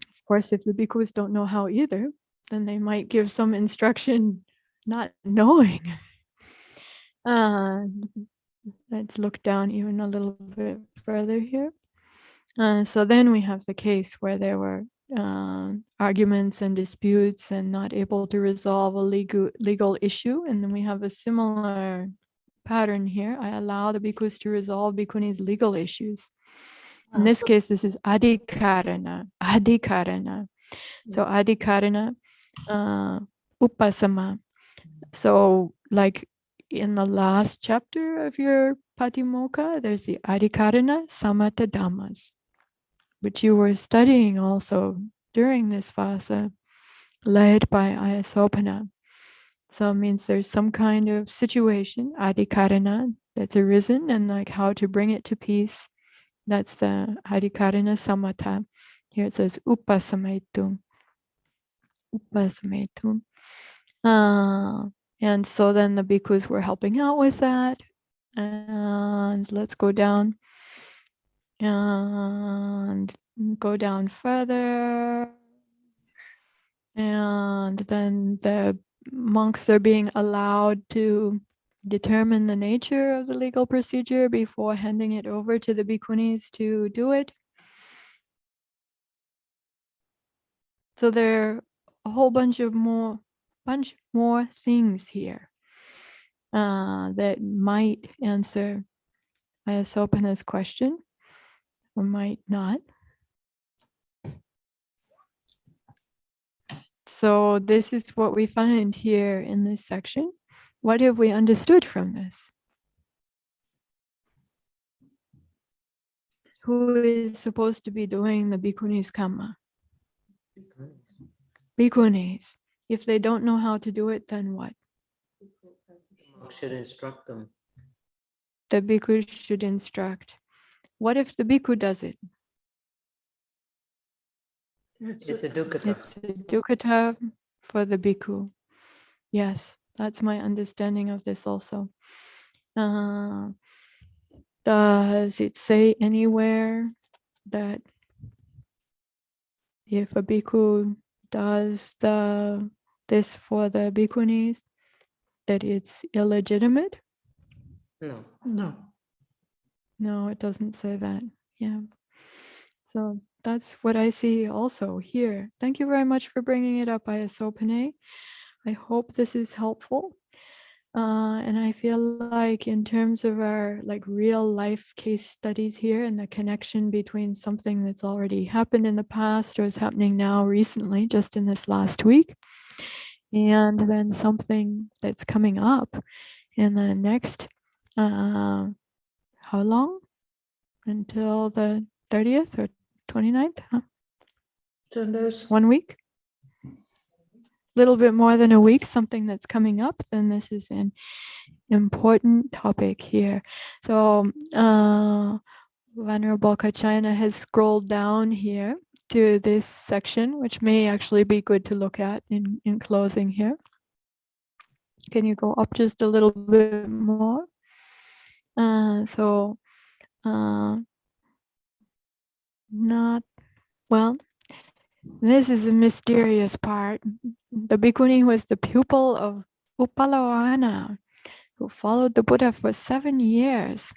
Of course, if the bhikkhus don't know how either, then they might give some instruction not knowing. Let's look down even a little bit further here. So then we have the case where there were arguments and disputes and not able to resolve a legal issue. And then we have a similar pattern here. I allow the bhikkhus to resolve bhikkhuni's legal issues. In this case, this is adhikarana. Adhikarana. So adhikarana, upasama. So like in the last chapter of your Patimokkha, there's the adhikarana samatha dhammas, which you were studying also during this Vassa, led by Ayasopana. So it means there's some kind of situation, adhikarana, that's arisen, and like how to bring it to peace. That's the adhikarana samatha. Here it says upasamaitum. Upasamaitum. And so then the bhikkhus were helping out with that. And let's go down and go down further. And then the monks are being allowed to determine the nature of the legal procedure before handing it over to the bhikkhunis to do it. So there are a whole bunch more things here that might answer Ayasopana's question or might not. So this is what we find here in this section. What have we understood from this? Who is supposed to be doing the bhikkhunis kamma? Bhikkhunis. If they don't know how to do it, then what? Should instruct them. The bhikkhu should instruct. What if the bhikkhu does it? It's a dukkha. It's a dukkha for the bhikkhu. Yes, that's my understanding of this also. Does it say anywhere that if a bhikkhu does this for the bhikkhunis, that it's illegitimate? No. No. No, it doesn't say that. Yeah. So that's what I see also here. Thank you very much for bringing it up, Ayasopane. I hope this is helpful. And I feel like in terms of our like real life case studies here and the connection between something that's already happened in the past or is happening now recently, just in this last week, and then something that's coming up in the next, how long? Until the 30th or 29th? Huh? 10 days. 1 week? Little bit more than a week, something that's coming up, then this is an important topic here. So Venerable Kachina has scrolled down here to this section, which may actually be good to look at in closing here. Can you go up just a little bit more? Not, well, this is a mysterious part. The bhikkhuni was the pupil of Upalawana, who followed the Buddha for 7 years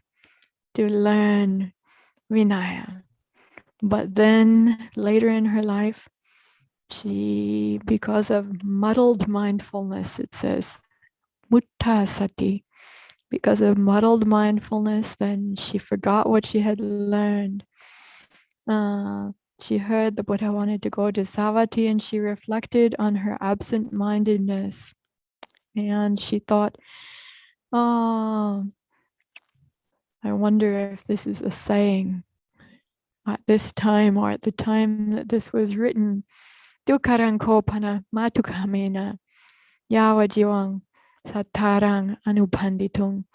to learn Vinaya. But then later in her life, she, because of muddled mindfulness, it says, mutta sati. Because of muddled mindfulness, then she forgot what she had learned. She heard the Buddha wanted to go to Savatthi, and she reflected on her absent-mindedness. And she thought, oh, I wonder if this is a saying at this time or at the time that this was written. Dukarang kopana matukamena yawajiwang satarang anupanditung.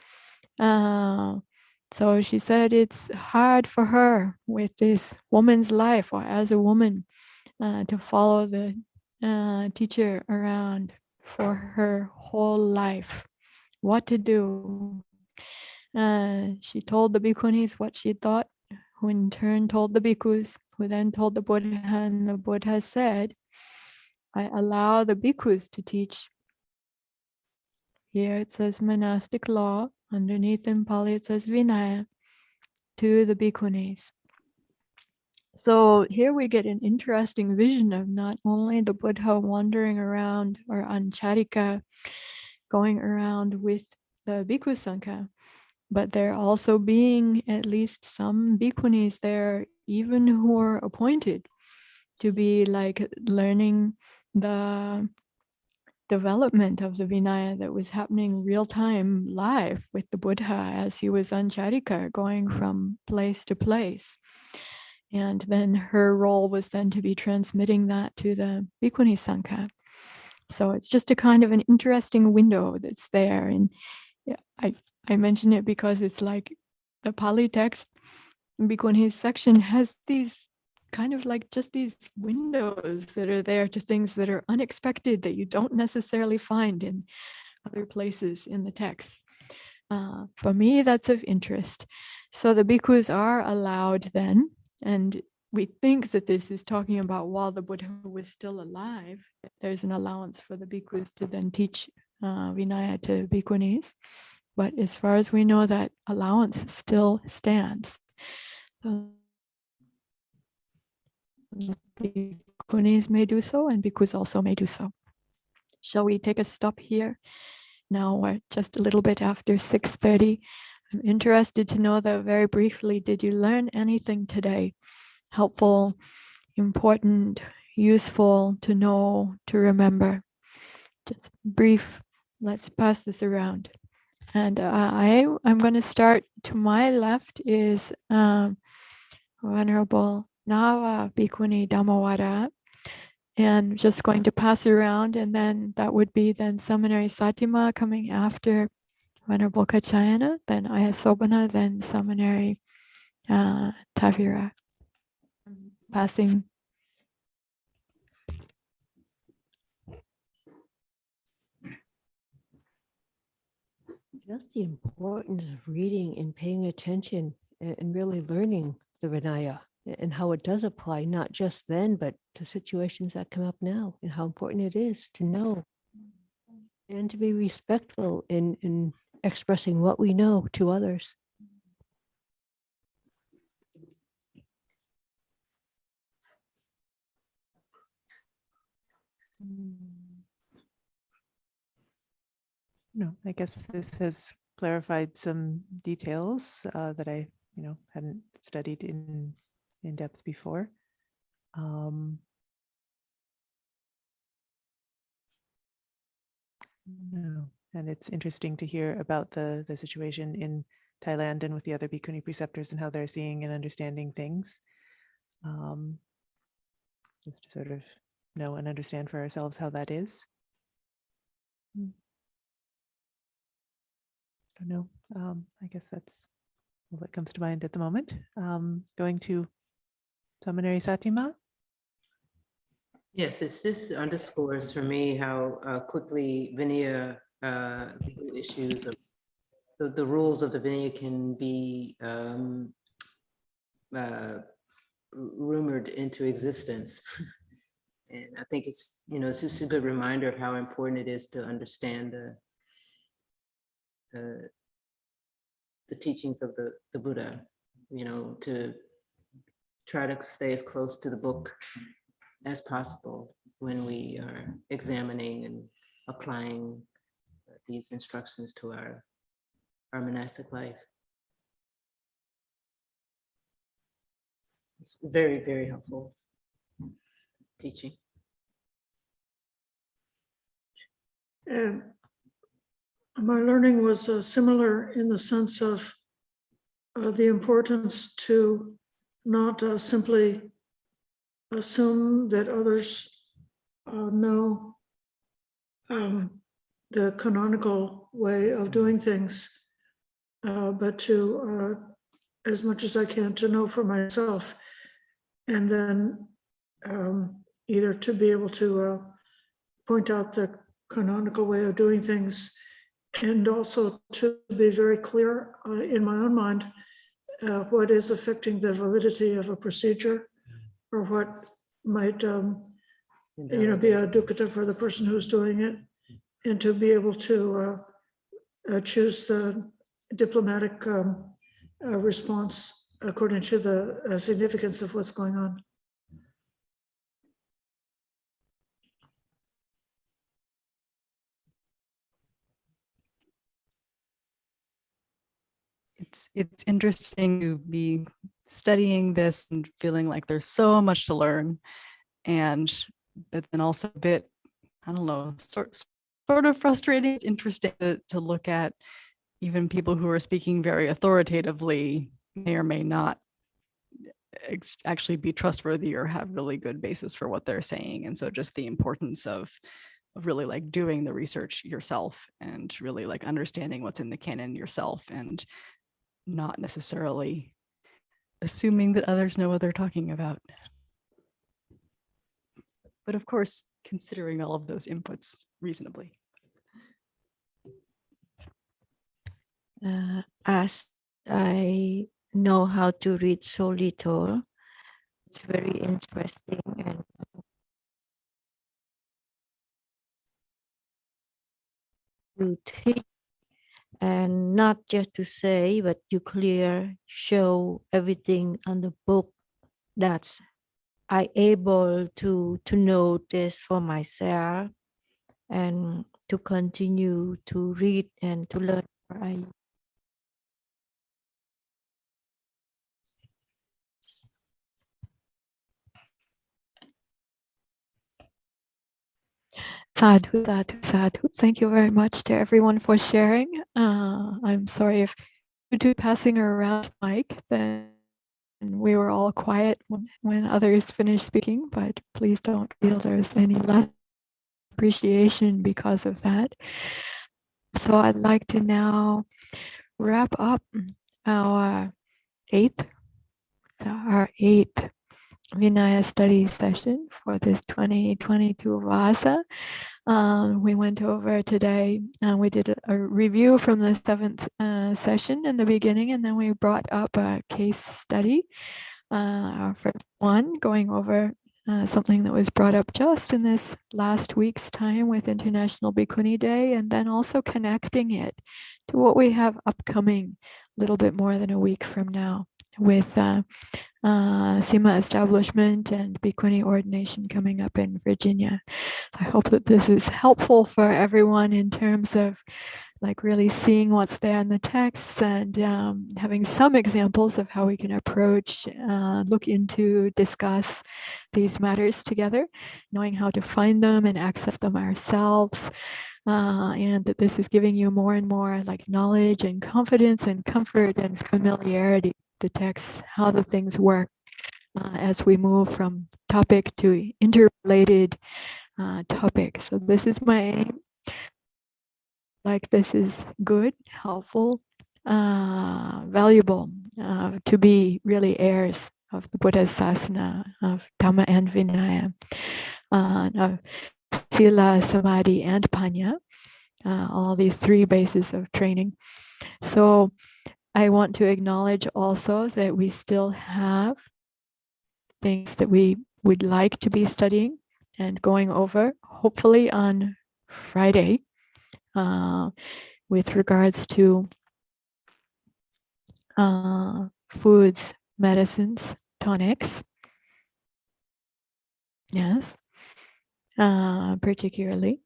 So she said it's hard for her with this woman's life or as a woman to follow the teacher around for her whole life. What to do? She told the bhikkhunis what she thought, who in turn told the bhikkhus, who then told the Buddha, and the Buddha said, I allow the bhikkhus to teach. Here it says monastic law, underneath in Pali it says Vinaya, to the bhikkhunis. So here we get an interesting vision of not only the Buddha wandering around or on Charika, going around with the Bhikkhu Sangha, but there also being at least some bhikkhunis there, even who are appointed to be like learning the development of the Vinaya that was happening real time live with the Buddha as he was on Charika, going from place to place. And then her role was then to be transmitting that to the Bhikkhuni Sangha. So it's just a kind of an interesting window that's there. And I mention it because it's like the Pali text, Bhikkhuni's section has these kind of like just these windows that are there to things that are unexpected that you don't necessarily find in other places in the text. For me, that's of interest. So the bhikkhus are allowed then, and we think that this is talking about while the Buddha was still alive, there's an allowance for the bhikkhus to then teach Vinaya to bhikkhunis. But as far as we know, that allowance still stands. So bhikkhunis may do so, and bhikkhus also may do so. Shall we take a stop here? Now we're just a little bit after 6:30. I'm interested to know that very briefly, did you learn anything today? Helpful, important, useful to know, to remember? Just brief, let's pass this around. And I'm going to start to my left is Venerable Nava Bhikkhuni Dhammawada. And just going to pass around, and then that would be then Seminary Satima coming after Venerable Kachayana, then Ayasobana, then Seminary Tavira. Passing. Just the importance of reading and paying attention and really learning the Vinaya and how it does apply, not just then, but to situations that come up now, and how important it is to know and to be respectful in expressing what we know to others. No, I guess this has clarified some details that I, hadn't studied in depth before. No, and it's interesting to hear about the situation in Thailand and with the other Bhikkhuni preceptors and how they're seeing and understanding things. Just to sort of know and understand for ourselves how that is. Don't know. I guess that's what comes to mind at the moment. Going to Seminary Satima. Yes, it's just underscores for me how quickly Vinaya legal issues of the rules of the Vinaya can be rumored into existence. And I think it's, it's just a good reminder of how important it is to understand the teachings of the Buddha, to try to stay as close to the book as possible when we are examining and applying these instructions to our monastic life. It's very, very helpful teaching. And my learning was similar in the sense of the importance to not simply assume that others know the canonical way of doing things, but to, as much as I can, to know for myself, and then either to be able to point out the canonical way of doing things, and also to be very clear in my own mind what is affecting the validity of a procedure, or what might be a dukkha for the person who's doing it, and to be able to choose the diplomatic response according to the significance of what's going on. It's interesting to be studying this and feeling like there's so much to learn, but then also a bit, I don't know, sort of frustrating, interesting to look at. Even people who are speaking very authoritatively may or may not actually be trustworthy or have really good basis for what they're saying. And so just the importance of really like doing the research yourself and really like understanding what's in the canon yourself, and not necessarily assuming that others know what they're talking about. But of course, considering all of those inputs reasonably. As I know how to read Solitor, it's very interesting and to teach, and not just to say, but to clear, show everything on the book that's I able to notice for myself, and to continue to read and to learn. Sadhu, sadhu, sadhu. Thank you very much to everyone for sharing. I'm sorry if due to passing around the mic, then we were all quiet when others finished speaking, but please don't feel there's any less appreciation because of that. So I'd like to now wrap up our eighth Vinaya study session for this 2022 Vassa. We went over today, we did a review from the seventh session in the beginning, and then we brought up a case study, our first one, going over something that was brought up just in this last week's time with International Bhikkhuni Day, and then also connecting it to what we have upcoming a little bit more than a week from now with Sima establishment and Bhikkhuni ordination coming up in Virginia. So I hope that this is helpful for everyone in terms of like really seeing what's there in the text, and having some examples of how we can approach, look into, discuss these matters together, knowing how to find them and access them ourselves. And that this is giving you more and more like knowledge and confidence and comfort and familiarity the text, how the things work as we move from topic to interrelated topic. So this is my aim. Like this is good, helpful, valuable to be really heirs of the Buddha's sasana, of Dhamma and Vinaya, of Sila, Samadhi, and Panya, all these three bases of training. So I want to acknowledge also that we still have things that we would like to be studying and going over, hopefully on Friday, with regards to foods, medicines, tonics. Yes, particularly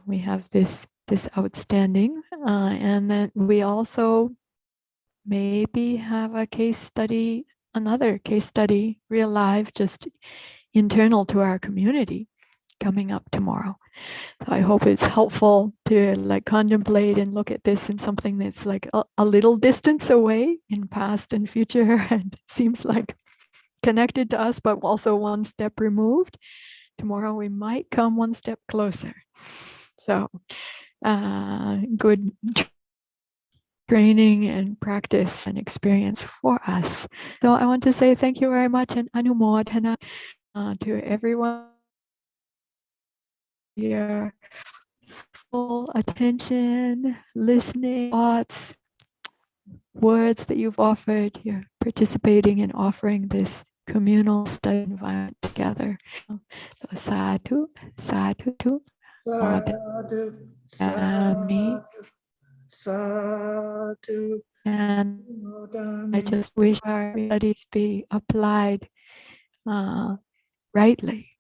we have this this outstanding. And then we also maybe have a case study, another case study, real live, just internal to our community coming up tomorrow. So I hope it's helpful to like contemplate and look at this in something that's like a little distance away in past and future and seems like connected to us, but also one step removed. Tomorrow we might come one step closer. So good training and practice and experience for us. So I want to say thank you very much and anumodhana to everyone here. Full attention, listening, thoughts, words that you've offered. You're participating in offering this communal study environment together. So sadhu, sadhu, Sadhu, Ami, sadhu, and I modami. just wish our studies be applied rightly.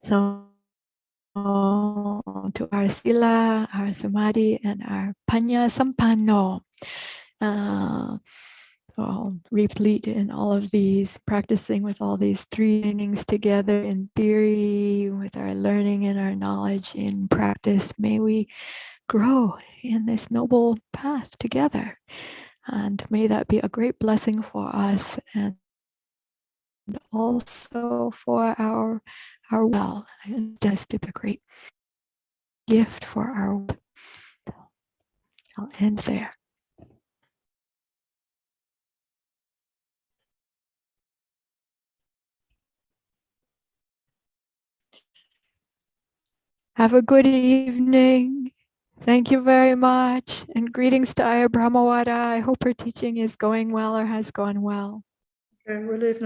So to our sila, our samadhi, and our panya sampanno, so replete in all of these, practicing with all these three things together in theory, with our learning and our knowledge in practice. May we grow in this noble path together. And may that be a great blessing for us and also for our well, and just a great gift for our world. I'll end there. Have a good evening. Thank you very much. And greetings to Aya Brahmawada. I hope her teaching is going well or has gone well. Okay, we leave now.